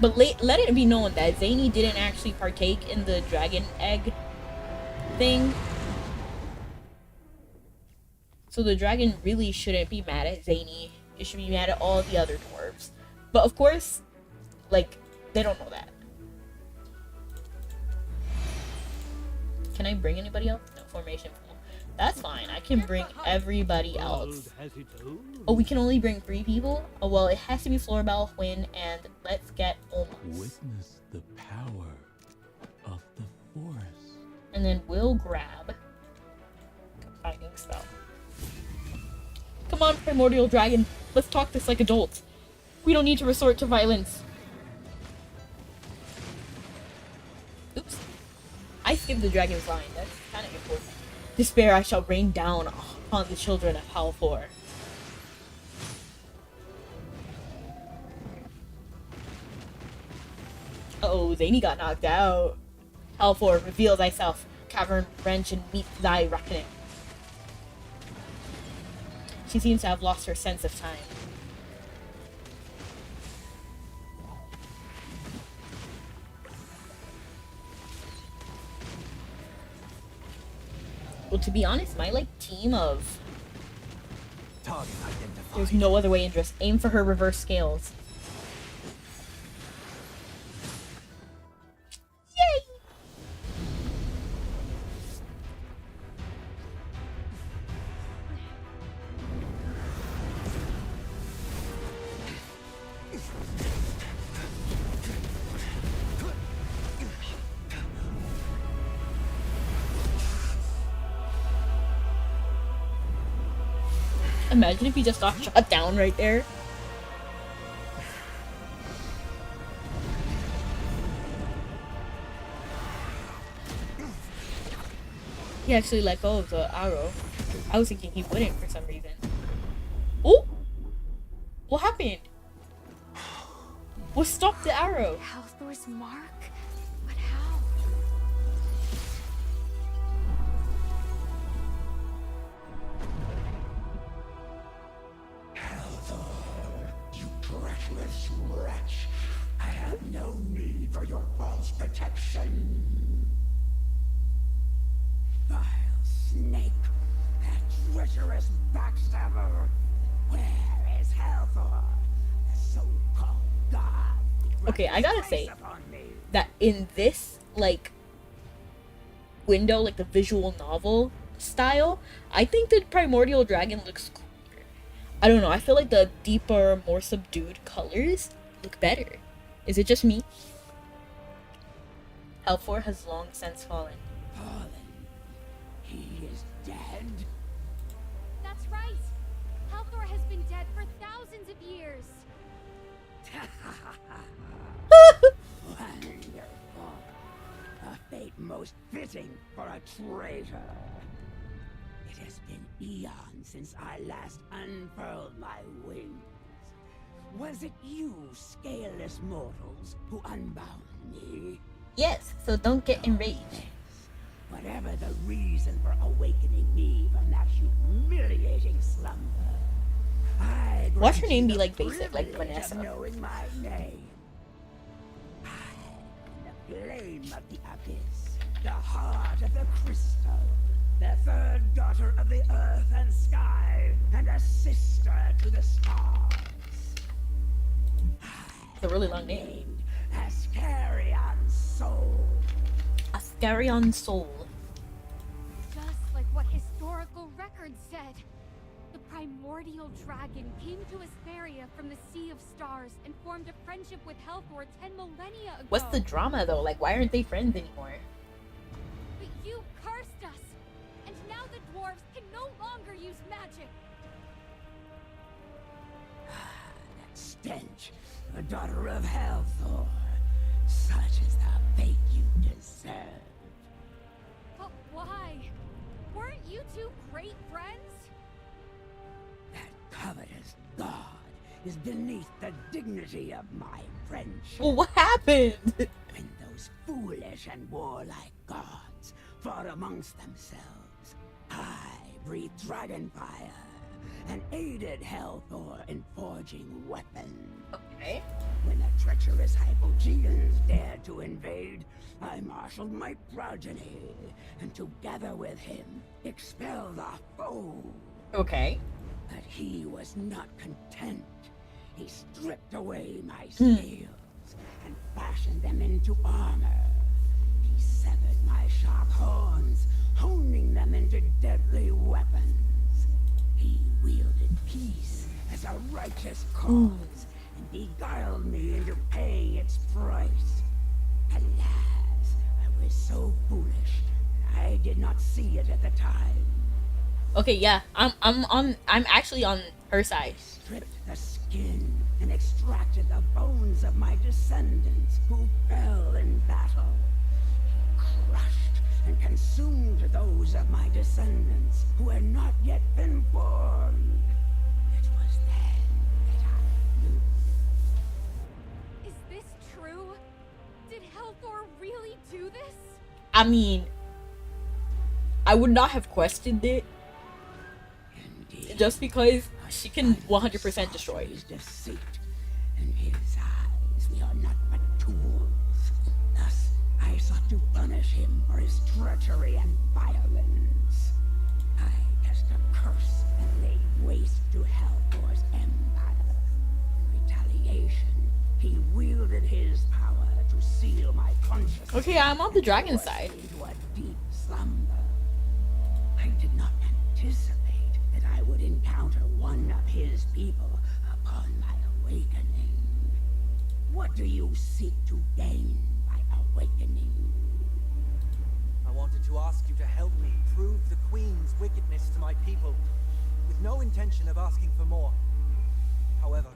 But let it be known that Zany didn't actually partake in the dragon egg thing. So the dragon really shouldn't be mad at Zany. It should be mad at all the other dwarves. But of course, like, they don't know that. Can I bring anybody else? No, formation pool. That's fine. I can bring everybody else. Oh, we can only bring 3 people? Oh, well, it has to be Florbell, Quinn, and let's get Almost. Witness the power of the forest. And then we'll grab Confining Spell. Come on, Primordial Dragon. Let's talk this like adults. We don't need to resort to violence. Oops. I skipped the dragon's line. That's kind of important. Despair I shall rain down upon the children of Halfor. Uh-oh, Zany got knocked out. Halfor, reveal thyself. Cavern wrench and meet thy reckoning. She seems to have lost her sense of time. Well, to be honest, my team of Target identified. there's no other way, Indris. Aim for her reverse scales. Yay! Imagine if he just got shot down right there. He actually let go of the arrow. I was thinking he wouldn't for some reason. Oh! What happened? What stopped the arrow? Halthor's mark? But how? You treacherous wretch! I have no need for your false protection. Vile snake! That treacherous backstabber! Where is Halthor? The so-called god who Okay, I gotta say upon me. that in this window, the visual novel style, I think the Primordial Dragon looks cooler. I don't know, I feel like the deeper, more subdued colors look better. Is it just me? Halfor has long since fallen. Fallen. He is dead. That's right! Halthor has been dead for thousands of years. Wonderful. A fate most fitting for a traitor. It has been eons since I last unfurled my wings. Was it you, scaleless mortals, who unbound me? Yes, so don't get enraged. Whatever the reason for awakening me from that humiliating slumber, I Watch her grant you name be the basic, like privilege Vanessa. of knowing my name. I am the flame of the abyss, the heart of the crystal, the third daughter of the earth and sky, and a sister to the stars. It's a really long name. Named Ascarion Soul. Ascarion Soul. Just like what historical records said. The primordial dragon came to Asperia from the Sea of Stars and formed a friendship with Halthor 10 millennia ago. What's the drama though? Why aren't they friends anymore? But you cursed us! And now the dwarves can no longer use magic! That stench, a daughter of Halthor. Such is the fate you deserve. But why? Weren't you two great friends? That covetous god is beneath the dignity of my friendship. Well, what happened? When those foolish and warlike gods fought amongst themselves, I breathed dragon fire and aided Helthor in forging weapons. Okay. When the treacherous Hypogeans dared to invade, I marshaled my progeny, and together with him, expelled the foe. Okay. But he was not content. He stripped away my scales and fashioned them into armor. He severed my sharp horns, honing them into deadly weapons. He wielded peace as a righteous cause, and beguiled me into paying its price. Alas, I was so foolish that I did not see it at the time. Okay, yeah, I'm actually on her side. Stripped the skin and extracted the bones of my descendants who fell in battle. He crushed and consumed those of my descendants who had not yet been born. It was then that I knew. Is this true? Did Helthor really do this? I mean, I would not have questioned it. Just because she can 100% destroy. His deceit. In his eyes, we are not but tools. Thus, I sought to punish him for his treachery and violence. I cast a curse and laid waste to Helthor's empire. In retaliation, he wielded his power to seal my consciousness. Okay, I'm on the dragon side. Into a deep slumber. I did not anticipate that I would encounter one of his people upon my awakening. What do you seek to gain by awakening? I wanted to ask you to help me prove the Queen's wickedness to my people, with no intention of asking for more. However...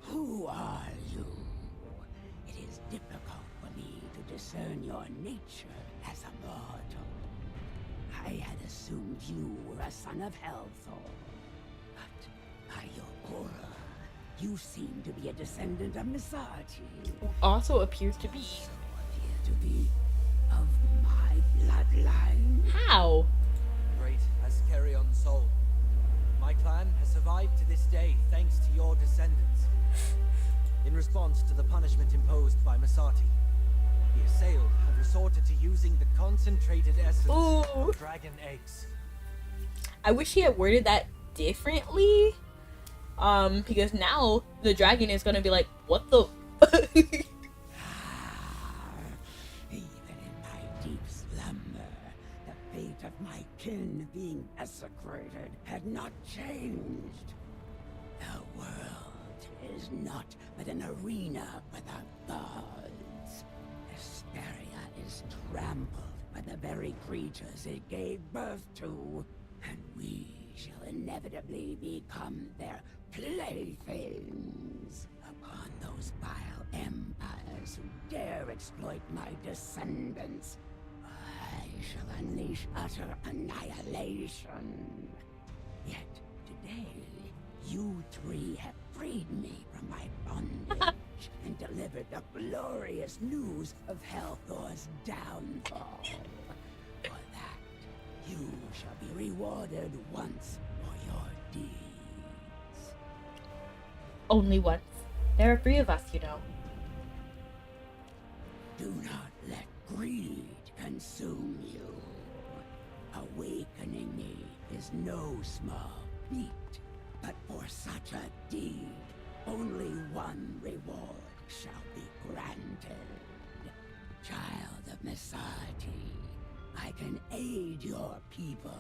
Who are you? It is difficult for me to discern your nature as a mortal. I had assumed you were a son of Helthor, but by your aura, you seem to be a descendant of Misati. Also appears to be. So appear to be of my bloodline. How? Great as Carrion's soul. My clan has survived to this day thanks to your descendants. In response to the punishment imposed by Misati, the assailed have resorted to using the concentrated essence of dragon eggs. I wish he had worded that differently. Because now the dragon is gonna be like, what the Even in my deep slumber, the fate of my kin being desecrated had not changed. The world is not but an arena for the gods. Hesperia is trampled by the very creatures it gave birth to, and we shall inevitably become their playthings. Upon those vile empires who dare exploit my descendants, I shall unleash utter annihilation. Yet today, you three have freed me from my bondage and delivered the glorious news of Helthor's downfall. For that, you shall be rewarded once for your deeds. only once? There are 3 of us, you know. Do not let greed consume you. Awakening me is no small feat, but for such a deed, only one reward shall be granted. Child of Misati, I can aid your people.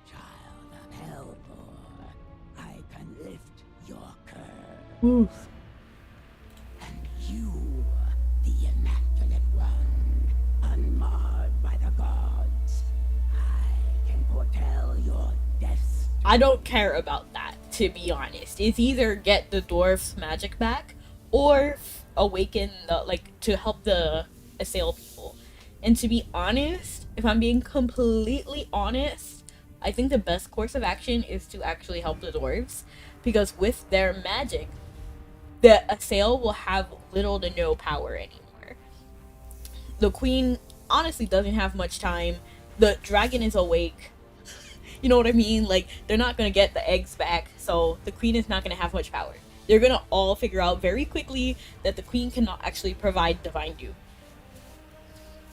Child of Helthor, I can lift your curse. And you, the Immaculate One, unmarred by the gods, I can foretell your destiny. I don't care about that, to be honest. It's either get the dwarf's magic back or awaken the, to help the assail people. And to be honest, if I'm being completely honest, I think the best course of action is to actually help the dwarves, because with their magic, the assail will have little to no power anymore. The queen honestly doesn't have much time. The dragon is awake. You know what I mean? Like, they're not gonna get the eggs back, so the queen is not gonna have much power. They're gonna all figure out very quickly that the queen cannot actually provide divine dew,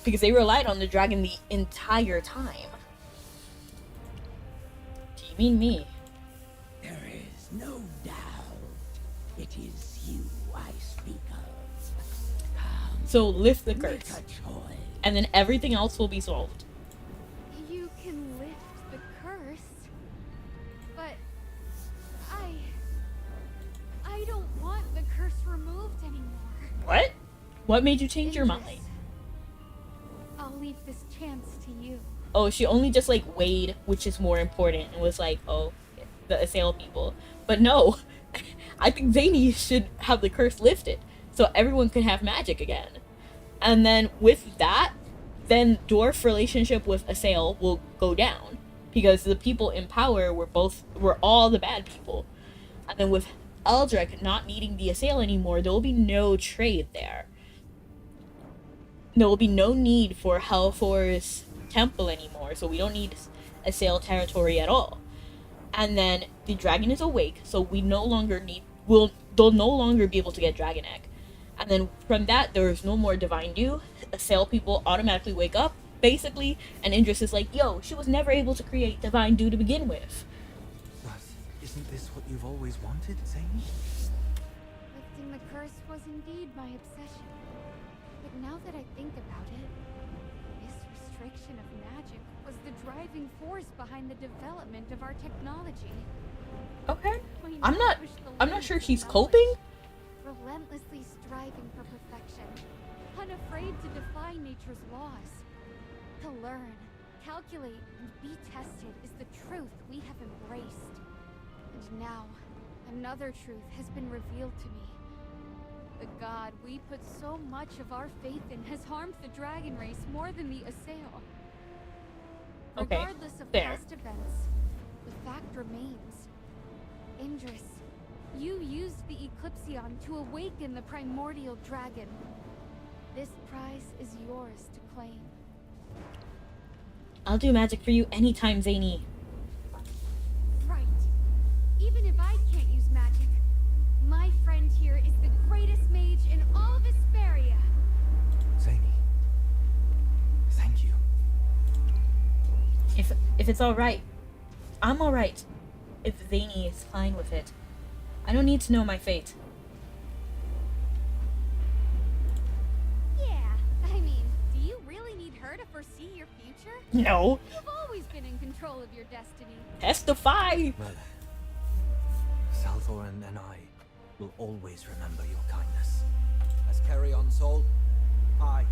because they relied on the dragon the entire time. Do you mean me? There is no doubt. It is you I speak of. Come, So lift the make curse, a choice. and then everything else will be solved. You can lift the curse, but I don't want the curse removed anymore. What? What made you change your Idris, mind? I'll leave this chance to you. Oh, she only just like weighed which is more important and was like, oh, the assail people. But no, I think Zany should have the curse lifted so everyone can have magic again. And then with that, then dwarf relationship with assail will go down, because the people in power were all the bad people. And then with Eldrick not needing the assail anymore, there will be no trade there. There will be no need for Hellfor's temple anymore, so we don't need assail territory at all. And then the dragon is awake, so we no longer need they'll no longer be able to get dragon egg. And then from that, there is no more divine dew. Assail people automatically wake up, basically, and Idris is like, yo, she was never able to create divine dew to begin with. But isn't this what you've always wanted, Zane? Lifting the curse was indeed my obsession. But now that I think about it, this restriction of magic was the driving force behind the development of our technology. Okay. We I'm now not push the I'm not limits sure of she's knowledge, coping. relentlessly striving for perfection, unafraid to defy nature's laws. To learn, calculate, and be tested is the truth we have embraced. And now, another truth has been revealed to me. The god we put so much of our faith in has harmed the dragon race more than the assail. Okay, Regardless of fair. past events, the fact remains. Indris, you used the Eclipsion to awaken the primordial dragon. This prize is yours to claim. I'll do magic for you anytime, Zany. Right. Even if I can't use magic, my friend here is the greatest mage in all of Vesperia. Zany. Thank you. If it's alright, I'm alright. If Zany is fine with it. I don't need to know my fate. Yeah, I mean, do you really need her to foresee your future? No. You've always been in control of your destiny. Testify! Well, Salthoran and I will always remember your kindness. As Carrion Soul, I,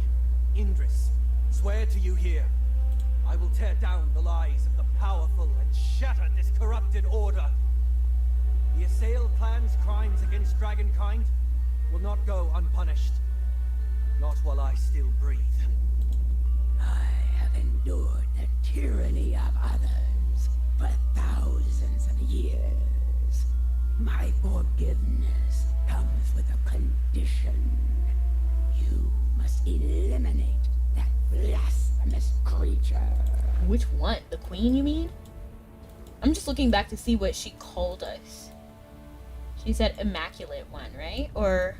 Indris, swear to you here, I will tear down the lies of the powerful and shatter this corrupted order. The Assail clan's crimes against Dragonkind will not go unpunished. Not while I still breathe. I have endured the tyranny of others for thousands of years. My forgiveness comes with a condition. You must eliminate that blasphemous creature. Which one? The queen, you mean? I'm just looking back to see what she called us. She said Immaculate One, right? Or...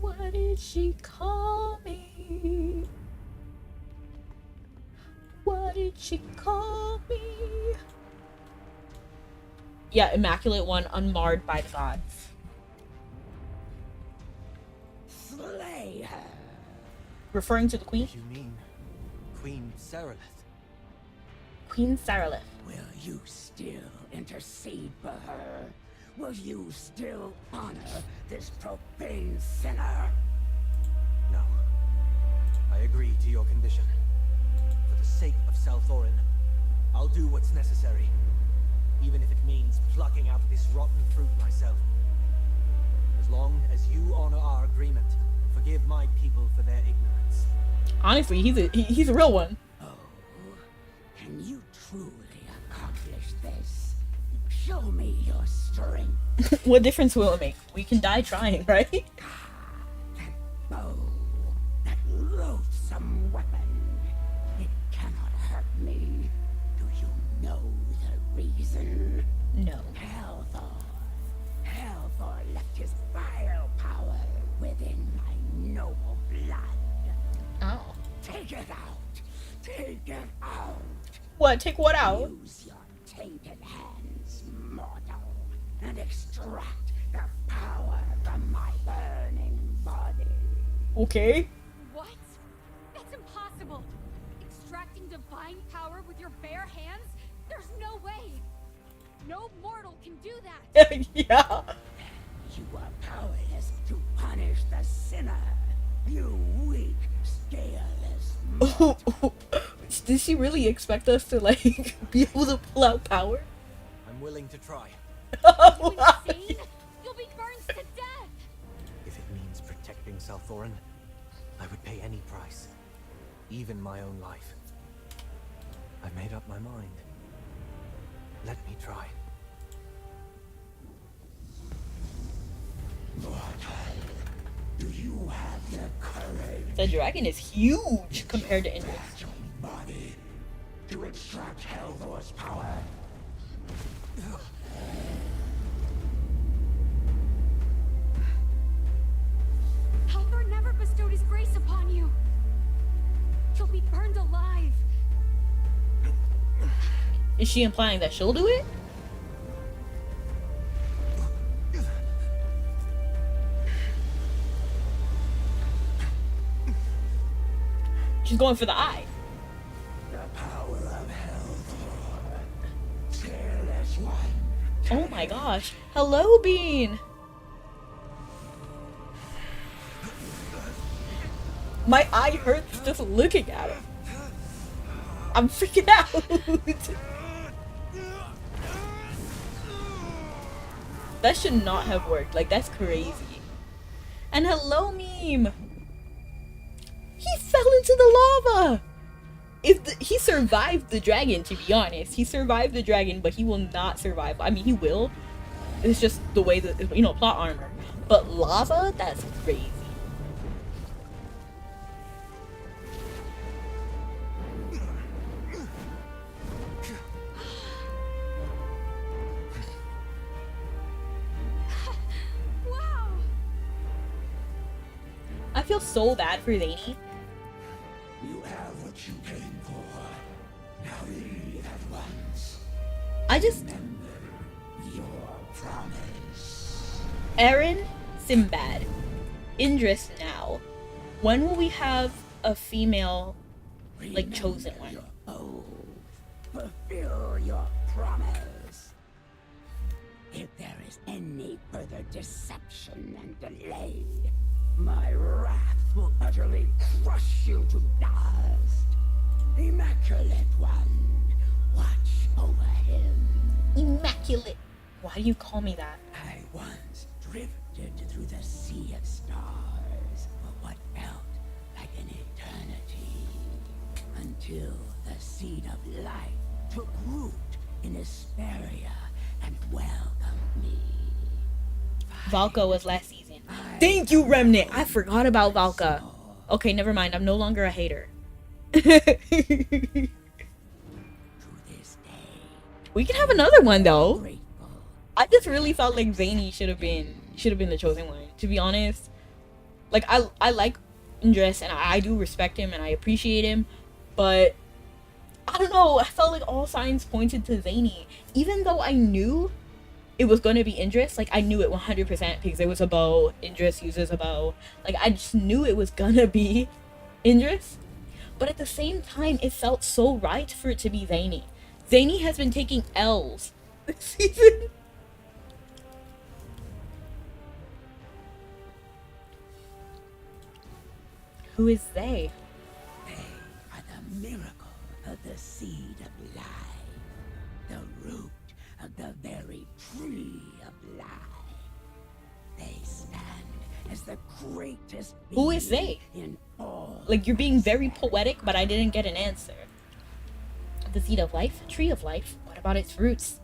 what did she call me? What did she call me? Yeah, Immaculate One, unmarred by the gods. Slay her. Referring to the queen? You mean Queen Saralith? Queen Saralith. Will you still intercede for her? Will you still honor this profane sinner? No. I agree to your condition. For the sake of Salthoran, I'll do what's necessary. Even if it means plucking out this rotten fruit myself. As long as you honor our agreement and forgive my people for their ignorance. Honestly, he's a real one. Oh, can you truly accomplish this? Show me your strength. What difference will it make? We can die trying, right? That bow, that loathsome weapon. it out. Take it out. What? Take what out? Use your tainted hands, mortal, and extract the power from my burning body. Okay. What? That's impossible. Extracting divine power with your bare hands? There's no way. No mortal can do that. Yeah. You are powerless to punish the sinner. You weak, scaleless mortal. Did she really expect us to like be able to pull out power? I'm willing to try. You insane? You'll be burned to death. If it means protecting Salthoran, I would pay any price. Even my own life. I've made up my mind. Let me try. Do you have the courage The dragon is huge compared to Indris. your body to extract Helvor's power? Halthor never bestowed his grace upon you. You'll be burned alive. Is she implying that she'll do it? She's going for the eye. The power of Helvor. Fearless one. Oh my gosh. Hello, Bean. My eye hurts just looking at him. I'm freaking out. That should not have worked. Like, that's crazy. And hello, meme. He fell into the lava. He survived the dragon, to be honest. He survived the dragon, but he will not survive. I mean, he will. It's just the way that, you know, plot armor. But lava? That's crazy. Wow. I feel so bad for Zany. You have what you came for. Now leave at once. I just... Remember your promise. Eren, Sinbad, Indris now. When will we have a female, like, chosen one? Your oath. Fulfill your promise. If there is any further deception and delay, my wrath will utterly crush you to dust. Immaculate One, watch over him. Immaculate. Why do you call me that? I once drifted through the sea of stars for what felt like an eternity, until the seed of light took root in Hesperia and welcomed me. Valka was last season. Thank you, Remnant. I forgot about Valka. Okay, never mind. I'm no longer a hater. We can have another one though. Grateful. I just really felt like Zany should have been the chosen one. To be honest, like I like Indris and I do respect him and I appreciate him, but I don't know. I felt like all signs pointed to Zany, even though I knew it was going to be Indris. Like, I knew it 100% because it was a bow. Indris uses a bow. Like, I just knew it was gonna be Indris. But at the same time, it felt so right for it to be Zany. Zany has been taking L's this season. Who is they? They are the miracle of the seed of life, the root of the very tree of life. They stand as the greatest Who is they? in all. Like, you're being very poetic, but I didn't get an answer. The seed of life? Tree of life? What about its roots?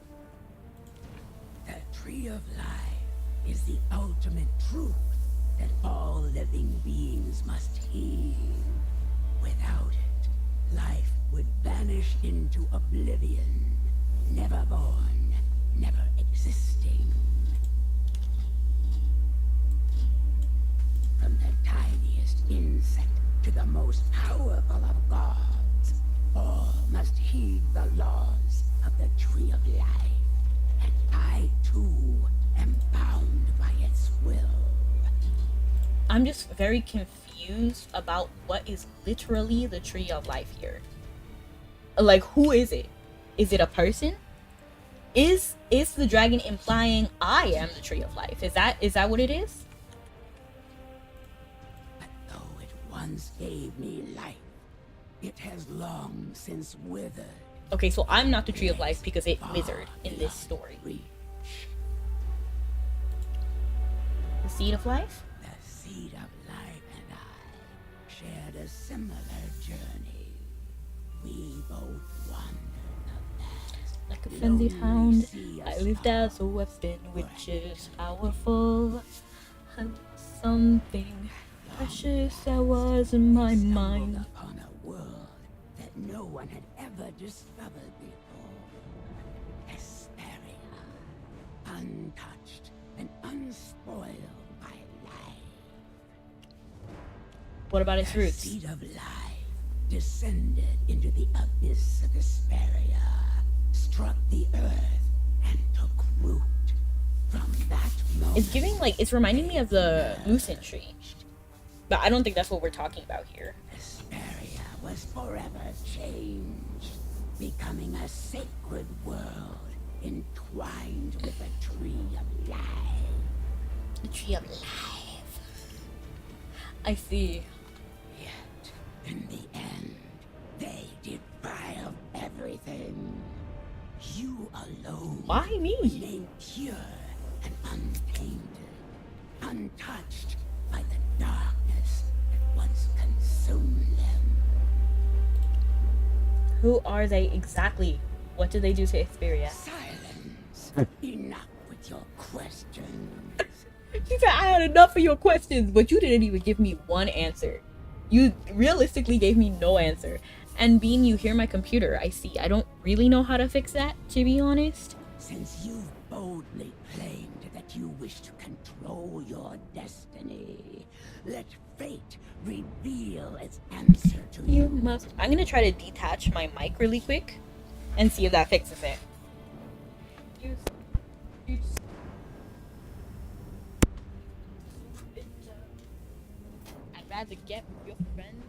The tree of life is the ultimate truth that all living beings must heed. Without it, life would vanish into oblivion, never born, never existing. From the tiniest insect to the most powerful of the laws of the Tree of Life, and I too am bound by its will. I'm just very confused about what is literally the Tree of Life here. Like, who is it? Is it a person? Is the dragon implying I am the Tree of Life? Is that what it is? But though it once gave me life, it has long since withered. Okay, so I'm not the Tree of Life because it withered in this story. The Seed of Life? The Seed of Life and I shared a similar journey. We both wandered the vast, like a frenzied hound, I lived as as a weapon which is powerful. And something precious that was in my mind. upon a world that no one had ever discovered before. Hesperia, untouched and unspoiled by life. What about its The roots? seed of life descended into the abyss of Hesperia, struck the earth, and took root. From that moment, It's giving like, it's reminding me of the Lucent tree. But I don't think that's what we're talking about here. Hesperia was forever changed, becoming a sacred world entwined with the Tree of Life. The Tree of Life. I see. Yet, in the end, they defiled everything. You alone Why me? remained pure and untainted, untouched by the darkness that once consumed them. Who are they exactly? What did they do to Hesperia? Silence. Enough with your questions. She said I had enough of your questions, but you didn't even give me one answer. You realistically gave me no answer. And being you hear my computer, I see. I don't really know how to fix that, to be honest. Since you've boldly claimed that you wish to control your destiny, let fate reveal its answer to You you. must. I'm gonna try to detach my mic really quick and see if that fixes it. I'd rather get with your friend.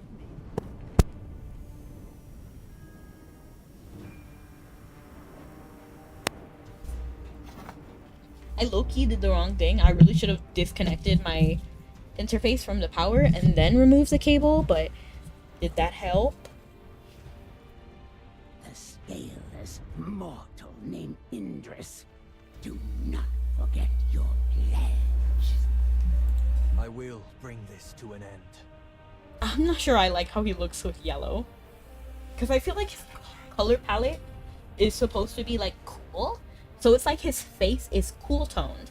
I low-key did the wrong thing. I really should have disconnected my interface from the power and then removed the cable, but did that help? The scaleless mortal named Indris. Do not forget your pledge. I will bring this to an end. I'm not sure I like how he looks with yellow. Because I feel like his color palette is supposed to be like cool. So it's like his face is cool toned,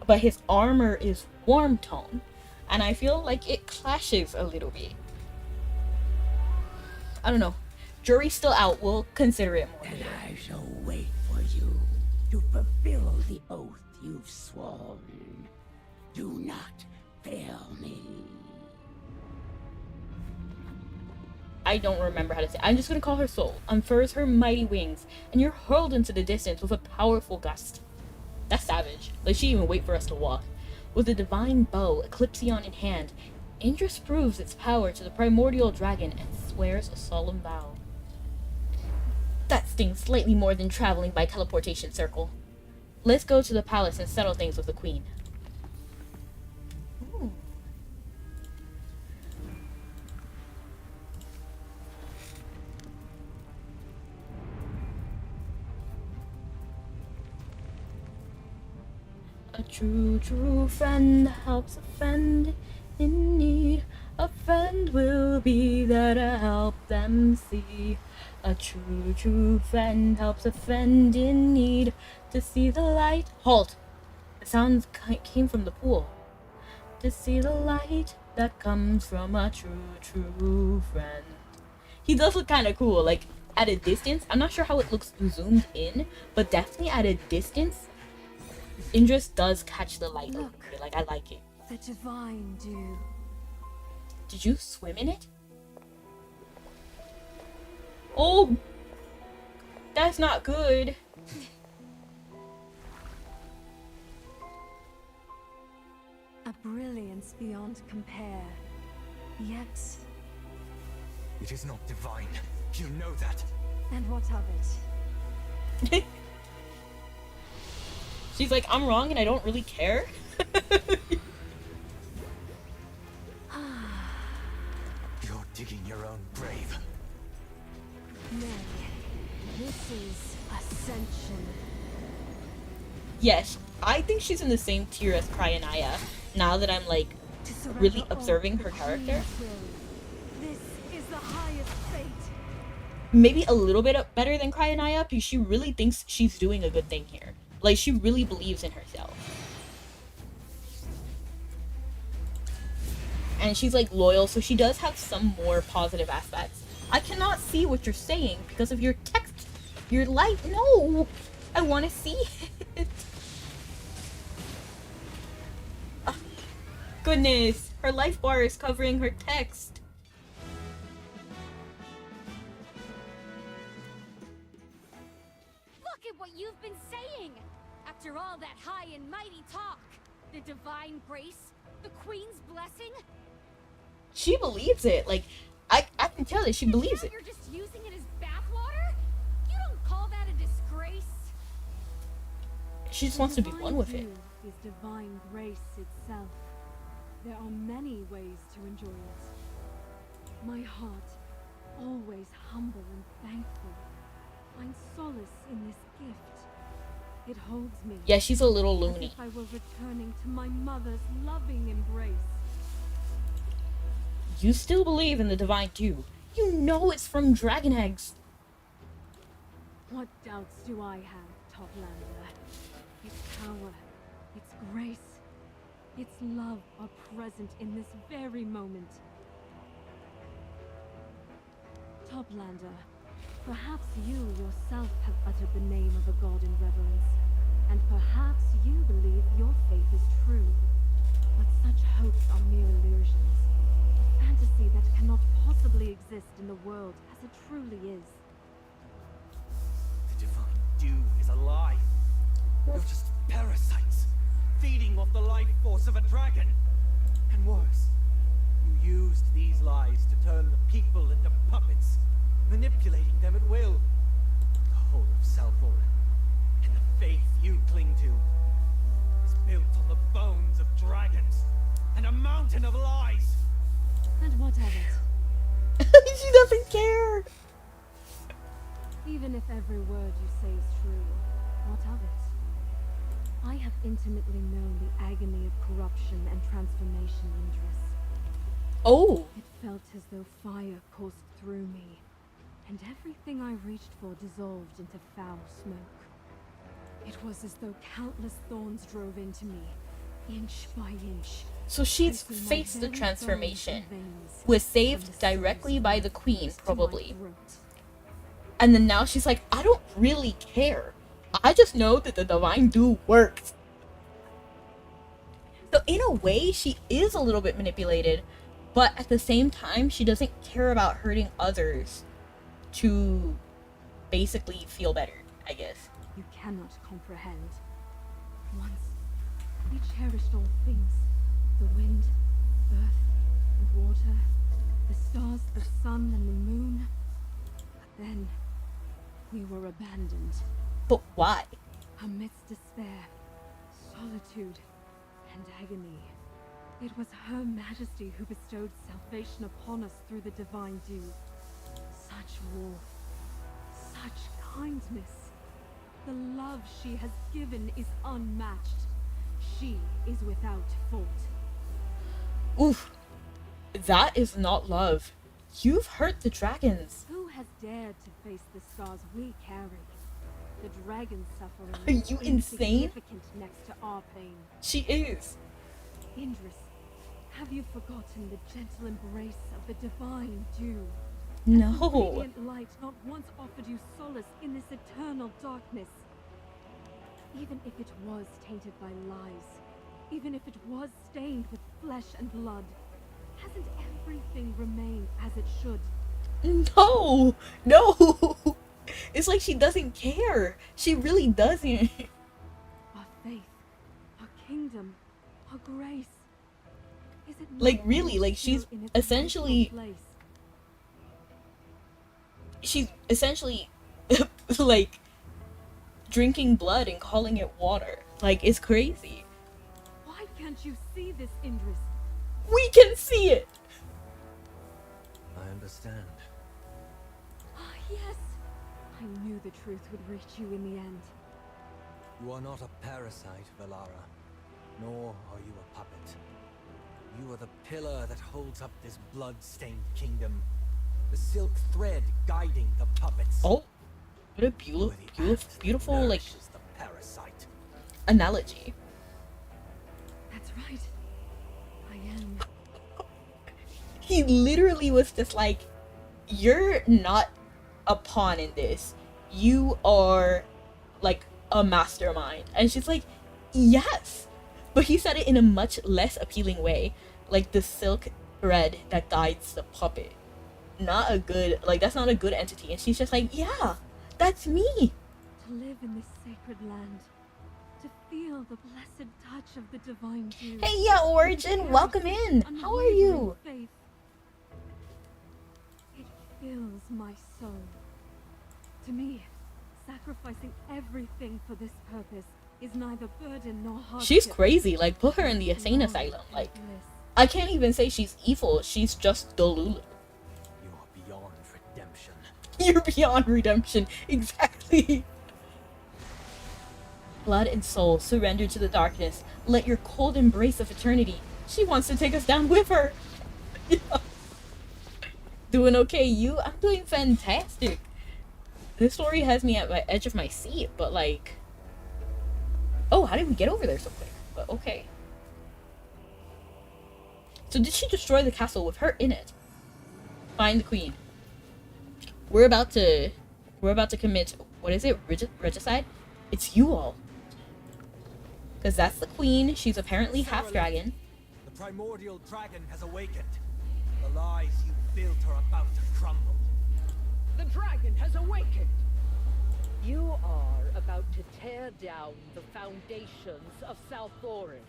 but his armor is warm toned. And I feel like it clashes a little bit. I don't know. Jury's still out. We'll consider it more And later. I shall wait for you to fulfill the oath you've sworn. Do not fail me. I don't remember how to say it. I'm just gonna call her Soul. Unfurls her mighty wings, and you're hurled into the distance with a powerful gust. That's savage. Like, she didn't even wait for us to walk. With a divine bow, Eclipsion in hand, Indris proves its power to the primordial dragon and swears a solemn vow. That stings slightly more than traveling by teleportation circle. Let's go to the palace and settle things with the queen. Ooh. A true, true friend helps a friend in need. A friend will be there to help them see. A true, true friend helps a friend in need to see the light. Halt! The sounds came from the pool. To see the light that comes from a true, true friend. He does look kind of cool, like at a distance. I'm not sure how it looks zoomed in, but definitely at a distance, Indris does catch the light a little bit. Like, I like it. The divine dew. Did you swim in it? Oh! That's not good. A brilliance beyond compare. Yet, It is not divine. You know that. and what of it? She's like, I'm wrong and I don't really care. You're digging your own grave. Nay, this is ascension. Yes, I think she's in the same tier as Cryanaya, now that I'm like To surrender really all observing to her the character. Queen's will. This is the highest fate. Maybe a little bit better than Cryanaya, because she really thinks she's doing a good thing here. Like, she really believes in herself. And she's like loyal, so she does have some more positive aspects. I cannot see what you're saying because of your text. Your light. No! I want to see it. Ah, goodness. Her life bar is covering her text. Look at what you've been saying! After all that high and mighty talk, the divine grace, the Queen's blessing. She believes it. Like, I can tell that she believes it. You're just using it as bathwater? You don't call that a disgrace? She just wants to be one with it. Divine view is divine grace itself. There are many ways to enjoy it. My heart, always humble and thankful, finds solace in this gift. It holds me. Yeah, she's a little As loony. if I were returning to my mother's loving embrace. You still believe in the divine too. You know it's from dragon eggs. What doubts do I have, Toplander? Its power, its grace, its love are present in this very moment. Toplander, perhaps you yourself have uttered the name of a god in reverence, and perhaps you believe your faith is true. But such hopes are mere illusions. A fantasy that cannot possibly exist in the world as it truly is. The divine dew is a lie. You're just parasites, feeding off the life force of a dragon. And worse, you used these lies to turn the people into puppets, manipulating them at will. The whole of Salvor and the faith you cling to is built on the bones of dragons and a mountain of lies. And what of it? She doesn't care. Even if every word you say is true, what of it? I have intimately known the agony of corruption and transformation, Indris. Oh. It felt as though fire coursed through me, and everything I reached for dissolved into foul smoke. It was as though countless thorns drove into me, inch by inch. So she's piercing my faced the very transformation, bones and veins, was from saved the directly soles by of the my queen, toes to my probably. throat. And then now she's like, I don't really care. I just know that the divine dew works. So in a way, she is a little bit manipulated, but at the same time, she doesn't care about hurting others to basically feel better, I guess. You cannot comprehend. Once, we cherished all things. The wind, earth, and water. The stars, the sun, and the moon. But then, we were abandoned. But why? Amidst despair, solitude, and agony. It was Her Majesty who bestowed salvation upon us through the divine dew. Such warmth, such kindness. The love she has given is unmatched. She is without fault. Oof. That is not love. You've hurt the dragons. Who has dared to face the scars we carry? The dragon's suffering Are is you insane? insignificant next to our pain. She is. Indris, have you forgotten the gentle embrace of the divine dew? No. Has the radiant light not once offered you solace in this eternal darkness? Even if it was tainted by lies, even if it was stained with flesh and blood, hasn't everything remained as it should? No. No. It's like she doesn't care. She really doesn't. Our faith, our kingdom, our grace. Is it Like, not really, all like, she's still in its essentially- rightful place? She's essentially like drinking blood and calling it water. Like, it's crazy. Why can't you see this, Indris? We can see it. I understand. Ah, yes. I knew the truth would reach you in the end. You are not a parasite, Valara, nor are you a puppet. You are the pillar that holds up this blood-stained kingdom. The silk thread guiding the puppets. Oh, what a You beautiful, are the ant beautiful, that beautiful like nourishes the parasite. analogy. That's right. I am. He literally was just like, "You're not a pawn in this. You are like a mastermind." And she's like, "Yes," but he said it in a much less appealing way, like the silk thread that guides the puppet. Not a good, like, that's not a good entity. And she's just like, "Yeah, that's me." To live in this sacred land. To feel the blessed touch of the divine dew. Hey, yeah, Origin, welcome in. How are you? Faith. It fills my soul. To me, sacrificing everything for this purpose is neither burden nor hardship. She's crazy. Like, put her in the insane asylum. Like, I can't even say she's evil. She's just Delulu. You are beyond redemption. You're beyond redemption. Exactly. Blood and soul, surrender to the darkness. Let your cold embrace of eternity. She wants to take us down with her. Yeah. Doing okay, you? I'm doing fantastic. This story has me at the edge of my seat, but like... Oh, how did we get over there so quick? But okay. So did she destroy the castle with her in it? Find the queen. We're about to commit, what is it? Regicide? It's you all. Because that's the queen. She's apparently half dragon. The primordial dragon has awakened. The lies you built are about to crumble. The dragon has awakened! You are about to tear down the foundations of South Thorin.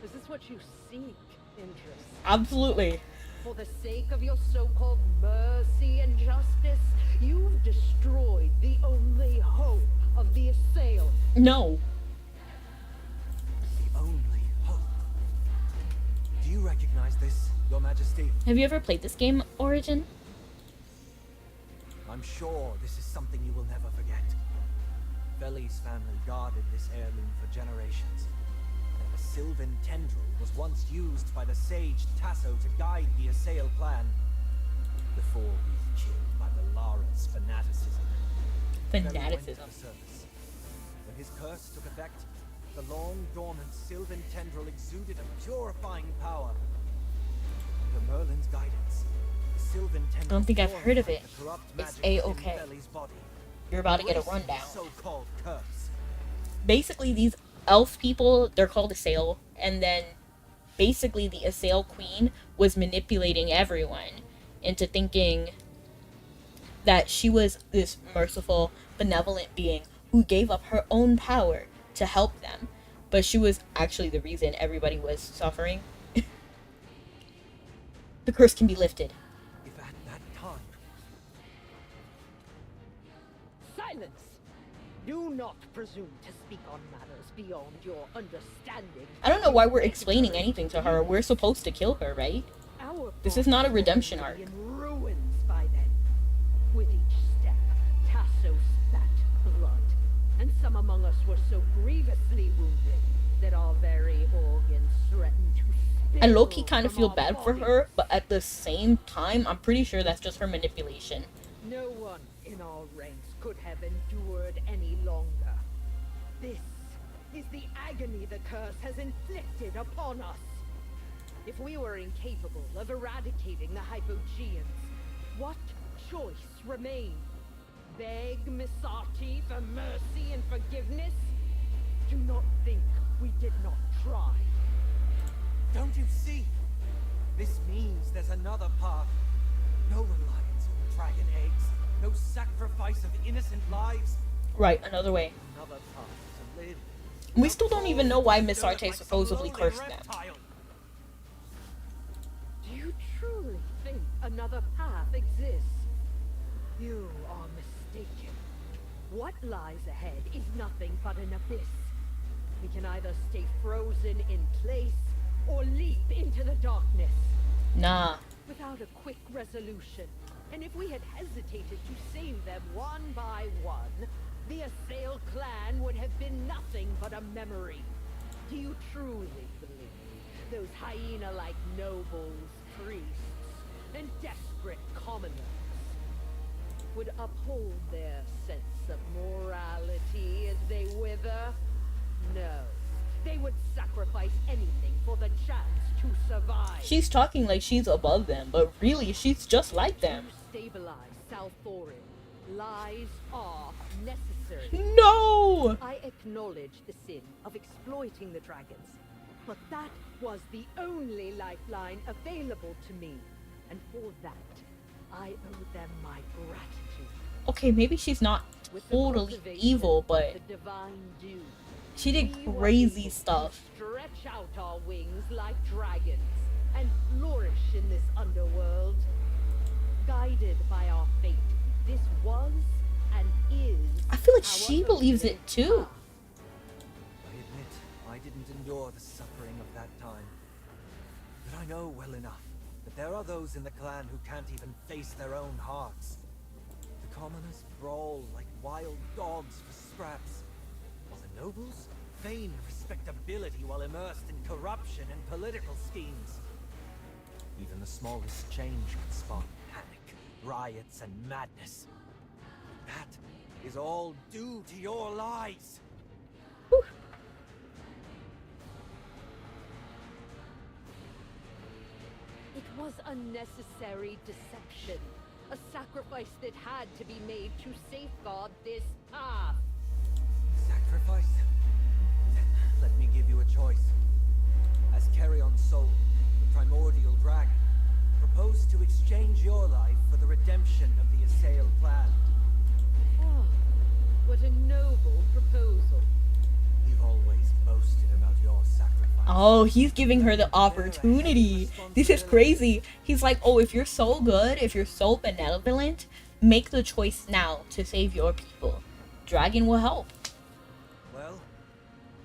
Is this what you seek, Indris? Absolutely. For the sake of your so-called mercy and justice, you've destroyed the only hope of the assailed. No. The only hope. Do you recognize this, Your Majesty? Have you ever played this game, Origin? I'm sure this is something you will never forget. Feli's family guarded this heirloom for generations. And the Sylvan tendril was once used by the sage Tasso to guide the assail plan. Before being killed by Valara's fanaticism. Feli went to Fanaticism. the surface. When his curse took effect, the long dormant Sylvan tendril exuded a purifying power. Under Merlin's guidance, the Sylvan tendril I don't think I've heard of it. purified the corrupt It's magic A-okay. within Feli's body. You're about to get a Erasing rundown. the so-called curse. Basically, these elf people, they're called Assail, and then basically the Assail queen was manipulating everyone into thinking that she was this merciful, benevolent being who gave up her own power to help them. But she was actually the reason everybody was suffering. The curse can be lifted. If at that time Silence! Do not presume to speak on matters beyond your understanding. I don't know why we're explaining anything to her. We're supposed to kill her, right? Our This is not a redemption will arc. be in ruins by then. With each step, Tasso spat blood, and some among us were so grievously wounded that our very organs threatened to spill. I low-key kind of from feel our bad for bodies. her, but at the same time, I'm pretty sure that's just her manipulation. No one in our ranks could have endured any longer. This is the agony the curse has inflicted upon us. If we were incapable of eradicating the Hypogeans, what choice remained? Beg Misati for mercy and forgiveness? Do not think we did not try. Don't you see? This means there's another path. No reliance on dragon eggs. No sacrifice of innocent lives. Right, another way. Another path to live. We still don't even know why Miss Arte supposedly cursed them. Do you truly think another path exists? You are mistaken. What lies ahead is nothing but an abyss. We can either stay frozen in place or leap into the darkness. Nah. Without a quick resolution, and if we had hesitated to save them one by one, the Assail clan would have been nothing but a memory. Do you truly believe those hyena-like nobles, priests, and desperate commoners would uphold their sense of morality as they wither? No. They would sacrifice anything for the chance to survive. She's talking like she's above them, but really she's just like them. To stabilize South Thorin, lies are necessary. No! I acknowledge the sin of exploiting the dragons, but that was the only lifeline available to me, and for that, I owe them my gratitude. Okay, maybe she's not With the totally cultivation evil, of but the divine dew, she did we were crazy able to stuff. Stretch out our wings like dragons and flourish in this underworld. Guided by our fate, this was and is. I feel like our she believes it chosen too. path. I admit, I didn't endure the suffering of that time. But I know well enough that there are those in the clan who can't even face their own hearts. The commoners brawl like wild dogs for scraps, while the nobles feign respectability while immersed in corruption and political schemes. Even the smallest change can spark panic, riots, and madness. That is all due to your lies. It was a necessary deception, a sacrifice that had to be made to safeguard this path. Sacrifice? Then let me give you a choice. As Carrion's soul, the primordial dragon, proposed to exchange your life for the redemption of the Assail clan. Oh, what a noble proposal. You've always boasted about your sacrifice. Oh, he's giving her the opportunity. This is crazy. He's like, oh, if you're so good, if you're so benevolent, make the choice now to save your people. Dragon will help. Well,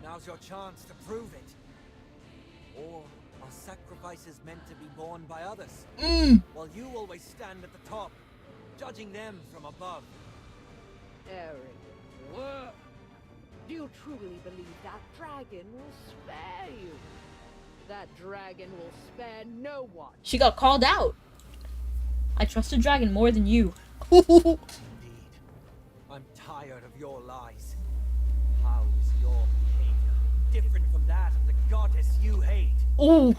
now's your chance to prove it. Or are sacrifices meant to be borne by others? While you always stand at the top, judging them from above. Eric, what? Do you truly believe that dragon will spare you? That dragon will spare no one. She got called out. I trust a dragon more than you. Indeed. I'm tired of your lies. How is your behavior different from that of the goddess you hate? Ooh.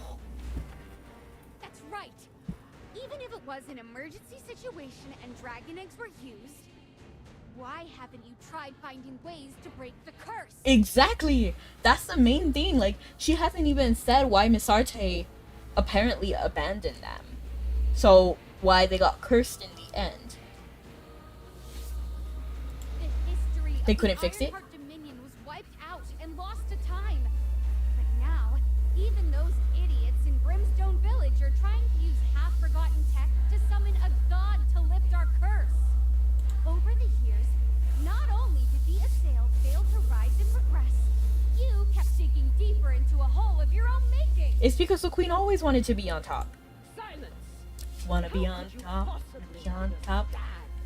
That's right. Even if it was an emergency situation and dragon eggs were used, why haven't you tried finding ways to break the curse? Exactly. That's the main thing. Like, she hasn't even said why Miss Arte apparently abandoned them. So, why they got cursed in the end. The history They of couldn't the fix it? Ironheart Dominion was wiped out and lost to time. But now, even those idiots in Brimstone Village are trying to use half-forgotten tech to summon a god to lift our curse. Over the years, not only did the Assail fail to rise and progress, you kept digging deeper into a hole of your own making. It's because the queen always wanted to be on top. Silence! Wanna be How on could you top, possibly be on top,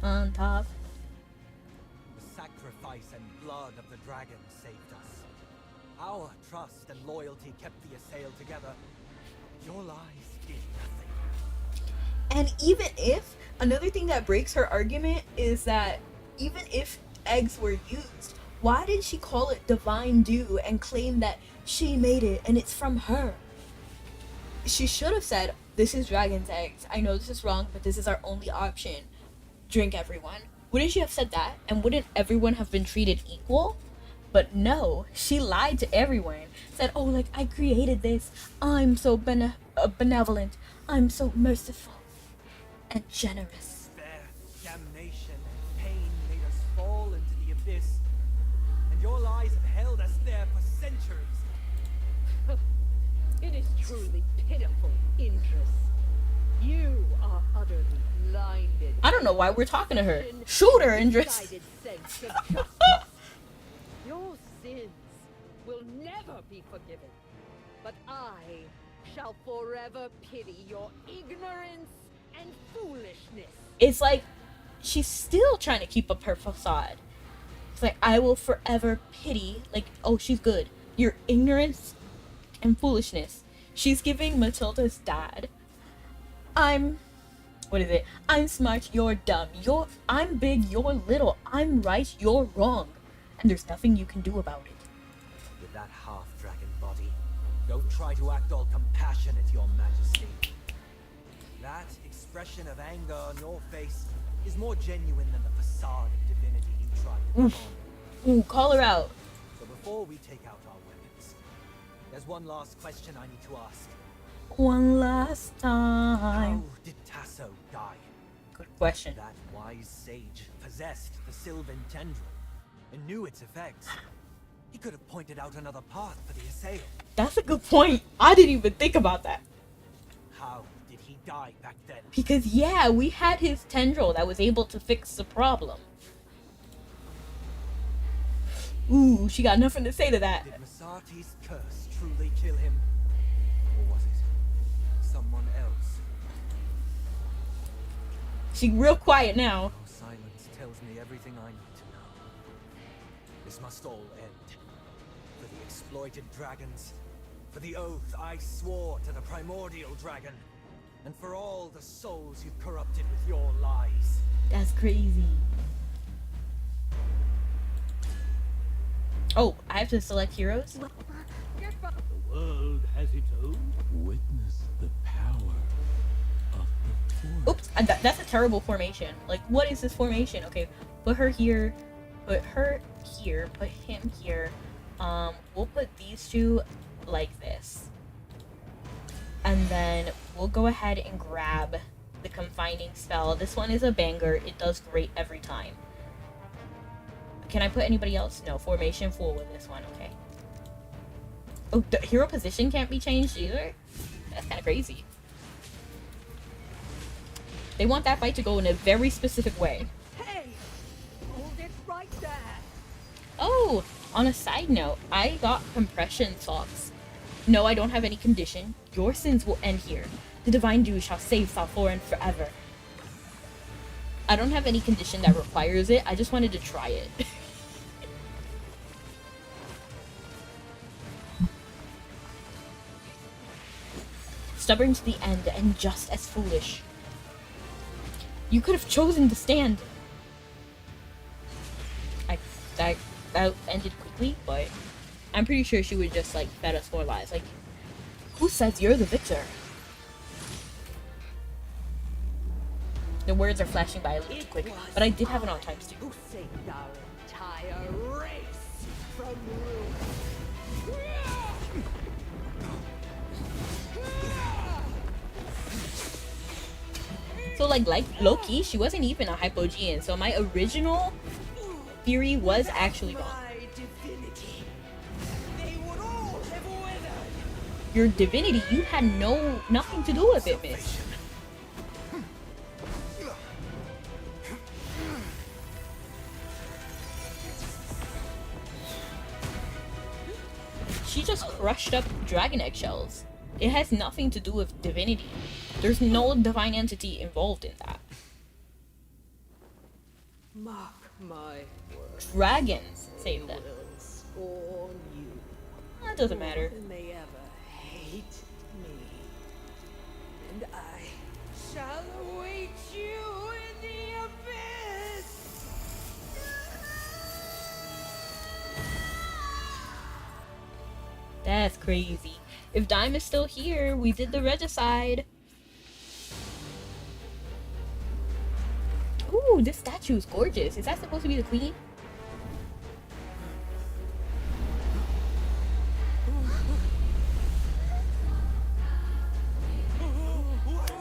understand? on top. The sacrifice and blood of the dragon saved us. Our trust and loyalty kept the Assail together. Your lies did nothing. And even if, another thing that breaks her argument is that even if eggs were used, why did she call it divine dew and claim that she made it and it's from her? She should have said, this is dragon's eggs. I know this is wrong, but this is our only option. Drink, everyone. Wouldn't she have said that? And wouldn't everyone have been treated equal? But no, she lied to everyone. Said, oh, like, I created this. I'm so benevolent. I'm so merciful. and generous. Despair, damnation, and pain made us fall into the abyss. And your lies have held us there for centuries. It is truly pitiful, Indris. You are utterly blinded. I don't know why we're talking to her. Shoot her, Indris. Your sins will never be forgiven, but I shall forever pity your ignorance and foolishness. It's like she's still trying to keep up her facade. It's like, I will forever pity, like, oh, she's good, your ignorance and foolishness. She's giving Matilda's dad, I'm smart, you're dumb, I'm big, you're little, I'm right, you're wrong, and there's nothing you can do about it. With that half-dragon body, don't try to act all compassionate, your majesty. That expression of anger on your face is more genuine than the facade of divinity you tried to put on. Ooh, call her out. So before we take out our weapons, there's one last question I need to ask. One last time. How did Tasso die? Good question. That wise sage possessed the Sylvan tendril and knew its effects. He could have pointed out another path for the assailant. That's a good point. I didn't even think about that. How did he die back then? Because, yeah, we had his tendril that was able to fix the problem. Ooh, she got nothing to say to that. Did Masati's curse truly kill him? Or was it someone else? She real quiet now. Your silence tells me everything I need to know. This must all end. For the exploited dragons, for the oath I swore to the primordial dragon, and for all the souls you corrupted with your lies. That's crazy. Oh, I have to select heroes? The world has its own. Witness the power of the force. Oops, that's a terrible formation. Like, what is this formation? Okay, put her here, put her here, put him here. We'll put these two like this. And then we'll go ahead and grab the confining spell. This one is a banger. It does great every time. Can I put anybody else? No, formation full with this one, okay. Oh, the hero position can't be changed either? That's kind of crazy. They want that fight to go in a very specific way. Hey! Hold it right there! Oh, on a side note, I got compression socks. No, I don't have any condition. Your sins will end here. The divine dew shall save Falforan forever. I don't have any condition that requires it. I just wanted to try it. Stubborn to the end and just as foolish. You could have chosen to stand. That ended quickly, but I'm pretty sure she would just like fed us more lies. Like, who says you're the victor? The words are flashing by a little too quick, but I did have it on times too. Who saved our entire race from ruin? So like low-key, she wasn't even a Hypogean, so my original theory was actually wrong. Your divinity, you had nothing to do with it, miss. She just crushed up dragon eggshells. It has nothing to do with divinity. There's no divine entity involved in that. Mark my words. Dragons saved them. Will scorn you. That doesn't matter. More than they ever hate me. And I shall await you in the abyss. That's crazy. If Dime is still here, we did the regicide. Ooh, this statue is gorgeous. Is that supposed to be the queen?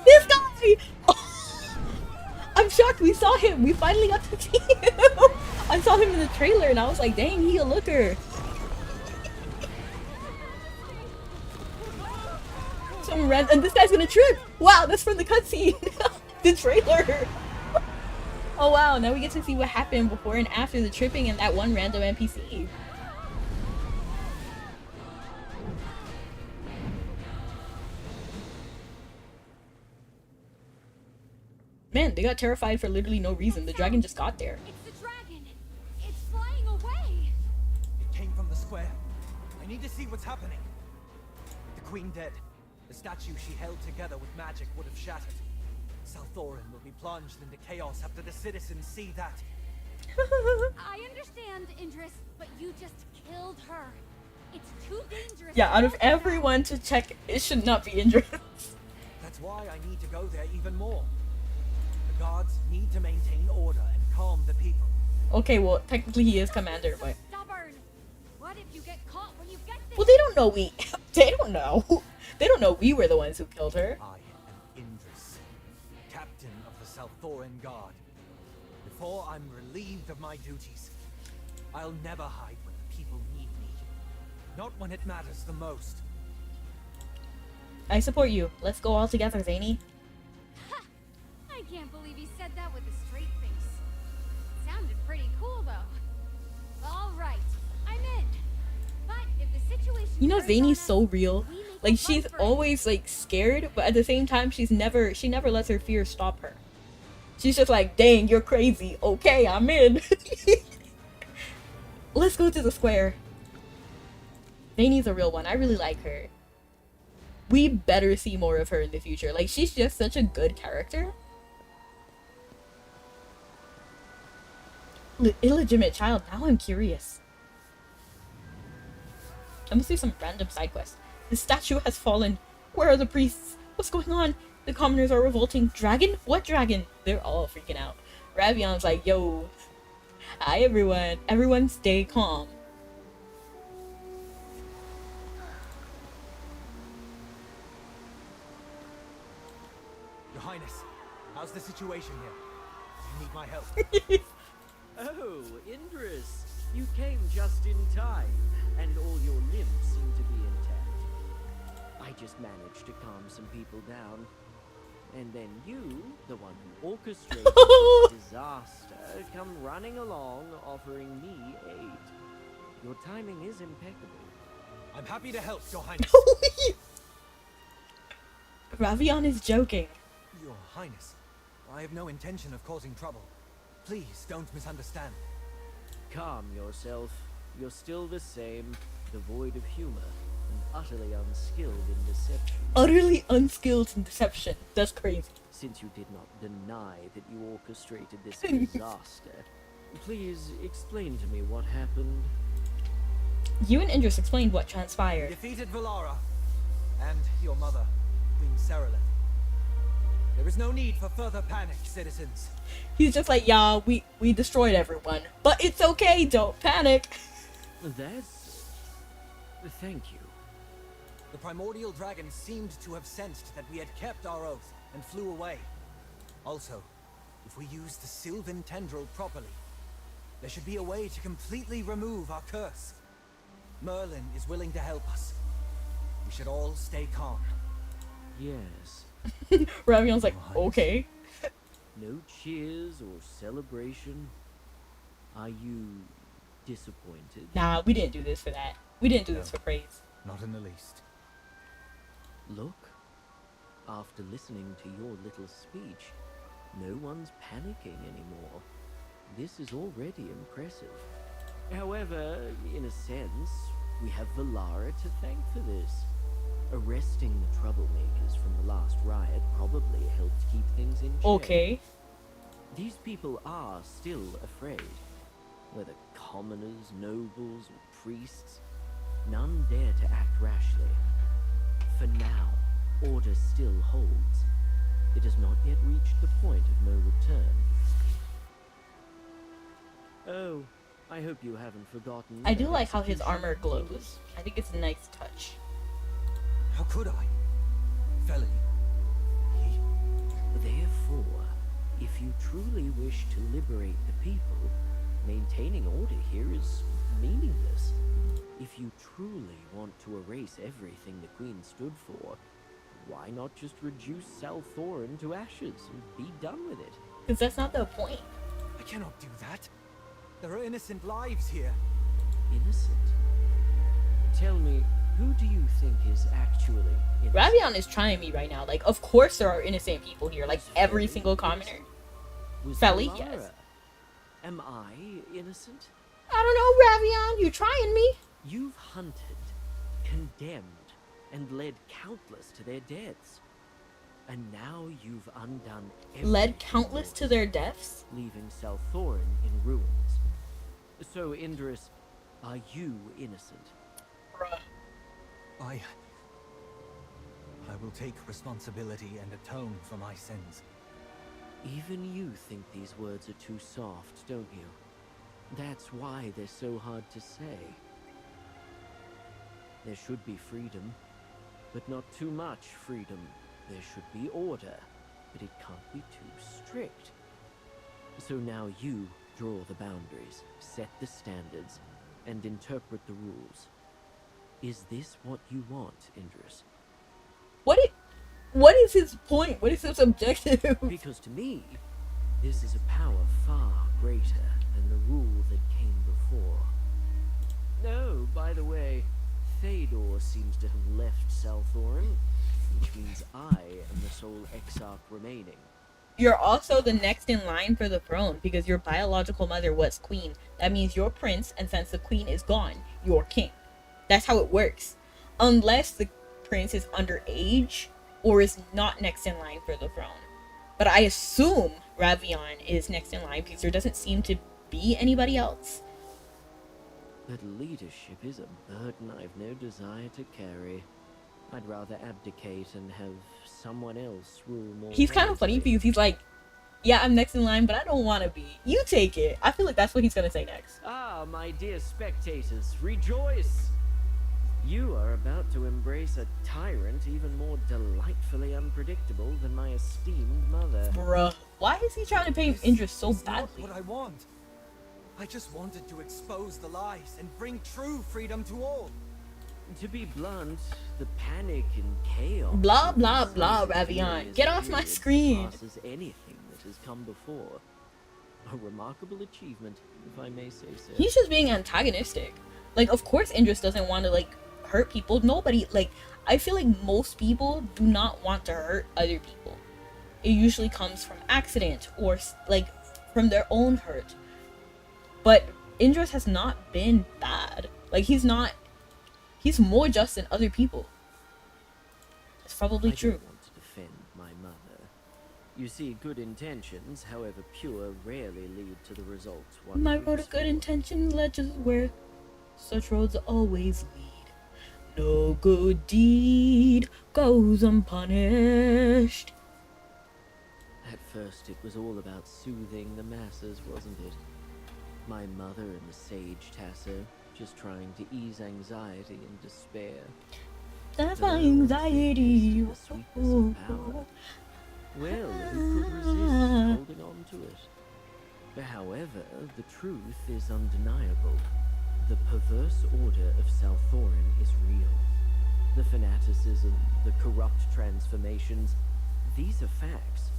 This guy! Oh, saw him. We finally got to see him. I saw him in the trailer and I was like, dang, he a looker. Some and this guy's gonna trip. Wow, that's from the cutscene. The trailer. Oh wow, now we get to see what happened before and after the tripping and that one random NPC. Man, they got terrified for literally no reason. The dragon just got there. It's the dragon. It's flying away. It came from the square. I need to see what's happening. The queen dead. The statue she held together with magic would have shattered. Salthorin will be plunged into chaos after the citizens see that. I understand, Indris, but you just killed her. It's too dangerous. Yeah, out of everyone to check, it should not be Indris. That's why I need to go there even more. The guards need to maintain order and calm the people. Okay, well, technically he is commander, but... Stubborn. What if you get caught when you get there? Well, they don't know we... They don't know. They don't know we were the ones who killed her. I am Indris, captain of the Salthorin Guard. Before I'm relieved of my duties, I'll never hide when the people need me. Not when it matters the most. I support you. Let's go all together, Zany. I can't believe he said that with a straight face. Sounded pretty cool, though. All right, I'm in. But if the situation... You know, turns Zany's on so us, real. we make a Like, run she's for it. always, like, scared, but at the same time, she never lets her fear stop her. She's just like, dang, you're crazy. Okay, I'm in. Let's go to the square. Zany's a real one. I really like her. We better see more of her in the future. Like, she's just such a good character. Illegitimate child. Now I'm curious. I'm gonna see some random side quest. The statue has fallen. Where are the priests? What's going on? The commoners are revolting. Dragon? What dragon? They're all freaking out. Ravion's like, yo. Hi everyone. Everyone stay calm. Your Highness, how's the situation here? Do you need my help? Oh, Indris, you came just in time, and all your limbs seem to be intact. I just managed to calm some people down. And then you, the one who orchestrated this disaster, come running along offering me aid. Your timing is impeccable. I'm happy to help, Your Highness. Ravion is joking. Your Highness, I have no intention of causing trouble. Please don't misunderstand. Calm yourself. You're still the same, devoid of humor, and utterly unskilled in deception. Utterly unskilled in deception. That's crazy. Since you did not deny that you orchestrated this disaster, please explain to me what happened. You and Indris explained what We transpired. defeated Valara and your mother, Queen Seralith. There is no need for further panic, citizens. He's just like, yeah, we destroyed everyone. But it's okay, don't panic. That's... Thank you. The primordial dragon seemed to have sensed that we had kept our oath and flew away. Also, if we use the Sylvan tendril properly, there should be a way to completely remove our curse. Merlin is willing to help us. We should all stay calm. Yes. Ravion's like, okay. No cheers or celebration. Are you disappointed? Nah, we didn't do this for that. We didn't do this for praise. Not in the least. Look, after listening to your little speech, no one's panicking anymore. This is already impressive. However, in a sense, we have Valara to thank for this. Arresting the troublemakers from the last riot probably helped keep things in check. Okay. These people are still afraid. Whether commoners, nobles, or priests, none dare to act rashly. For now, order still holds. It has not yet reached the point of no return. Oh, I hope you haven't forgotten. I do that like how his execution armor glows. I think it's a nice touch. How could I? Feli, he... Therefore, If you truly wish to liberate the people, maintaining order here is meaningless. If you truly want to erase everything the Queen stood for, why not just reduce Salthoran to ashes and be done with it? Because that's not the point. I cannot do that. There are innocent lives here. Innocent? Tell me, who do you think is actually innocent? Ravion is trying me right now. Like, of course there are innocent people here. Like, every single commoner. Feli, yes. Am I innocent? I don't know, Ravion. You trying me? You've hunted, condemned, and led countless to their deaths. And now you've undone everything. Led countless to their deaths? Leaving Salthoran in ruins. So, Indris, are you innocent? Bruh. I will take responsibility and atone for my sins. Even you think these words are too soft, don't you? That's why they're so hard to say. There should be freedom, but not too much freedom. There should be order, but it can't be too strict. So now you draw the boundaries, set the standards, and interpret the rules. Is this what you want, Indris? What is his point? What is his objective? Because to me, this is a power far greater than the rule that came before. No, by the way, Théodore seems to have left Salthoran, which means I am the sole exarch remaining. You're also the next in line for the throne because your biological mother was queen. That means you're prince, and since the queen is gone, you're king. That's how it works. Unless the prince is underage or is not next in line for the throne. But I assume Ravion is next in line because there doesn't seem to be anybody else. But leadership is a burden I've no desire to carry. I'd rather abdicate and have someone else rule more. He's kind of funny because he's like, yeah, I'm next in line, but I don't want to be. You take it. I feel like that's what he's going to say next. Ah, my dear spectators, rejoice! You are about to embrace a tyrant even more delightfully unpredictable than my esteemed mother. Bruh, why is he trying to paint Indris so It's not badly? what I want. I just wanted to expose the lies and bring true freedom to all. To be blunt, the panic and chaos. Blah, blah, blah, Ravion. Get off my screen. Passes anything that has come before. A remarkable achievement, if I may say so. He's just being antagonistic. Like, of course Indris doesn't want to, like, hurt people. Nobody, like, I feel like most people do not want to hurt other people. It usually comes from accident or, like, from their own hurt. But Indris has not been bad. Like, he's more just than other people. It's probably true. I don't want to defend my mother. You see, good intentions, however pure, rarely lead to the results one My hopes road of good for. intentions led to where such roads always lead. No good deed goes unpunished. At first, it was all about soothing the masses, wasn't it? My mother and the sage Tasso, just trying to ease anxiety and despair. That's But my no one anxiety. tasted the sweetness of power. Well, who could resist holding on to it? However, the truth is undeniable. The perverse order of Salthoran is real. The fanaticism, the corrupt transformations, these are facts.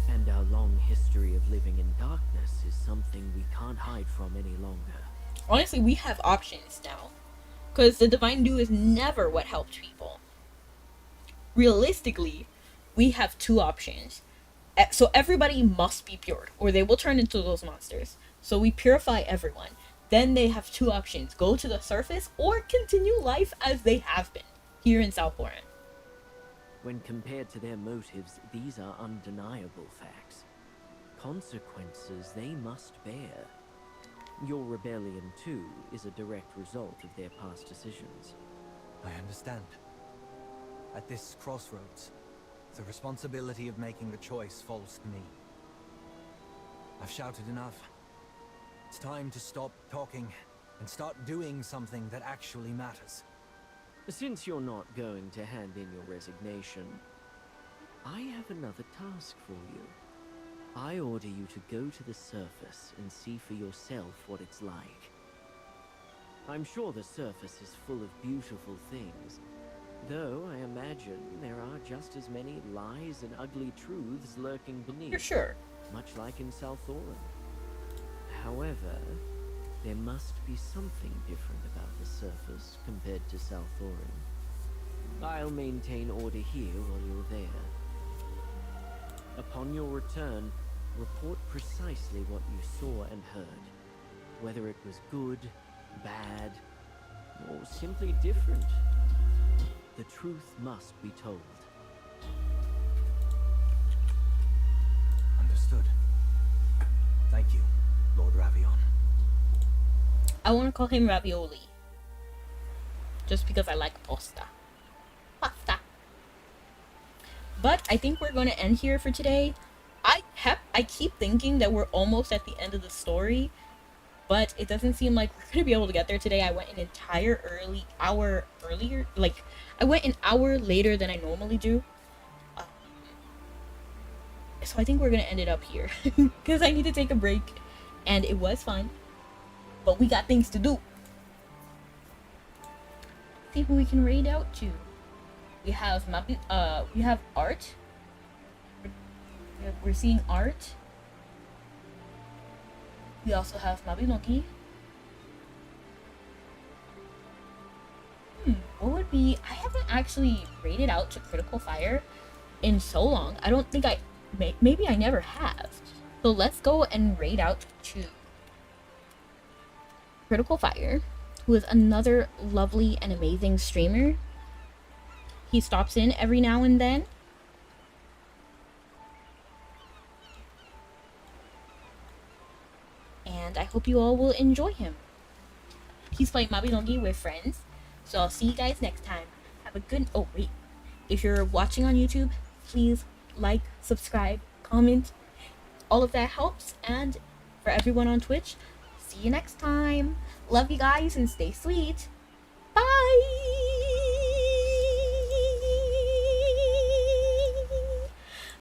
And our long history of living in darkness is something we can't hide from any longer. Honestly, we have options now. Because the Divine Dew is never what helped people. Realistically, we have two options. So everybody must be pure, or they will turn into those monsters. So we purify everyone. Then they have two options. Go to the surface, or continue life as they have been, here in Salthoran. When compared to their motives, these are undeniable facts. Consequences they must bear. Your rebellion, too, is a direct result of their past decisions. I understand. At this crossroads, the responsibility of making the choice falls to me. I've shouted enough. It's time to stop talking and start doing something that actually matters. Since you're not going to hand in your resignation, I have another task for you. I order you to go to the surface and see for yourself what it's like. I'm sure the surface is full of beautiful things, though I imagine there are just as many lies and ugly truths lurking beneath. For sure. Much like in South Thorin. However, there must be something different about the surface compared to South Thorin. I'll maintain order here while you're there. Upon your return, report precisely what you saw and heard. Whether it was good, bad, or simply different. The truth must be told. Understood. Thank you, Lord Ravion. I want to call him Ravioli. Just because I like pasta. Pasta. But I think we're going to end here for today. I keep thinking that we're almost at the end of the story, but it doesn't seem like we're going to be able to get there today. I went an hour earlier. Like, I went an hour later than I normally do. So I think we're going to end it up here. Because I need to take a break. And it was fun. But we got things to do. See who we can raid out to. We have art. We're seeing art. We also have Mabinogi. What would be... I haven't actually raided out to Critical Fire in so long. I don't think maybe I never have. So let's go and raid out to Critical Fire, who is another lovely and amazing streamer. He stops in every now and then. And I hope you all will enjoy him. He's playing Mabinogi with friends. So I'll see you guys next time. Have a good... Oh, wait. If you're watching on YouTube, please like, subscribe, comment. All of that helps. And for everyone on Twitch, see you next time. Love you guys and stay sweet. Bye!